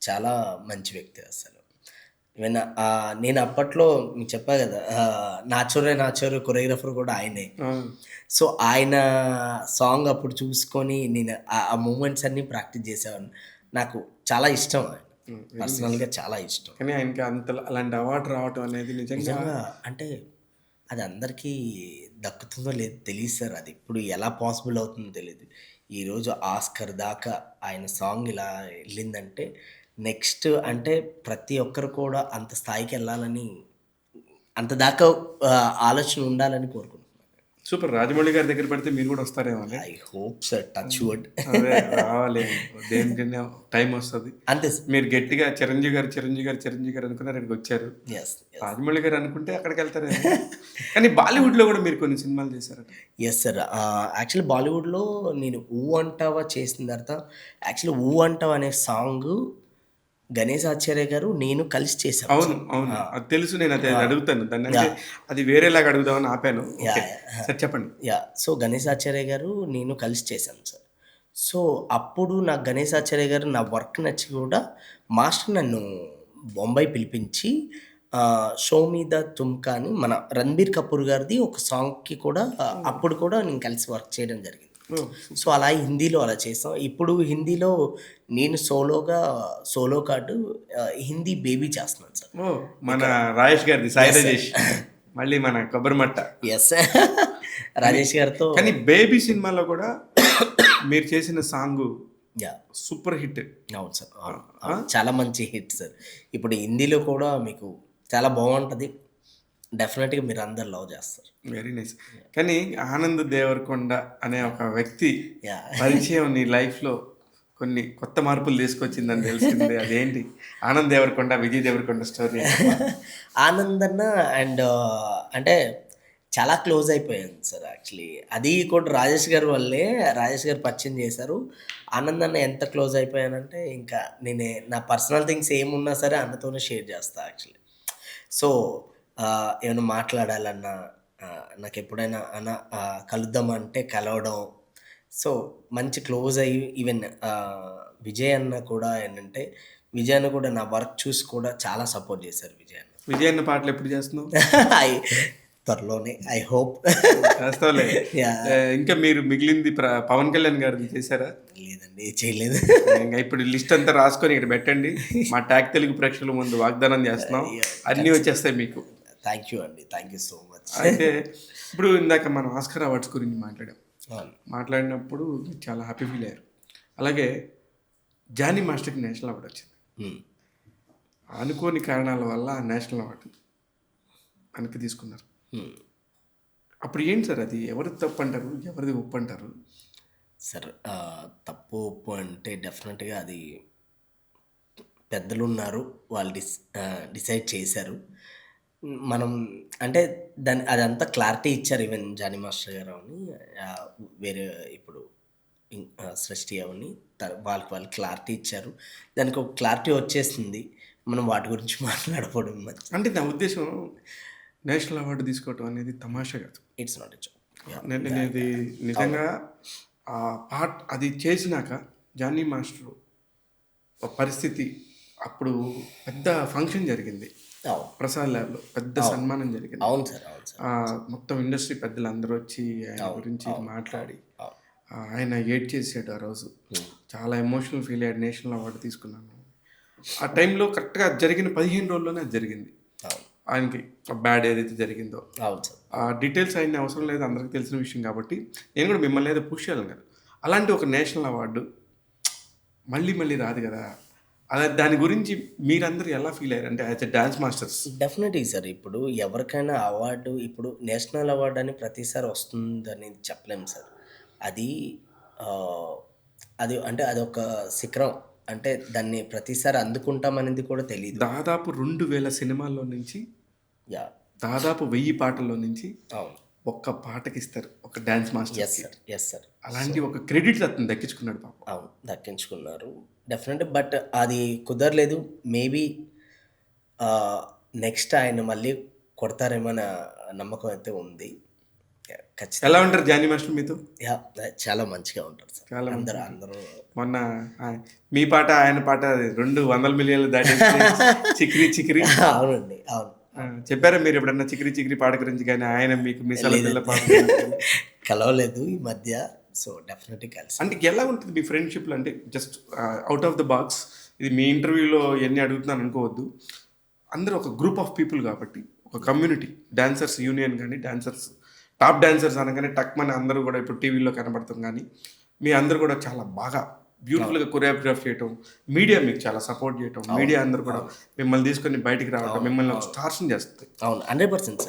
చాలా మంచి వ్యక్తి అసలు. ఈవెన్ నేను అప్పట్లో మీకు చెప్పా కదా, నాచోరే కొరియోగ్రాఫర్ కూడా ఆయనే. సో ఆయన సాంగ్ అప్పుడు చూసుకొని నేను ఆ మూమెంట్స్ అన్నీ ప్రాక్టీస్ చేసేవాడిని. నాకు చాలా ఇష్టం ఆయన, పర్సనల్గా చాలా ఇష్టం. కానీ ఆయనకి అలాంటి అవార్డు రావటం అనేది నిజంగా అంటే అది అందరికీ దక్కుతుందో లేదో తెలియదు సార్. అది ఇప్పుడు ఎలా పాసిబుల్ అవుతుందో తెలియదు. ఈరోజు ఆస్కర్ దాకా ఆయన సాంగ్ ఇలా వెళ్ళిందంటే నెక్స్ట్ అంటే ప్రతి ఒక్కరు కూడా అంత స్థాయికి వెళ్ళాలని, అంత దాకా ఆలోచన ఉండాలని కోరుకుంటున్నాను. సూపర్. రాజమౌళి గారి దగ్గర పడితే మీరు కూడా వస్తారేమో. I hope sir, touch wood. అదే రావాలి, దేనికైనా టైం వస్తుంది. అంతే మీరు గట్టిగా చిరంజీవి గారు అనుకున్నారు, ఇక్కడికి వచ్చారు. రాజమౌళి గారు అనుకుంటే అక్కడికి వెళ్తారు. కానీ బాలీవుడ్లో కూడా మీరు కొన్ని సినిమాలు చేశారట. Yes sir. యాక్చువల్లీ బాలీవుడ్లో నేను ఊ అంటావా చేసిన తర్వాత యాక్చువల్లీ ఊ అంటావా అనే సాంగ్ గణేష్ ఆచార్య గారు నేను కలిసి చేశాను. అవును, అది తెలుసు. నేను అది అడుగుతాను దాన్ని, అంటే అది వేరేలాగా అడుగుదామని ఆపాను. సార్ చెప్పండి. సో గణేష్ ఆచార్య గారు నేను కలిసి చేశాను సార్. సో అప్పుడు నాకు గణేష్ ఆచార్య గారు నా వర్క్ నచ్చి కూడా మాస్టర్ నన్ను బొంబాయి పిలిపించి షో మీద తుమ్కా అని మన రణబీర్ కపూర్ గారిది ఒక సాంగ్కి కూడా అప్పుడు కూడా నేను కలిసి వర్క్ చేయడం జరిగింది. సో అలా హిందీలో అలా చేస్తాం. ఇప్పుడు హిందీలో నేను సోలో కార్డు హిందీ బేబీ చేస్తున్నాను సార్. మన రాజేష్ గారిది, సాయి రాజేష్, మళ్ళీ మన కొబ్బరిమట్ట. ఎస్ రాజేష్ గారితో. కానీ బేబీ సినిమాలో కూడా మీరు చేసిన సాంగ్ యా సూపర్ హిట్. అవును సార్. అవును. అవును. చాలా మంచి హిట్ సార్. ఇప్పుడు హిందీలో కూడా మీకు చాలా బాగుంటుంది. డెఫినెట్గా మీరు అందరు లవ్ చేస్తారు. Very nice. కానీ ఆనంద్ దేవరకొండ అనే ఒక వ్యక్తి యా పరిచయం నీ లైఫ్లో కొన్ని కొత్త మార్పులు తీసుకొచ్చిందని తెలిసింది. అదేంటి ఆనంద్ దేవరకొండ విజయ్ దేవరకొండ స్టోరీ? ఆనంద్ అన్న అండ్ అంటే చాలా క్లోజ్ అయిపోయాను సార్ యాక్చువల్లీ. అది కూడా రాజేష్ గారి వల్లే. రాజేష్ గారు పరిచయం చేశారు. ఆనంద్ అన్న ఎంత క్లోజ్ అయిపోయానంటే ఇంకా నా పర్సనల్ థింగ్స్ ఏమున్నా సరే అన్నతోనే షేర్ చేస్తా యాక్చువల్లీ. సో ఏమైనా మాట్లాడాలన్నా నాకు ఎప్పుడైనా అన్న కలుద్దాం అంటే కలవడం. సో మంచి క్లోజ్ అయ్యి ఈవెన్ విజయ్ అన్న కూడా ఏంటంటే విజయ్ అన్న కూడా నా వర్క్ చూసి కూడా చాలా సపోర్ట్ చేశారు విజయ్ అన్న. విజయ్ అన్న పాటలు ఎప్పుడు చేస్తున్నావు? త్వరలోనే ఐ హోప్. చేస్తావులే. యా ఇంకా మీరు మిగిలింది పవన్ కళ్యాణ్ గారిది చేశారా? లేదండి చేయలేదు. ఇంకా ఇప్పుడు లిస్ట్ అంతా రాసుకొని ఇక్కడ పెట్టండి. మా ట్యాగ్ తెలుగు ప్రేక్షకుల ముందు వాగ్దానం చేస్తున్నాం, అన్నీ వచ్చేస్తాయి మీకు. థ్యాంక్ యూ అండి, థ్యాంక్ యూ సో మచ్. అయితే ఇప్పుడు ఇందాక మనం ఆస్కార్ అవార్డ్స్ గురించి మాట్లాడాం. అవును. మాట్లాడినప్పుడు మీరు చాలా హ్యాపీ ఫీల్ అయ్యారు. అలాగే జానీ మాస్టర్కి నేషనల్ అవార్డు వచ్చింది. అనుకోని కారణాల వల్ల నేషనల్ అవార్డు వెనక్కి తీసుకున్నారు. అప్పుడు ఏంటి సార్ అది? ఎవరిది తప్పు అంటారు, ఎవరిది ఒప్పు అంటారు? సార్ తప్పు ఒప్పు అంటే డెఫినెట్గా అది పెద్దలు ఉన్నారు, వాళ్ళు డిసైడ్ చేశారు. మనం అంటే అదంతా క్లారిటీ ఇచ్చారు. ఈవెన్ జానీ మాస్టర్ గారు అని వేరే ఇప్పుడు సృష్టి అవని వాళ్ళు క్లారిటీ ఇచ్చారు. దానికి ఒక క్లారిటీ వచ్చేసింది. మనం వాటి గురించి మాట్లాడకూడదు. అంటే నా ఉద్దేశం నేషనల్ అవార్డు తీసుకోవటం అనేది తమాషా కాదు. It's not a joke. నేను ఇది నిజంగా ఆ పాట అది చేసినాక జానీ మాస్టర్ పరిస్థితి అప్పుడు పెద్ద ఫంక్షన్ జరిగింది ప్రసాద్ ల్యాబ్లో, పెద్ద సన్మానం జరిగింది. అవును సార్, అవును సార్. మొత్తం ఇండస్ట్రీ పెద్దలు అందరూ వచ్చి ఆయన గురించి మాట్లాడి ఆయన ఏడ్ చేసాడు. ఆ రోజు చాలా ఎమోషనల్ ఫీల్ అయ్యాడు. నేషనల్ అవార్డు తీసుకున్నాను. ఆ టైంలో కరెక్ట్గా జరిగిన 15 రోజుల్లోనే అది జరిగింది. ఆయనకి బ్యాడ్ ఏదైతే జరిగిందో ఆ డీటెయిల్స్ ఆయన అవసరం లేదు, అందరికీ తెలిసిన విషయం కాబట్టి నేను కూడా మిమ్మల్ని ఏదో పుష్ చేయాలి కదా. అలాంటి ఒక నేషనల్ అవార్డు మళ్ళీ మళ్ళీ రాదు కదా. అలా దాని గురించి మీరందరూ ఎలా ఫీల్ అయ్యారు అంటే as a dance masters? Definitely sir. ఇప్పుడు ఎవరికైనా అవార్డు, ఇప్పుడు నేషనల్ అవార్డు అని ప్రతిసారి వస్తుందని చెప్పలేము సార్. అది అంటే అదొక శిఖరం. అంటే దాన్ని ప్రతిసారి అందుకుంటామనేది కూడా తెలియదు. దాదాపు 2000 సినిమాల్లో నుంచి దాదాపు 1000 పాటల్లో నుంచి ఒక్క పాటకి ఇస్తారు ఒక డాన్స్ మాస్టర్. Yes sir. అలాంటి ఒక క్రెడిట్ అతను దక్కించుకున్నాడు పాపం. అవును, దక్కించుకున్నారు డెఫినెట్. బట్ అది కుదరలేదు. మేబీ నెక్స్ట్ ఆయన మళ్ళీ కొడతారేమో అన్న నమ్మకం అయితే ఉంది. ఖచ్చితంగా. ఎలా ఉంటారు జానీ మాస్టర్ మీతో? చాలా మంచిగా ఉంటారు సార్. చాలా అందరూ మొన్న మీ పాట ఆయన పాట 200 మిలియన్లు దాటి చిక్రీ చిక్రీ. అవునండి, అవును. చెప్పారా మీరు ఎప్పుడన్నా చిక్రీ చిక్రీ పాట గురించి? కానీ ఆయన మీకు మిసాల పిల్ల పాట కలవలేదు ఈ మధ్య. సో డెఫినెట్గా కలిసి. అంటే ఎలా ఉంటుంది మీ ఫ్రెండ్షిప్లో? అంటే just out of the box, ఇది మీ ఇంటర్వ్యూలో ఎన్ని అడుగుతున్నాను అనుకోవద్దు. అందరూ ఒక గ్రూప్ ఆఫ్ పీపుల్ కాబట్టి, ఒక కమ్యూనిటీ, డాన్సర్స్ యూనియన్ కానీ, డాన్సర్స్ టాప్ డాన్సర్స్ అనగానే టక్మని అందరూ కూడా ఇప్పుడు టీవీలో కనబడతాం. కానీ మీ అందరూ కూడా చాలా బాగా బ్యూటిఫుల్గా కొరియోగ్రాఫ్ చేయటం, మీడియా మీకు చాలా సపోర్ట్ చేయటం, మీడియా అందరూ కూడా మిమ్మల్ని తీసుకొని బయటికి రావటం, మిమ్మల్ని ఒక స్టార్స్ని చేస్తుంది. అవును, 100%.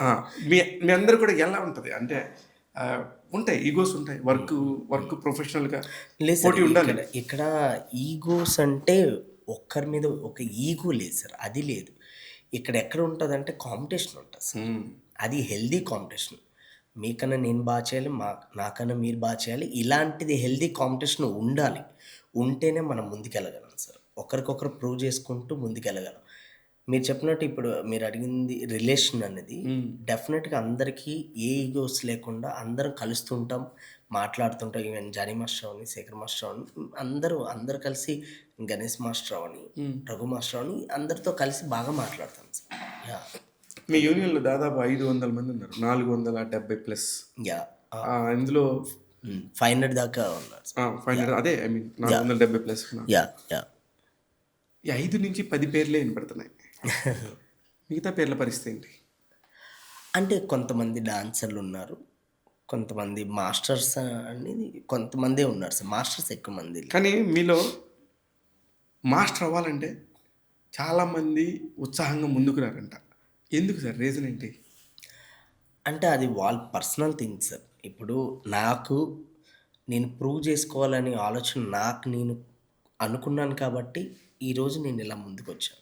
మీ అందరూ కూడా ఎలా ఉంటుంది అంటే ఉంటాయి ఈగోస్ ఉంటాయి, వర్క్ ప్రొఫెషనల్గా పోటీ ఉండాలి. ఇక్కడ ఈగోస్ అంటే ఒక్కరి మీద ఒక ఈగో లేదు సార్, అది లేదు. ఇక్కడ ఎక్కడ ఉంటుంది అంటే కాంపిటీషన్ ఉంటుంది సార్. అది హెల్దీ కాంపిటీషన్. మీకన్నా నేను బాగా చేయాలి, నాకన్నా మీరు బాగా చేయాలి. ఇలాంటిది హెల్దీ కాంపిటీషన్ ఉండాలి. ఉంటేనే మనం ముందుకెళ్ళగలం సార్. ఒకరికొకరు ప్రూవ్ చేసుకుంటూ ముందుకెళ్ళగలం. మీరు చెప్పినట్టు ఇప్పుడు మీరు అడిగింది రిలేషన్ అనేది డెఫినెట్గా అందరికీ ఏ ఈగోస్ లేకుండా అందరం కలుస్తుంటాం, మాట్లాడుతుంటాం. ఈవెన్ జానీ మాస్టర్ అని, శేఖర్ మాస్టర్ అని, అందరూ కలిసి, గణేష్ మాస్టర్ అని, రఘు మాస్టర్ అని అందరితో కలిసి బాగా మాట్లాడతాం సార్. మీ యూనియన్లో దాదాపు 500 మంది ఉన్నారు, 470+. ఇందులో 500 దాకా ఉన్నారు. 500, అదే ఐ మీన్ 470+. ఈ 5 నుంచి 10 పేర్లే వినపడుతున్నాయి. మిగతా పేర్ల పరిస్థితి ఏంటి? అంటే కొంతమంది డాన్సర్లు ఉన్నారు, కొంతమంది మాస్టర్స్ అనేది కొంతమందే ఉన్నారు సార్. మాస్టర్స్ ఎక్కువ మంది లేరు. కానీ మీలో మాస్టర్ అవ్వాలంటే చాలామంది ఉత్సాహంగా ముందుకు రారంట. ఎందుకు సార్? రీజన్ ఏంటి? అంటే అది వాళ్ళ పర్సనల్ థింగ్ సార్. ఇప్పుడు నాకు నేను ప్రూవ్ చేసుకోవాలనే ఆలోచన నాకు నేను అనుకున్నాను కాబట్టి ఈరోజు నేను ఇలా ముందుకొచ్చాను.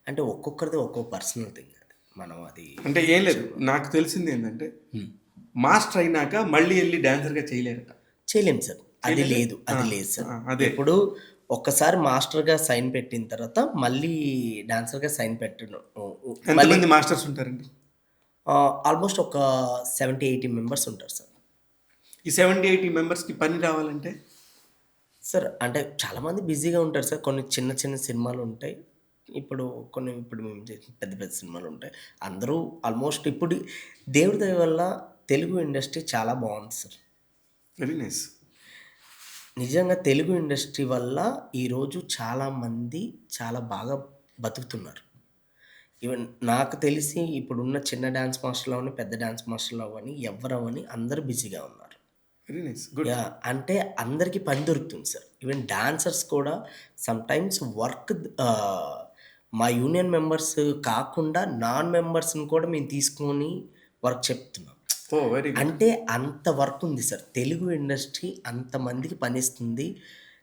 అంటే ఒక్కొక్కరిది ఒక్కో పర్సనల్ థింగ్ అది. మనం అది అంటే ఏం లేదు, నాకు తెలిసింది ఏంటంటే మాస్టర్ అయినాక మళ్ళీ వెళ్ళి డాన్సర్గా చేయలేరట. చేయలేం సార్. అది చేయలేదా? లేదు. అది లేదు సార్. అదే. ఇప్పుడు ఒక్కసారి మాస్టర్‌గా సైన్ పెట్టిన తర్వాత మళ్ళీ డాన్సర్‌గా సైన్ పెట్టను. మళ్ళీ ఎంతమంది మాస్టర్స్ ఉంటారండి? ఆల్మోస్ట్ ఒక 70, 80 మెంబర్స్ ఉంటారు సార్. ఈ 70-80 మెంబర్స్కి పని రావాలంటే సార్ అంటే చాలామంది బిజీగా ఉంటారు సార్. కొన్ని చిన్న చిన్న సినిమాలు ఉంటాయి. ఇప్పుడు మేము చేసిన పెద్ద పెద్ద సినిమాలు ఉంటాయి. అందరూ ఆల్మోస్ట్ ఇప్పుడు దేవుడి దయ వల్ల తెలుగు ఇండస్ట్రీ చాలా బాగుంది సార్. Very nice. నిజంగా తెలుగు ఇండస్ట్రీ వల్ల ఈరోజు చాలామంది చాలా బాగా బతుకుతున్నారు. ఈవెన్ నాకు తెలిసి ఇప్పుడున్న చిన్న డాన్స్ మాస్టర్లు అవ్వని, పెద్ద డాన్స్ మాస్టర్లు అవ్వని, ఎవ్వరవ్వని అందరూ బిజీగా ఉన్నారు. Very nice. గుడ్. యాహ్! అంటే అందరికీ పని దొరుకుతుంది సార్. ఈవెన్ డాన్సర్స్ కూడా సమ్‌టైమ్స్ మా యూనియన్ మెంబర్స్ కాకుండా నాన్ మెంబర్స్‌ని కూడా మేము తీసుకొని వర్క్ చెప్తున్నాం. ఓ వెరీ గుడ్. అంటే అంత వర్క్ ఉంది సార్. తెలుగు ఇండస్ట్రీ అంతమందికి పనిస్తుంది.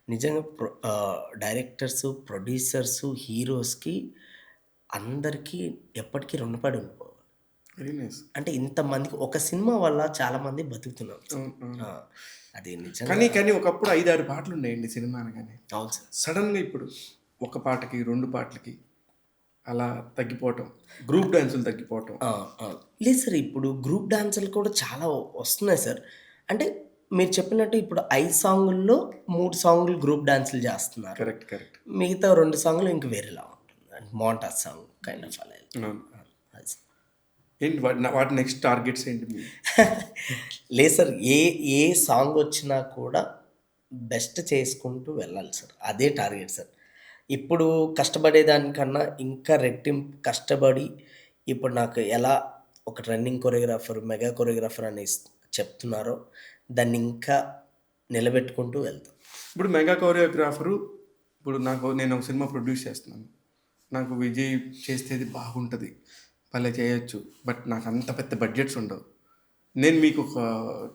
నిజంగా డైరెక్టర్సు, ప్రొడ్యూసర్సు, హీరోస్‌కి అందరికీ ఎప్పటికీ రుణపడి ఉండిపోవాలి. Very nice. అంటే ఇంతమందికి ఒక సినిమా వల్ల చాలామంది బతుకుతున్నారు సార్. అవును, అవును. ఆ! అది నిజంగా కానీ ఒకప్పుడు 5-6 పాటలు ఉండేయండి సినిమా అనగానే. అవును సార్. సడన్గా ఇప్పుడు ఒక పాటకి 2 పాటలకి అలా తగ్గిపోవటం, గ్రూప్ డాన్సులు తగ్గిపోవటం. ఆ! ఆ! లేదు సార్. ఇప్పుడు గ్రూప్ డాన్సులు కూడా చాలా వస్తున్నాయి సార్. అంటే మీరు చెప్పినట్టు ఇప్పుడు 5 సాంగుల్లో 3 సాంగులు గ్రూప్ డాన్సులు చేస్తున్నారు. Correct, correct. మిగతా 2 సాంగులు ఇంక వేరేలా ఉంటుంది. అంటే మోంటాజ్ సాంగ్ కైండ్ ఆఫ్ అలా. అవును. అది సార్. ఏంటి వాటి నెక్స్ట్ టార్గెట్స్ ఏంటి మీరు? లేదు సార్. ఏ సాంగ్ వచ్చినా కూడా బెస్ట్ చేసుకుంటూ వెళ్ళాలి సార్. అదే టార్గెట్ సార్. ఇప్పుడు కష్టపడేదానికన్నా ఇంకా రెట్టింపు కష్టపడి ఇప్పుడు నాకు ఎలా ఒక రన్నింగ్ కొరియోగ్రాఫర్, మెగా కొరియోగ్రాఫర్ అని చెప్తున్నారో దాన్ని ఇంకా నిలబెట్టుకుంటూ వెళ్తాం. ఇప్పుడు మెగా కోరియోగ్రాఫరు, ఇప్పుడు నేను ఒక సినిమా ప్రొడ్యూస్ చేస్తున్నాను. నాకు విజయ్ చేస్తేది బాగుంటుంది, భలే చేయొచ్చు, బట్ నాకు అంత పెద్ద బడ్జెట్స్ ఉండవు. నేను మీకు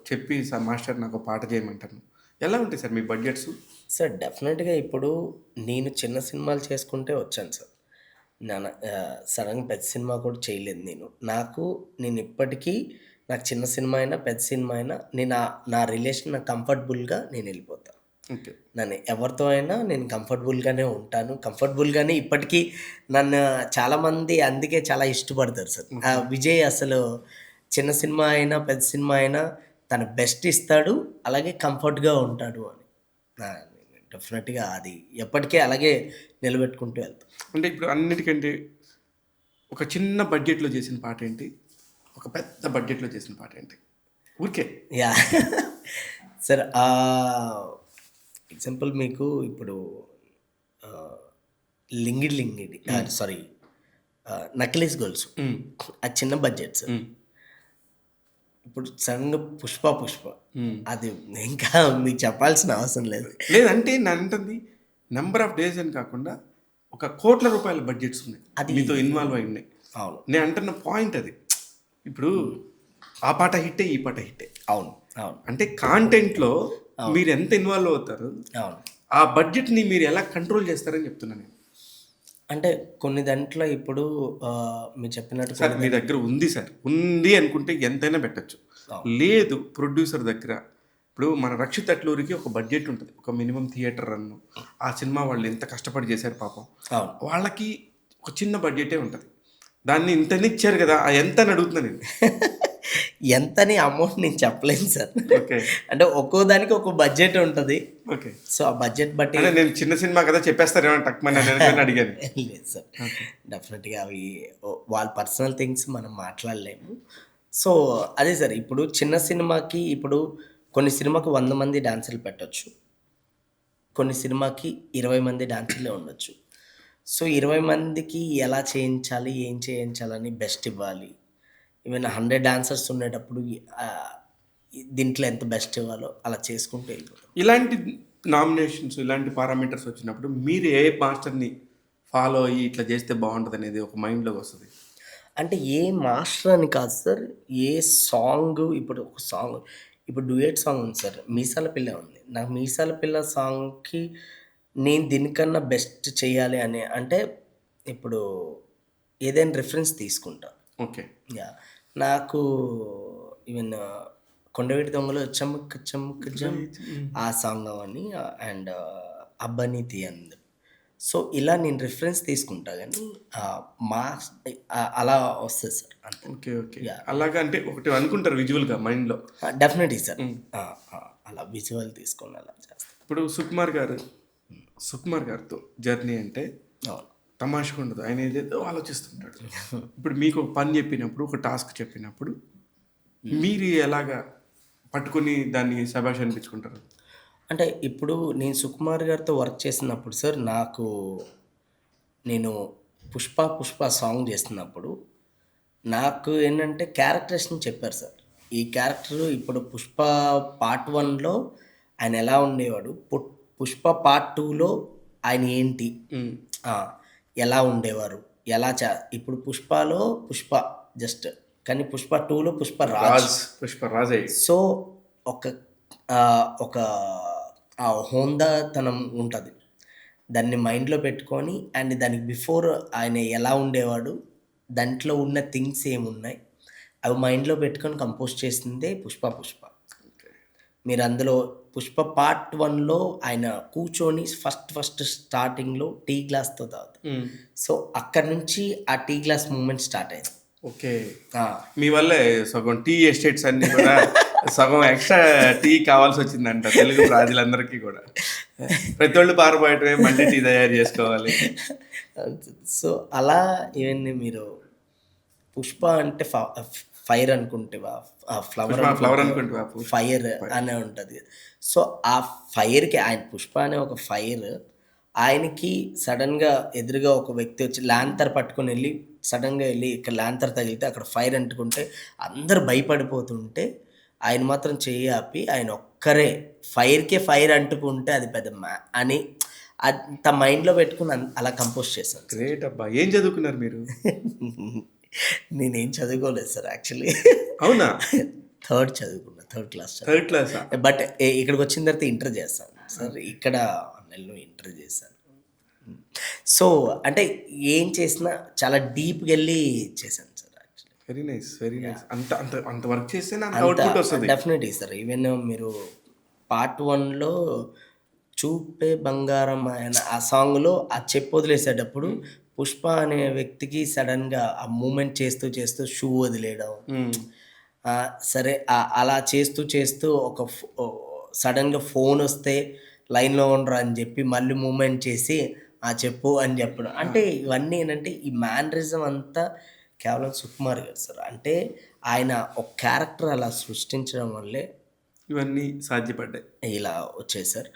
చెప్పి సార్ మాస్టర్ నాకు ఒక పాట చేయమంటాను. ఎలా ఉంటాయి సార్ మీ బడ్జెట్స్? సార్ డెఫినెట్‌గా ఇప్పుడు నేను చిన్న సినిమాలు చేసుకుంటే వచ్చాను సార్. సడన్‌గా పెద్ద సినిమా కూడా చేయలేదు నేను. నేను ఇప్పటికీ నాకు చిన్న సినిమా అయినా, పెద్ద సినిమా అయినా నా రిలేషన్ నాకు కంఫర్టబుల్‌గా నేను వెళ్ళిపోతా. ఓకే. ఎవరితో అయినా నేను కంఫర్టబుల్‌గానే ఉంటాను. కంఫర్టబుల్‌గానే ఇప్పటికీ నన్ను చాలామంది అందుకే చాలా ఇష్టపడతారు సార్. విజయ్ అసలు చిన్న సినిమా అయినా, పెద్ద సినిమా అయినా తన బెస్ట్ ఇస్తాడు. అలాగే కంఫర్ట్‌గా ఉంటాడు అని. డెఫినెట్‌గా అది ఎప్పటికీ అలాగే నిలబెట్టుకుంటూ వెళ్తాం. అంటే ఇప్పుడు అన్నిటికంటే ఒక చిన్న బడ్జెట్‌లో చేసిన పాట ఏంటి? ఒక పెద్ద బడ్జెట్‌లో చేసిన పాట ఏంటి? ఊరికే. యాహ్! సార్ ఎగ్జాంపుల్ మీకు ఇప్పుడు ఆహ్, 'Lingidi Lingidi' sorry 'necklace girls' హ్మ్. అది చిన్న బడ్జెట్ సార్. హ్మ్. ఇప్పుడు సడన్‌గా 'పుష్ప' హ్మ్. అది ఇంకా మీకు చెప్పాల్సిన అవసరం లేదు. లేదంటే నేనంటుంది నంబర్ ఆఫ్ డేస్ అని కాకుండా ఒక కోట్ల రూపాయల బడ్జెట్స్ ఉన్నాయి. అది మీతో ఇన్వాల్వ్ అయి ఉన్నాయి. అవును. నేను అంటున్న పాయింట్ అది. ఇప్పుడు ఆ పాట హిట్టే, ఈ పాట హిట్టే. అవును. అవును. అంటే కాంటెంట్‌లో మీరు ఎంత ఇన్వాల్వ్ అవుతారు, అవును. ఆ బడ్జెట్‌ని మీరు ఎలా కంట్రోల్ చేస్తారని చెప్తున్నాను నేను. అంటే కొన్ని దాంట్లో ఇప్పుడు మీరు చెప్పినట్టు సార్ మీ దగ్గర ఉంది సార్, ఉంది అనుకుంటే ఎంతైనా పెట్టచ్చు. అవును. లేదు ప్రొడ్యూసర్ దగ్గర, ఇప్పుడు మన రక్షిత్ అట్లూరికి ఒక బడ్జెట్ ఉంటుంది, ఒక మినిమం థియేటర్ రన్ను. ఆ సినిమా వాళ్ళు ఎంత కష్టపడి చేశారు పాపం. అవును. వాళ్ళకి ఒక చిన్న బడ్జెటే ఉంటుంది. దాన్ని ఇంతని ఇచ్చారు కదా, ఆ ఎంత అని అడుగుతున్నా నేను. ఎంతని అమౌంట్ నేను చెప్పలేను సార్. ఓకే. అంటే ఒక్కో దానికి ఒక బడ్జెట్ ఉంటది. ఓకే. సో, ఆ బడ్జెట్ బట్టి అంటే నేను చిన్న సినిమా కదా చెప్పేస్తారేమో టక్మని అని అడిగాను. లేదు సార్. డెఫినెట్‌గా అవి వాళ్ళ పర్సనల్ థింగ్స్ మనం మాట్లాడలేము. సో, అదే సార్. ఇప్పుడు చిన్న సినిమాకి ఇప్పుడు కొన్ని సినిమాకి 100 మంది డాన్సర్లు పెట్టొచ్చు. కొన్ని సినిమాకి 20 మంది డాన్సర్లే ఉండొచ్చు. సో, 20 మందికి ఎలా చేయించాలి, ఏం చేయించాలని బెస్ట్ ఇవ్వాలి. ఈవెన్ 100 డాన్సర్స్ ఉండేటప్పుడు దీంట్లో ఎంత బెస్ట్ ఇవ్వాలో అలా చేసుకుంటూ వెళ్ళిపోతాం. ఇలాంటి నామినేషన్స్, ఇలాంటి పారామీటర్స్ వచ్చినప్పుడు మీరు ఏ మాస్టర్‌ని ఫాలో అయ్యి ఇట్లా చేస్తే బావుంటదనేది ఒక మైండ్‌లోకి వస్తది? అంటే ఏ మాస్టర్ అని కాదు సార్. ఏ సాంగ్ ఇప్పుడు ఒక సాంగ్ ఇప్పుడు డ్యూయెట్ సాంగ్ ఉంది సార్. 'మీసాల పిల్ల' ఉంది. నాకు 'మీసాల పిల్ల' సాంగ్‌కి నేను దీనికన్నా బెస్ట్ చేయాలి అని అంటే ఇప్పుడు ఏదైనా రిఫరెన్స్ తీసుకుంటా. ఓకే. యాహ్! నాకు ఈవెన్ 'కొండవీటి దొంగలో' 'చమక్ చమక్ జమ్' ఆ సాంగ్ అవన్నీ అండ్ 'అబ్బని తీయంది.' సో, ఇలా నేను రిఫరెన్స్ తీసుకుంటా గానీ మాస్ అలా వస్తది సార్ అంతే. ఓకే. ఓకే. యాహ్! అలాగా అంటే ఒకటి అనుకుంటారు విజువల్‌గా మైండ్‌లో. Definitely sir. హ్మ్. ఆ! ఆ! అలా విజువల్ తీసుకొని అలా చేస్తా. ఇప్పుడు సుకుమార్ గారితో జర్నీ అంటే అవును. తమాషగా ఉండదు. ఆయన ఏదేదో ఆలోచిస్తుంటాడు. ఇప్పుడు మీకు ఒక పని చెప్పినప్పుడు, ఒక టాస్క్ చెప్పినప్పుడు మీరు ఎలాగా పట్టుకొని దాన్ని శభాష్ అనిపించుకుంటారు? అంటే ఇప్పుడు నేను సుకుమార్ గారితో వర్క్ చేసినప్పుడు సార్ నేను 'పుష్ప' సాంగ్ చేస్తున్నప్పుడు నాకు ఏంటంటే క్యారెక్టర్స్‌ని చెప్పారు సార్. ఈ క్యారెక్టర్ ఇప్పుడు 'పుష్ప' పార్ట్ 1లో ఆయన ఎలా ఉండేవాడు. 'పుష్ప' పార్ట్ 2లో ఆయన ఏంటి? హ్మ్. ఆ! ఎలా ఉండేవారు? ఎలా చ ఇప్పుడు 'పుష్పలో' 'పుష్ప' జస్ట్ కానీ 'పుష్ప 2లో' 'పుష్పరాజ్'. 'పుష్పరాజే'. సో, ఒక ఒక హోందాతనం ఉంటది. దాన్ని మైండ్‌లో పెట్టుకొని అండ్ దానికి బిఫోర్ ఆయన ఎలా ఉండేవాడు? దాంట్లో ఉన్న థింగ్స్ ఏమున్నాయి? అవి మైండ్‌లో పెట్టుకొని కంపోజ్ చేసిందే 'పుష్ప.' మీరు అందులో 'పుష్ప' పార్ట్ 1లో ఆయన కూర్చొని ఫస్ట్ స్టార్టింగ్‌లో టీ గ్లాస్‌తో తాగుతారు. హ్మ్. సో, అక్కడి నుంచి ఆ టీ గ్లాస్ మూవ్‌మెంట్ స్టార్ట్ అయింది. ఓకే. ఆ! మీ వల్లే సగం టీ ఎస్టేట్స్ అన్నీ కూడా సగం ఎక్స్‌ట్రా టీ కావాల్సొచ్చిందంట తెలుగు ప్రజలందరికీ గూడా. ప్రతోళ్ళు పారిపోయటమే మళ్ళీ టీ తయారు జేసుకోవాలి. సో, అలా ఇవన్నీ మీరు 'పుష్ప' అంటే ఫైర్ అనుకుంటేవా? ఫ్లవర్ ఫ్లవర్ అనుకుంటే అనుకుంటివా? ఫైర్ అనే ఉంటది. సో, ఆ ఫైర్‌కి ఆయన 'పుష్ప' అనే ఒక ఫైర్ ఆయనకి సడెన్‌గా ఎదురుగా ఒక వ్యక్తి వచ్చి లాంతర్ పట్టుకొనెళ్ళి సడెన్‌గా ఎళ్లి ఇక్కడ లాంతర్ తగిలితే అక్కడ ఫైర్ అంటుకుంటే అందరూ భయపడిపోతుంటే ఆయన మాత్రం చెయ్యి ఆపి ఆయన ఒక్కరే ఫైర్‌కే ఫైర్ అంటుకుంటే అది పెద్ద అని అంత మైండ్‌లో పెట్టుకొని అలా కంపోజ్ చేశాను సార్. గ్రేట్ అబ్బా! ఏం చదువుకున్నారు మీరు? నేనేం చదువుకోలేదు సార్ యాక్చువల్లీ. అవునా? చదువుకున్నా. థర్డ్ క్లాస్ థర్డ్ క్లాసా? బట్ ఇక్కడికొచ్చిన తర్వాత ఇంటర్ చేశాను సార్. ఇక్కడ నెలలో ఇంటర్ చేశాను. సో, అంటే ఏం చేసినా చాలా డీప్‌గెళ్ళి చేశాను sir actually. Very nice. Very nice. అంత అంత అంత వర్క్ చేస్తేనే అంత అంత అవుట్‌పుట్ వస్తది. Definitely sir. ఈవెన్ మీరు పార్ట్ 1లో 'చూపే బంగారమాయన' ఆ సాంగ్‌లో ఆ చెప్పొదిలేసేటప్పుడు 'పుష్ప' అనే వ్యక్తికి సడెన్‌గా ఆ మూవ్‌మెంట్ చేస్తూ షూ వదిలేయడం. హ్మ్. సరే అలా చేస్తూ సడెన్‌గా ఫోనొస్తే లైన్‌లో ఉండరా అని జెప్పి మళ్ళీ మూవ్‌మెంట్ చేసి చెప్పు అని జెప్పడం. అంటే ఇవన్నీ ఏంటంటే ఈ మేనరిజం అంతా కేవలం సుకుమార్ గారు సార్. అంటే ఆయన ఒక క్యారెక్టర్ అలా సృష్టించడం వల్లే ఇవన్నీ సాధ్యపడ్డాయి. ఇలా వచ్చాయి సార్.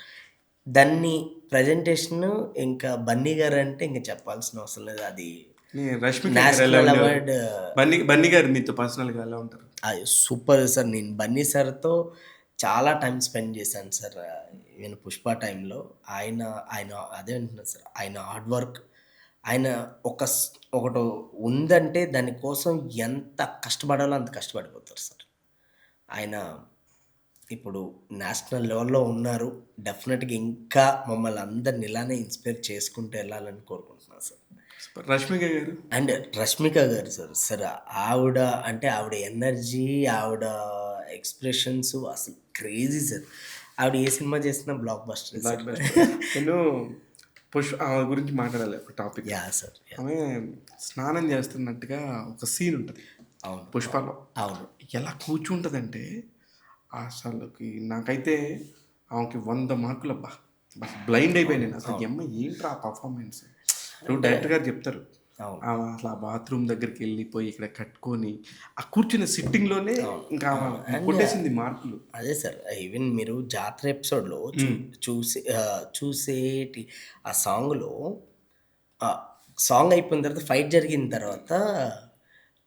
దాన్ని ప్రజెంటేషను ఇంకా బన్నీ గారంటే ఇంక చెప్పాల్సిన అవసరం లేదు. అది రష్మిక గారు ఎలా నేషనల్ ఉండేవారు? అవార్డ్. బన్నీ గారు మీతో పర్సనల్‌గా ఎలా ఉంటారు? Super sir. నేను బన్నీ సార్‌తో చాలా టైమ్ స్పెండ్ చేశాను సార్. ఈవెన్ 'పుష్ప' టైంలో ఆయన ఆయన అదే అంటున్నా సార్. ఆయన హార్డ్ వర్క్ ఆయన ఒకటి ఉందంటే దానికోసం ఎంత కష్టపడాలో అంత కష్టపడిపోతారు సార్. ఆయన ఇప్పుడు నేషనల్ లెవెల్‌లో ఉన్నారు. డెఫినెట్‌గా ఇంకా మమ్మల్ని అందరిని ఇలానే ఇన్‌స్పైర్ చేసుకుంటూ వెళ్ళాలని కోరుకుంటున్నాను సార్. సూపర్. రష్మిక గారు? అండ్ 'రష్మిక' గారు సార్. ఆవిడ అంటే ఆవిడ ఎనర్జీ, ఆవిడ ఎక్స్‌ప్రెషన్స్ అసలు క్రేజీ సార్. ఆవిడ ఏ సినిమా చేసినా బ్లాక్ బస్టరే సార్. Block buster. నేను ఆమె గురించి మాట్లాడాలి ఒక టాపిక్. యాహ్! సార్. యాహ్! ఆమె స్నానం చేస్తున్నట్టుగా ఒక సీన్ ఉంటది అవును. 'పుష్పలో'. అవును. ఎలా కూర్చుంటదంటే అసలకి నాకైతే ఆమెకి 100 మార్కులబ్బా! బ్లైండ్ అయిపోయాను నేను. అసలు ఈ అమ్మాయి ఏంట్రా ఆ పర్ఫార్మెన్స్. ఇప్పుడు డైరెక్టర్ గారు చెప్తారు. అవును. ఆమె అసలు ఆ బాత్రూమ్ దగ్గరికి వెళ్ళిపోయి ఇక్కడ కట్టుకొని ఆ కూర్చున్న సిట్టింగ్‌లోనే ఇంకా ఆమె అండ్ కొట్టేసింది మార్కులు. అదే సార్. ఈవెన్ మీరు జాతర ఎపిసోడ్‌లో చూసేటి ఆ సాంగ్‌లో సాంగ్ అయిపోయిన తర్వాత ఫైట్ జరిగిన తర్వాత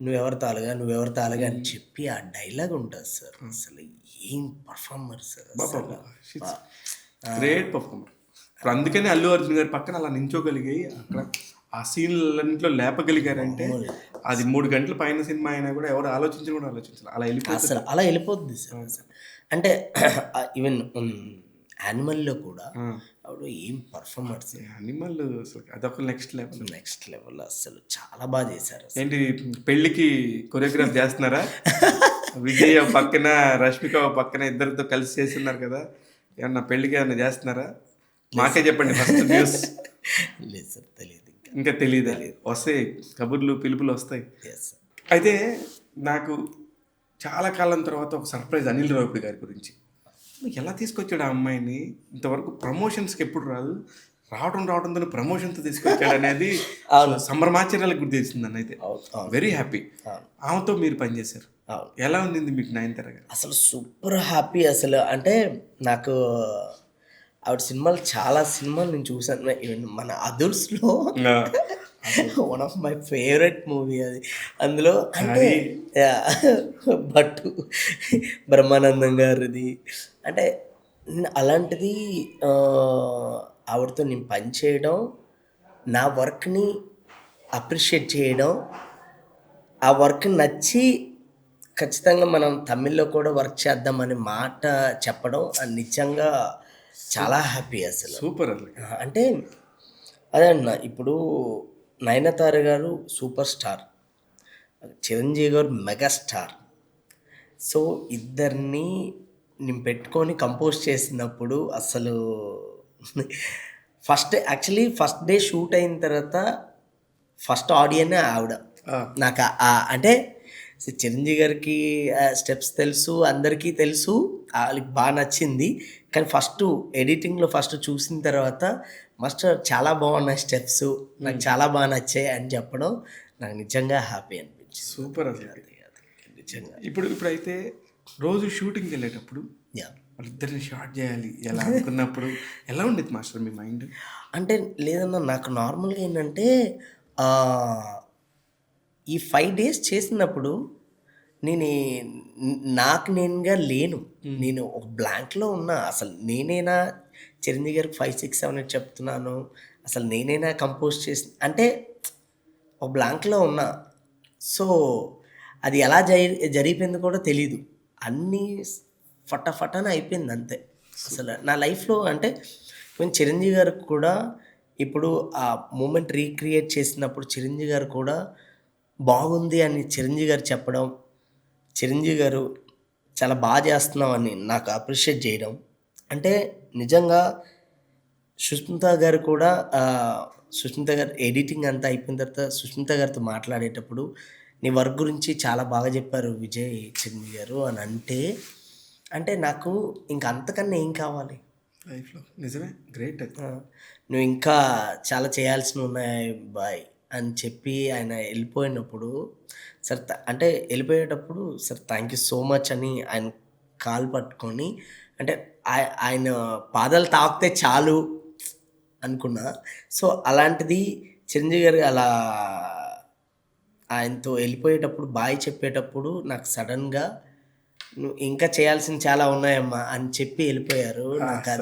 నువ్వెవరు తాలుగా నువ్వెవరు తాలుగా అని చెప్పి ఆ డైలాగ్ ఉంటుంది సార్. అసలు ఏం పర్ఫార్మర్ సార్ అసలు. Great performer. ఇప్పుడు అందుకనే అల్లు అర్జున్ గారి పక్కన అలా నించోగలిగాయి, అక్కడ ఆ సీన్లన్నింటిలో లేపగలిగారంటే అది 3 గంటల పైన సినిమా అయినా కూడా ఎవరు కూడా ఆలోచించాలి, అలా వెళ్ళిపోతుంది. అసలు అలా వెళ్ళిపోద్ది సార్ అసలు. అంటే ఈవెన్ యానిమల్లో కూడా ఆవిడ ఏం పర్ఫార్మర్స్, అనిమల్ అసలు అదొక నెక్స్ట్ లెవెల్ అసలు చాలా బాగా చేశారు అసలు. ఏంటి పెళ్ళికి కొరియోగ్రాఫ్ చేస్తున్నారా? విజయ్ ఓ పక్కన, రష్మిక ఓ పక్కన, ఇద్దరితో కలిసి చేస్తున్నారు కదా, ఏమన్నా పెళ్ళికి ఏమన్నా చేస్తున్నారా? మాకే చెప్పండి ఫస్ట్ న్యూస్. లేదు సార్, తెలియదు ఇంకా తెలియదా? వస్తాయి కబుర్లు పిలుపులు వస్తాయి. Yes sir. అయితే నాకు చాలా కాలం తర్వాత ఒక సర్ప్రైజ్ అనిల్ రావిపూడి గారి గురించి. ఎలా తీసుకొచ్చాడు ఆ అమ్మాయిని? ఇంతవరకు ప్రమోషన్స్కి ఎప్పుడు రావడంతో ప్రమోషన్తో తీసుకొచ్చాడు అనేది సంభ్రమాచర్యాలకు గుర్తు చేసింది నన్ను. అయితే వెరీ హ్యాపీ. ఆమెతో మీరు పనిచేశారు, ఎలా ఉంది మీకు నయనతార గారు? అసలు సూపర్ హ్యాపీ అసలు. అంటే నాకు ఆవిడ సినిమాలు చాలా సినిమాలు నేను చూసాను. ఈవెన్ మన అదుర్స్లో one of my favourite movie అది. అందులో అంటే భట్టు బ్రహ్మానందం గారిది. అంటే అలాంటిది ఆవిడతో నేను పని చేయడం, నా వర్క్ని అప్రిషియేట్ చేయడం, ఆ వర్క్ నచ్చి ఖచ్చితంగా మనం తమిళ్లో కూడా వర్క్ చేద్దామనే మాట చెప్పడం నిజంగా చాలా హ్యాపీ అసలు. సూపర్ అసలు. అంటే అదే అన్న, ఇప్పుడు నయనతార గారు సూపర్ స్టార్, చిరంజీవి గారు మెగాస్టార్. సో ఇద్దరిని నేను పెట్టుకొని కంపోజ్ చేసినప్పుడు అసలు ఫస్ట్ డే షూట్ అయిన తర్వాత ఫస్ట్ ఆడియనే ఆవిడ. నాకు అంటే చిరంజీవి గారికి స్టెప్స్ తెలుసు, అందరికీ తెలుసు, వాళ్ళకి బాగా నచ్చింది. కానీ ఫస్ట్ ఎడిటింగ్లో చూసిన తర్వాత మాస్టర్ చాలా బాగున్నాయి స్టెప్స్, నాకు చాలా బాగా నచ్చాయి అని చెప్పడం నాకు నిజంగా హ్యాపీ అనిపించింది. సూపర్ అసలు నిజంగా. ఇప్పుడైతే రోజు షూటింగ్కి వెళ్ళేటప్పుడు వాళ్ళిద్దరిని షార్ట్ చేయాలి ఎలా అనుకున్నప్పుడు ఎలా ఉండేది మాస్టర్ మీ మైండ్? అంటే లేదన్నా, నాకు నార్మల్గా ఏంటంటే ఈ 5 days చేసినప్పుడు నాకు నేనుగా లేను, నేను ఒక బ్లాంక్లో ఉన్నా. అసలు నేనైనా చిరంజీవి గారికి 5, 6, 7 చెప్తున్నాను, అసలు నేనైనా కంపోజ్ చేసి అంటే ఒక బ్లాంక్లో ఉన్నా. సో అది ఎలా జరిగిపోయింది కూడా తెలీదు, అన్నీ ఫటాఫటాన అయిపోయింది అంతే. అసలు నా లైఫ్లో అంటే నేను చిరంజీవి గారికి కూడా ఇప్పుడు ఆ మూమెంట్ రీక్రియేట్ చేసినప్పుడు చిరంజీవి గారు కూడా బాగుంది అని చిరంజీవి గారు చెప్పడం, చిరంజీవి గారు చాలా బాగా చేస్తున్నామని నాకు అప్రిషియేట్ చేయడం. అంటే నిజంగా సుష్మిత గారు కూడా సుష్మిత గారు ఎడిటింగ్ అంతా అయిపోయిన తర్వాత సుష్మిత గారితో మాట్లాడేటప్పుడు నీ వర్క్ గురించి చాలా బాగా చెప్పారు విజయ్ చిరంజీవి గారు అని అంటే నాకు ఇంకా అంతకన్నా ఏం కావాలి లైఫ్లో? నిజమే, గ్రేట్. నువ్వు ఇంకా చాలా చేయాల్సినవి ఉన్నాయి బాయ్ అని చెప్పి ఆయన వెళ్ళిపోయినప్పుడు సార్ అంటే వెళ్ళిపోయేటప్పుడు sir thank you so much అని ఆయన కాలు పట్టుకొని, అంటే ఆయన పాదాలు తాకితే చాలు అనుకున్నా. సో అలాంటిది చిరంజీవి గారు అలా ఆయనతో వెళ్ళిపోయేటప్పుడు బాయ్ చెప్పేటప్పుడు నాకు సడన్గా నువ్వు ఇంకా చేయాల్సింది చాలా ఉన్నాయమ్మా అని చెప్పి వెళ్ళిపోయారు. నాకు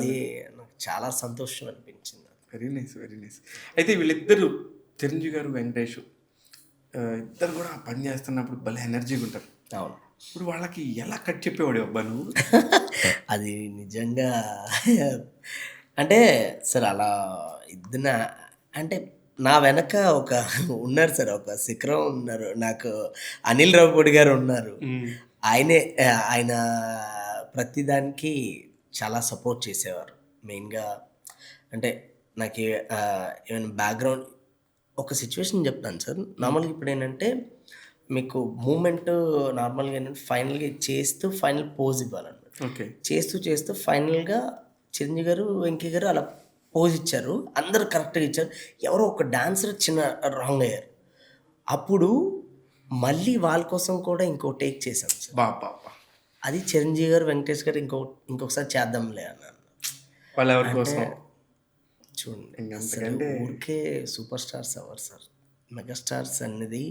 చాలా సంతోషం అనిపించింది. Very nice. అయితే వీళ్ళిద్దరూ చిరంజీవి గారు వెంకటేష్ ఇద్దరు కూడా పని చేస్తున్నప్పుడు భలే ఎనర్జీగా ఉంటారు. అవును. ఇప్పుడు వాళ్ళకి ఎలా కట్ చెప్పేవాడు అబ్బా నువ్వు? అది నిజంగా అంటే సార్ అలా ఇద్దరు అంటే నా వెనక ఉన్నారు సార్, ఒక శిఖరం ఉన్నారు, నాకు అనిల్ రావిపూడి గారు ఉన్నారు. ఆయన ప్రతిదానికి చాలా సపోర్ట్ చేసేవారు. మెయిన్గా అంటే నాకు ఏమైనా బ్యాక్గ్రౌండ్ ఒక సిచ్యువేషన్ చెప్తాను సార్. నార్మల్గా ఇప్పుడు ఏంటంటే మీకు మూమెంట్ నార్మల్గా ఏంటంటే ఫైనల్గా చేస్తూ ఫైనల్ పోజ్ ఇవ్వాలన్నమాట. ఓకే. చేస్తూ ఫైనల్గా చిరంజీవి గారు వెంకీ గారు అలా పోజ్ ఇచ్చారు, అందరూ కరెక్ట్గా ఇచ్చారు. ఎవరో ఒక డాన్సర్ చిన్న రాంగ్ అయ్యారు. అప్పుడు మళ్ళీ వాళ్ళ కోసం కూడా ఇంకో టేక్ చేశాను సార్. బాబా, అది చిరంజీవి గారు వెంకటేష్ గారు ఇంకొకసారి చేద్దాంలే అన్నాను. వాళ్ళు ఎవరి కోసం చూడండి, ఊరికే సూపర్ స్టార్స్ అవ్వరు సార్. మెగాస్టార్స్ అనేది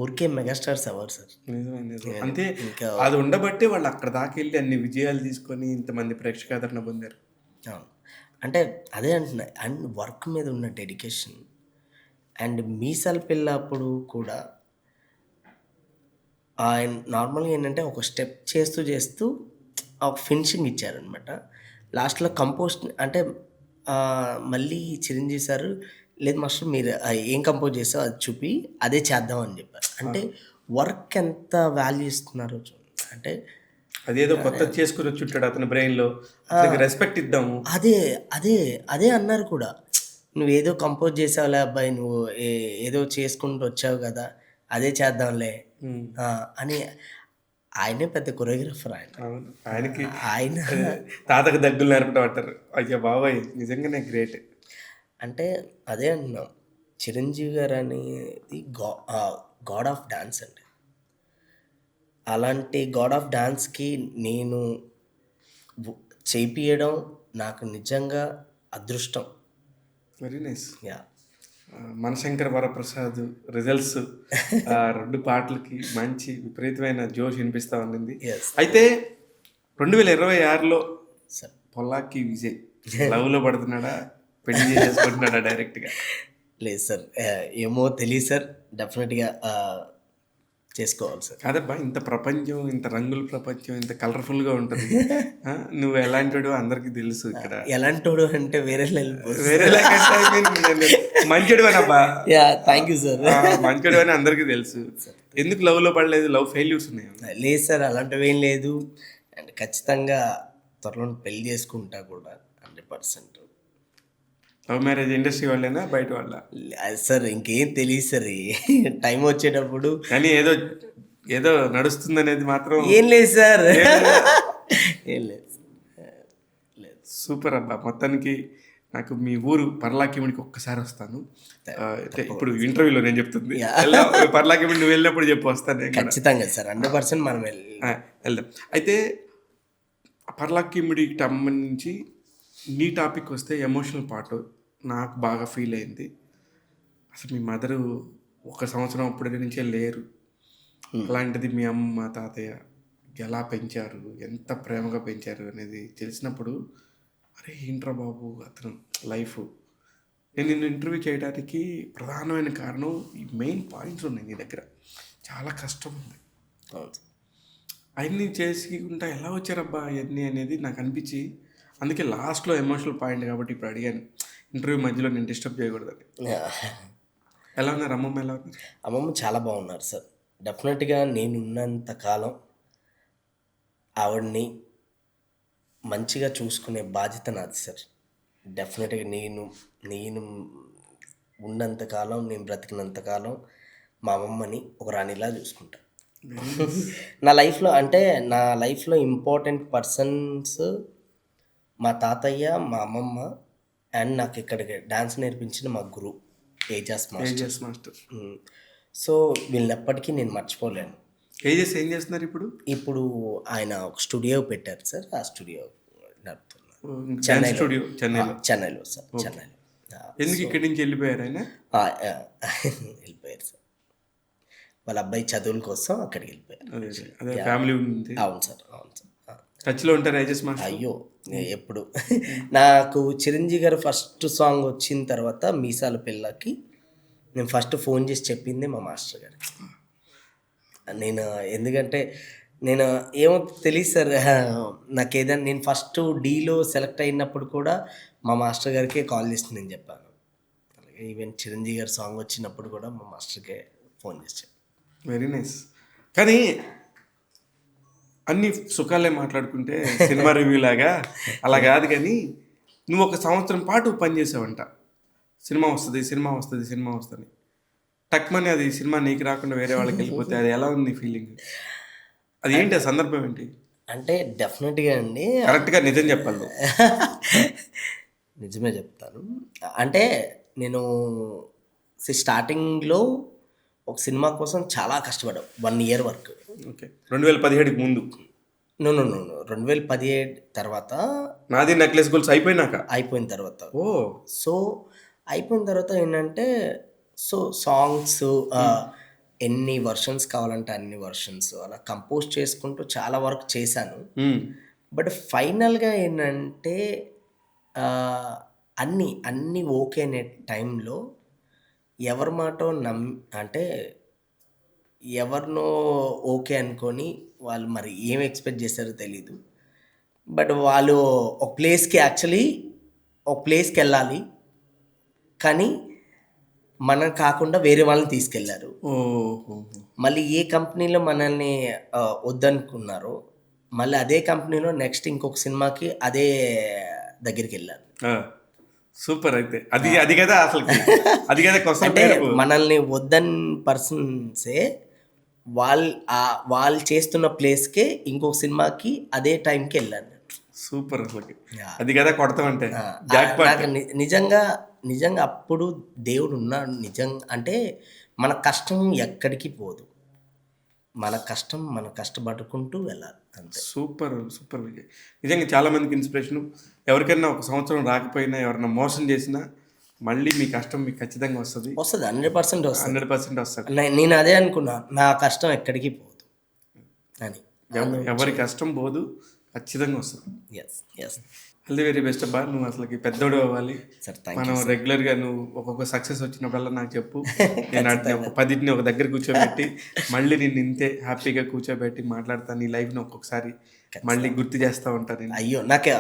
ఊరికే మెగాస్టార్స్ అవ్వరు సార్. నిజమే. అంతే. ఇంకా అది ఉండబట్టే వాళ్ళు అక్కడ దాకా వెళ్ళి అన్ని విజయాలు తీసుకొని ఇంతమంది ప్రేక్షకాదరణ పొందారు. అవును. అంటే అదే అంటున్నా. అండ్ వర్క్ మీద ఉన్న డెడికేషన్ అండ్ మీసాల పిల్ల అప్పుడు కూడా ఆయన నార్మల్‌గా ఏంటంటే ఒక స్టెప్ చేస్తూ ఒక ఫినిషింగ్ ఇచ్చారనమాట. లాస్ట్‌లో కంపోజ్ అంటే మళ్ళీ చిరంజీవి సారు లేదు మాస్టర్ మీరు ఏం కంపోజ్ చేసావో అది చూపి అదే చేద్దాం అని చెప్పారు. అంటే వర్క్ ఎంత వాల్యూ ఇస్తున్నారో అంటే అదేదో కొత్తది చేసుకొని వచ్చుంటాడు అతని బ్రెయిన్‌లో. అతనికి రెస్పెక్ట్ ఇద్దాము. అదే, అదే, అదే అన్నారు కూడా. "నువ్వేదో కంపోజ్ చేసావులే అబ్బాయి నువ్వు ఏదో చేసుకుంటూ వచ్చావు కదా! అదే చేద్దాంలే" హ్మ్. అని ఆయనే పెద్ద కొరియోగ్రాఫర్ ఆయన. అవును. ఆయనకి ఆయన తాతకు దగ్గులు నేర్పడం అంటారు. అయ్య బాబోయ్! నిజంగానే గ్రేట్. అంటే అదే అంటున్నాం. చిరంజీవి గారనేది గాడ్ ఆఫ్ డాన్స్ అండి. అలాంటి గాడ్ ఆఫ్ డాన్స్‌కి నేను వ్ చేపియడం నాకు నిజంగా అదృష్టం. Very nice. Yeah! Manashankara Varaprasad results 2 పాటలకి మంచి విపరీతమైన జోష్ వినిపిస్తా ఉండింది. యెస్. అయితే 2026లో సార్. పొల్లాకి విజయ్ లవ్‌లో పడుతున్నాడా? పెళ్లి చేసేసుకుంటున్నాడా డైరెక్ట్‌గా? లేదు సార్. ఏమో తెలీదు సార్. డెఫినెట్‌గా చేసుకోవాలి సార్. కాదబ్బా, ఇంత ప్రపంచం, ఇంత రంగుల ప్రపంచం, ఇంత కలర్‌ఫుల్‌గా ఉంటది. నువ్వు ఎలాంటోడో అందరికీ తెలుసు ఇక్కడ. ఎలాంటోడు అంటే వేరేలా వెళ్ళిపోతుంది. వేరేలాగంటే ఐ మీన్ మంచోడివేనబ్బా. యాహ్! Thank you sir. మంచోడివని అందరికీ తెలుసు. ఎందుకు లవ్‌లో పడలేదు? లవ్ ఫెయిల్యూర్స్ ఉన్నాయా? లేదు సార్ అలాంటివేం లేదు. అండ్ ఖచ్చితంగా త్వరలోనే పెళ్లి చేసుకుంటా కూడా 100%. లవ్ మ్యారేజ్ ఇండస్ట్రీ వాళ్ళేనా బయట వాళ్ళ? సార్ ఇంకేం తెలీదు సార్. టైం వచ్చేటప్పుడు కానీ ఏదో ఏదో నడుస్తుందనేది మాత్రం ఏం లేదు సార్. ఏం లేదు. లేదు. సూపర్ అబ్బా. మొత్తానికి నాకు మీ ఊరు పర్లాకిముడికి ఒక్కసారి వస్తాను. అయితే ఇప్పుడు ఇంటర్వ్యూలో నేను చెప్తుంది. పర్లాకిముడి నువ్వు వెళ్ళినప్పుడు చెప్పు, వస్తాను నేను కూడా. ఖచ్చితంగా సార్ 100% మనం వెళ్దాం. అయితే పర్లాకిముడికి సంబంధించి నీ టాపిక్ వస్తే ఎమోషనల్ పార్ట్ నాకు బాగా ఫీల్ అయింది. అసలు మీ మదరు 1 సంవత్సరం అప్పటి నుంచే లేరు. అలాంటిది మీ అమ్మ తాతయ్య ఎలా పెంచారు, ఎంత ప్రేమగా పెంచారు అనేది తెలిసినప్పుడు అరే ఏంట్రా బాబు అతను లైఫ్. నేను నిన్ను ఇంటర్వ్యూ చేయడానికి ప్రధానమైన కారణం ఈ మెయిన్ పాయింట్స్ ఉన్నాయి నీ దగ్గర. చాలా కష్టం ఉంది. అవును సార్. అవన్నీ చేసుకుంటా ఎలా వచ్చారబ్బా అవన్నీ అనేది నాకు అనిపించి, అందుకే లాస్ట్లో ఎమోషనల్ పాయింట్ కాబట్టి ఇప్పుడు అడిగాను. ఇంటర్వ్యూ మధ్యలో నేను డిస్టర్బ్ చేయకూడదని. ఎలా ఉన్నారు అమ్మమ్మ, ఎలా ఉన్నారు? అమ్మమ్మ చాలా బాగున్నారు సార్. డెఫినెట్గా నేనున్నంత కాలం ఆవిడని మంచిగా చూసుకునే బాధ్యత నాది సార్. డెఫినెట్గా నేను ఉన్నంత కాలం, నేను బ్రతికినంత కాలం మా అమ్మమ్మని ఒక రాణిలా చూసుకుంటా. నా లైఫ్లో ఇంపార్టెంట్ పర్సన్స్ మా తాతయ్య, మా అమ్మమ్మ అండ్ నాకు ఇక్కడికి డాన్స్ నేర్పించిన మా గురువు ఏజాస్ మాస్టర్. సో వీళ్ళని ఎప్పటికీ నేను మర్చిపోలేను. ఏజెస్ ఏం చేస్తున్నారు ఇప్పుడు? ఇప్పుడు ఆయన ఒక స్టూడియో పెట్టారు సార్. ఆ స్టూడియో నడుపుతున్నారు చెన్నైలో సార్. చెన్నైలో. ఎందుకు ఇక్కడి నుంచి వెళ్ళిపోయారు ఆయన? వెళ్ళిపోయారు సార్. వాళ్ళ అబ్బాయి చదువుల కోసం అక్కడికి వెళ్ళిపోయారు. ఫ్యామిలీ ఉంది. అవును సార్. టచ్లో ఉంటారు ఏజెస్ మాస్టర్? అయ్యో ఎప్పుడు నాకు చిరంజీవి గారు ఫస్ట్ సాంగ్ వచ్చిన తర్వాత మీసాల పిల్లకి నేను ఫస్ట్ ఫోన్ చేసి చెప్పింది మా మాస్టర్ గారు. ఎందుకంటే నేను ఏమో తెలియదు సార్. నాకు ఏదైనా నేను ఫస్ట్ డీలో సెలెక్ట్ అయినప్పుడు కూడా మా మాస్టర్ గారికే కాల్ చేసి నేను చెప్పాను. అలాగే ఈవెన్ చిరంజీవి గారి సాంగ్ వచ్చినప్పుడు కూడా మా మాస్టర్కే ఫోన్ చేసి. Very nice. కానీ అన్ని సుఖాలే మాట్లాడుకుంటే సినిమా రివ్యూ లాగా అలా కాదు. కానీ నువ్వు 1 సంవత్సరం పాటు పనిచేసావంట. సినిమా వస్తుంది టక్మని అది సినిమా నీకు రాకుండా వేరే వాళ్ళకి వెళ్ళిపోతే అది ఎలా ఉంది ఫీలింగ్? అది ఏంటి, ఆ సందర్భం ఏంటి? అంటే డెఫినెట్గా అండి, కరెక్ట్గా నిజం చెప్పాలి. నిజమే చెప్తాను. అంటే నేను స్టార్టింగ్లో ఒక సినిమా కోసం చాలా కష్టపడ్డాం. 1 year వరకు. ఓకే. 2017కి ముందు? 2017 తర్వాత నాది నెక్లెస్ గోల్స్ అయిపోయిన తర్వాత. సో అయిపోయిన తర్వాత ఏంటంటే సో సాంగ్స్ ఎన్ని వర్షన్స్ కావాలంటే అన్ని వర్షన్స్ అలా కంపోజ్ చేసుకుంటూ చాలా వరకు చేశాను. బట్ ఫైనల్గా ఏంటంటే ఆ, అన్నీ ఓకే అనే టైంలో ఎవరి మాటో అంటే ఎవరినో ఓకే అనుకొని వాళ్ళు మరి ఏం ఎక్స్పెక్ట్ చేస్తారో తెలీదు. బట్ వాళ్ళు ఒక ప్లేస్కి వెళ్ళాలి, కానీ మనం కాకుండా వేరే వాళ్ళని తీసుకెళ్లారు. ఓహో. మళ్ళీ ఏ కంపెనీలో మనల్ని వద్దనుకున్నారో మళ్ళీ అదే కంపెనీలో నెక్స్ట్ ఇంకొక సినిమాకి అదే దగ్గరికి వెళ్ళారు. సూపర్. అయితే అది అది కదా అసలు, అది కదా కోసం అంటే మనల్ని వద్దని పర్సన్సే వాళ్ళు చేస్తున్న ప్లేస్కే ఇంకొక సినిమాకి అదే టైంకి వెళ్ళాను. సూపర్ అసలు, Yeah. అది కదా కొడతామంటే ఆ, జాక్ పాట్. నాకు నిజంగా నిజంగా అప్పుడు దేవుడు ఉన్నాడు నిజంగా. అంటే మన కష్టం ఎక్కడికి పోదు, మన కష్టపడుకుంటూ వెళ్ళాలి అంతే. Super super Vijay. నిజంగా చాలా మందికి ఇన్స్పిరేషన్. ఎవరికైనా ఒక సంవత్సరం రాకపోయినా, ఎవరైనా మోసం చేసినా మళ్ళీ మీ కష్టం మీకు ఖచ్చితంగా వస్తుంది. 100% వస్తుంది. 100% వస్తుంది. నేను అదే అనుకున్నా, నా కష్టం ఎక్కడికి పోదు అని. ఎవరి కష్టం పోదు, ఖచ్చితంగా వస్తుంది. Yes yes all the very best అబ్బా. నువ్వు అసలుకి పెద్దోడు అవ్వాలి. సార్, థ్యాంక్ మనం రెగ్యులర్గా నువ్వు ఒక్కొక్క సక్సెస్ వచ్చినప్పుడల్లా నాకు చెప్పు. నేను వాటిని ఒక 10ని ఒక దగ్గర కూర్చోబెట్టి మళ్ళీ నేను ఇంతే హ్యాపీగా కూర్చోబెట్టి మాట్లాడతాను. నీ లైఫ్ని ఒక్కొక్కసారి మళ్ళీ గుర్తు చేస్తూ ఉంటాను నేను. అయ్యో, నాకు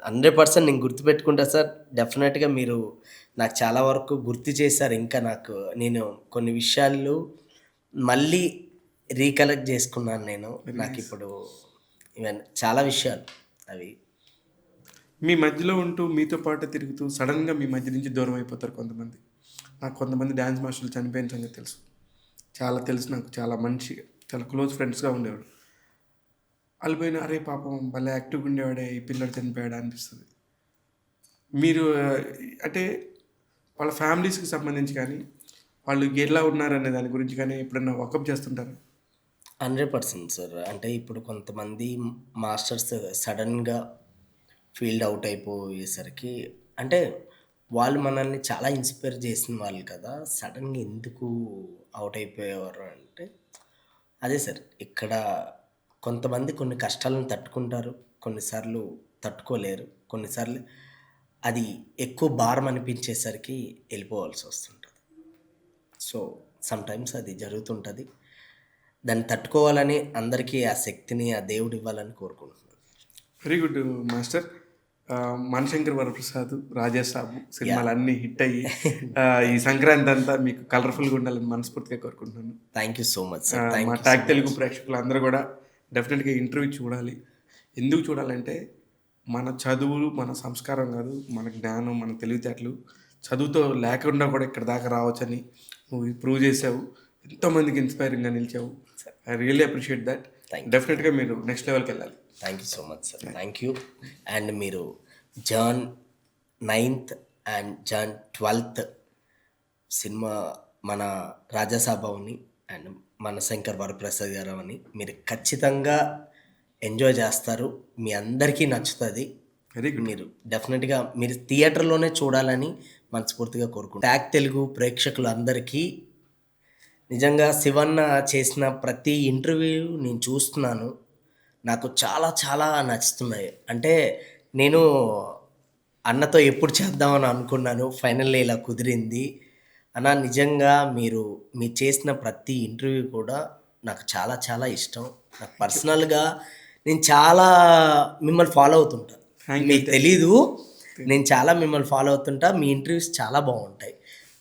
100% నేను గుర్తుపెట్టుకుంటా సార్. డెఫినెట్గా మీరు నాకు చాలా వరకు గుర్తు చేశారు. ఇంకా నేను కొన్ని విషయాలు మళ్ళీ రీకలెక్ట్ చేసుకున్నాను. నాకు ఇప్పుడు ఈవెన్ చాలా విషయాలు అవి మీ మధ్యలో ఉంటూ మీతో పాటు తిరుగుతూ సడన్గా మీ మధ్య నుంచి దూరం అయిపోతారు కొంతమంది. నాకు కొంతమంది డ్యాన్స్ మాస్టర్లు చనిపోయిన సంగతి తెలుసు, చాలా తెలుసు నాకు. చాలా మంచిగా, చాలా క్లోజ్ ఫ్రెండ్స్గా ఉండేవాడు. వాళ్ళు పోయిన అరే పాపం భలే యాక్టివ్గా ఉండేవాడే, ఈ పిల్లడు చనిపోయాడా అనిపిస్తుంది. మీరు అంటే వాళ్ళ ఫ్యామిలీస్కి సంబంధించి కానీ, వాళ్ళు ఎలా ఉన్నారనే దాని గురించి కానీ ఎప్పుడన్నా వాకప్ చేస్తుంటారు? 100% సార్. అంటే ఇప్పుడు కొంతమంది మాస్టర్స్ సడన్గా ఫీల్డ్ అవుట్ అయిపోయేసరికి, అంటే వాళ్ళు మనల్ని చాలా ఇన్స్పైర్ చేసిన వాళ్ళు కదా, సడన్గా ఎందుకు అవుట్ అయిపోయేవారు అంటే అదే సార్. ఇక్కడ కొంతమంది కొన్ని కష్టాలను తట్టుకుంటారు, కొన్నిసార్లు తట్టుకోలేరు, కొన్నిసార్లు అది ఎక్కువ భారం అనిపించేసరికి వెళ్ళిపోవాల్సి వస్తుంటుంది. సో సమ్టైమ్స్ అది జరుగుతుంటుంది. దాన్ని తట్టుకోవాలని అందరికీ ఆ శక్తిని ఆ దేవుడు ఇవ్వాలని కోరుకుంటున్నాను. Very good master. Manashankar Varaprasad, Raja Saab సినిమాలు అన్నీ హిట్ అయ్యి ఈ సంక్రాంతి అంతా మీకు కలర్ఫుల్గా ఉండాలని మనస్ఫూర్తిగా కోరుకుంటున్నాను. Thank you so much sir. మా ట్యాగ్ తెలుగు ప్రేక్షకులు అందరూ కూడా డెఫినెట్గా ఇంటర్వ్యూ చూడాలి. ఎందుకు చూడాలంటే మన చదువులు మన సంస్కారం కాదు, మన జ్ఞానం, మన తెలివితేటలు చదువుతో లేకుండా కూడా ఇక్కడ దాకా రావచ్చని నువ్వు ప్రూవ్ చేసావు. ఎంతోమందికి ఇన్స్పైరింగ్గా నిలిచావు. I really appreciate that. డెఫినెట్గా మీరు నెక్స్ట్ లెవెల్కి వెళ్ళాలి. Thank you so much sir. Thank you. And మీరు Jan 9th and Jan 12th cinema మన రాజాసాబావుని అండ్ మన శంకర్ వరప్రసాద్ గారు అని మీరు ఖచ్చితంగా ఎంజాయ్ చేస్తారు. మీ అందరికీ నచ్చుతుంది. Very good. మీరు డెఫినెట్గా మీరు థియేటర్లోనే చూడాలని మనస్ఫూర్తిగా కోరుకుంటాను. ట్యాగ్ తెలుగు ప్రేక్షకులందరికీ నిజంగా శివన్న చేసిన ప్రతి ఇంటర్వ్యూ నేను చూస్తున్నాను, నాకు చాలా చాలా నచ్చుతున్నాయి. అంటే నేను అన్నతో ఎప్పుడు చేద్దామని అనుకున్నాను, ఫైనల్లీ ఇలా కుదిరింది అన్న. నిజంగా మీరు చేసిన ప్రతి ఇంటర్వ్యూ కూడా నాకు చాలా చాలా ఇష్టం. నాకు పర్సనల్గా నేను చాలా మిమ్మల్ని ఫాలో అవుతుంటాను. మీకు తెలీదు, నేను చాలా మిమ్మల్ని ఫాలో అవుతుంటా. మీ ఇంటర్వ్యూస్ చాలా బాగుంటాయి.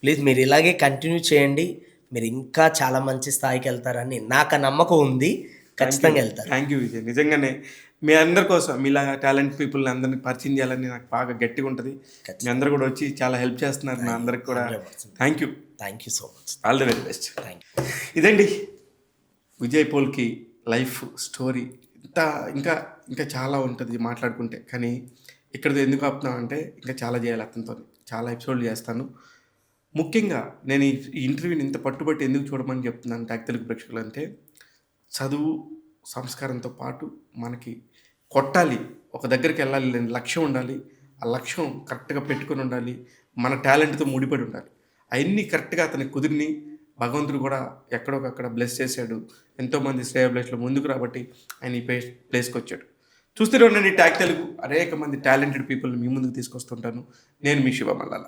ప్లీజ్ మీరు ఇలాగే కంటిన్యూ చేయండి. మీరు ఇంకా చాలా మంచి స్థాయికి వెళ్తారని నాకు ఆ నమ్మకం ఉంది. ఖచ్చితంగా వెళ్తారు. Thank you Vijay. నిజంగానే మీ అందరి కోసం, మీలాగా టాలెంట్ పీపుల్ని అందరినీ పరిచయం చేయాలని నాకు బాగా గట్టిగా ఉంటుంది. మీ అందరూ కూడా వచ్చి చాలా హెల్ప్ చేస్తున్నారు నా అందరికి కూడా. Thank you. Thank you so much. All the very best. Thank you. ఇదండి విజయ్ పోల్కి లైఫ్ స్టోరీ. ఇంకా ఇంకా చాలా ఉంటుంది మాట్లాడుకుంటే, కానీ ఇక్కడ ఎందుకు ఆపుతున్నామంటే ఇంకా చాలా చేయాలి అతనితో. చాలా ఎపిసోడ్లు చేస్తాను. ముఖ్యంగా నేను ఈ ఇంటర్వ్యూని ఇంత పట్టుబట్టి ఎందుకు చూడమని చెప్తున్నాను ట్యాగ్ తెలుగు ప్రేక్షకులు అంటే, చదువు సంస్కారంతో పాటు మనకి కొట్టాలి, ఒక దగ్గరికి వెళ్ళాలి, లక్ష్యం ఉండాలి. ఆ లక్ష్యం కరెక్ట్గా పెట్టుకొని ఉండాలి, మన టాలెంట్తో ముడిపడి ఉండాలి. అవన్నీ కరెక్ట్గా అతనికి కుదిరిని భగవంతుడు కూడా ఎక్కడొకక్కడ బ్లెస్ చేశాడు. ఎంతోమంది శ్రేయబ్లెస్లో ముందుకు రాబట్టి ఆయన ఈ ప్లేస్కి వచ్చాడు. చూస్తూనే ఉండండి ట్యాగ్ తెలుగు. అనేక మంది టాలెంటెడ్ పీపుల్ని మీ ముందుకు తీసుకొస్తుంటాను. నేను మీ శివ మల్లాల.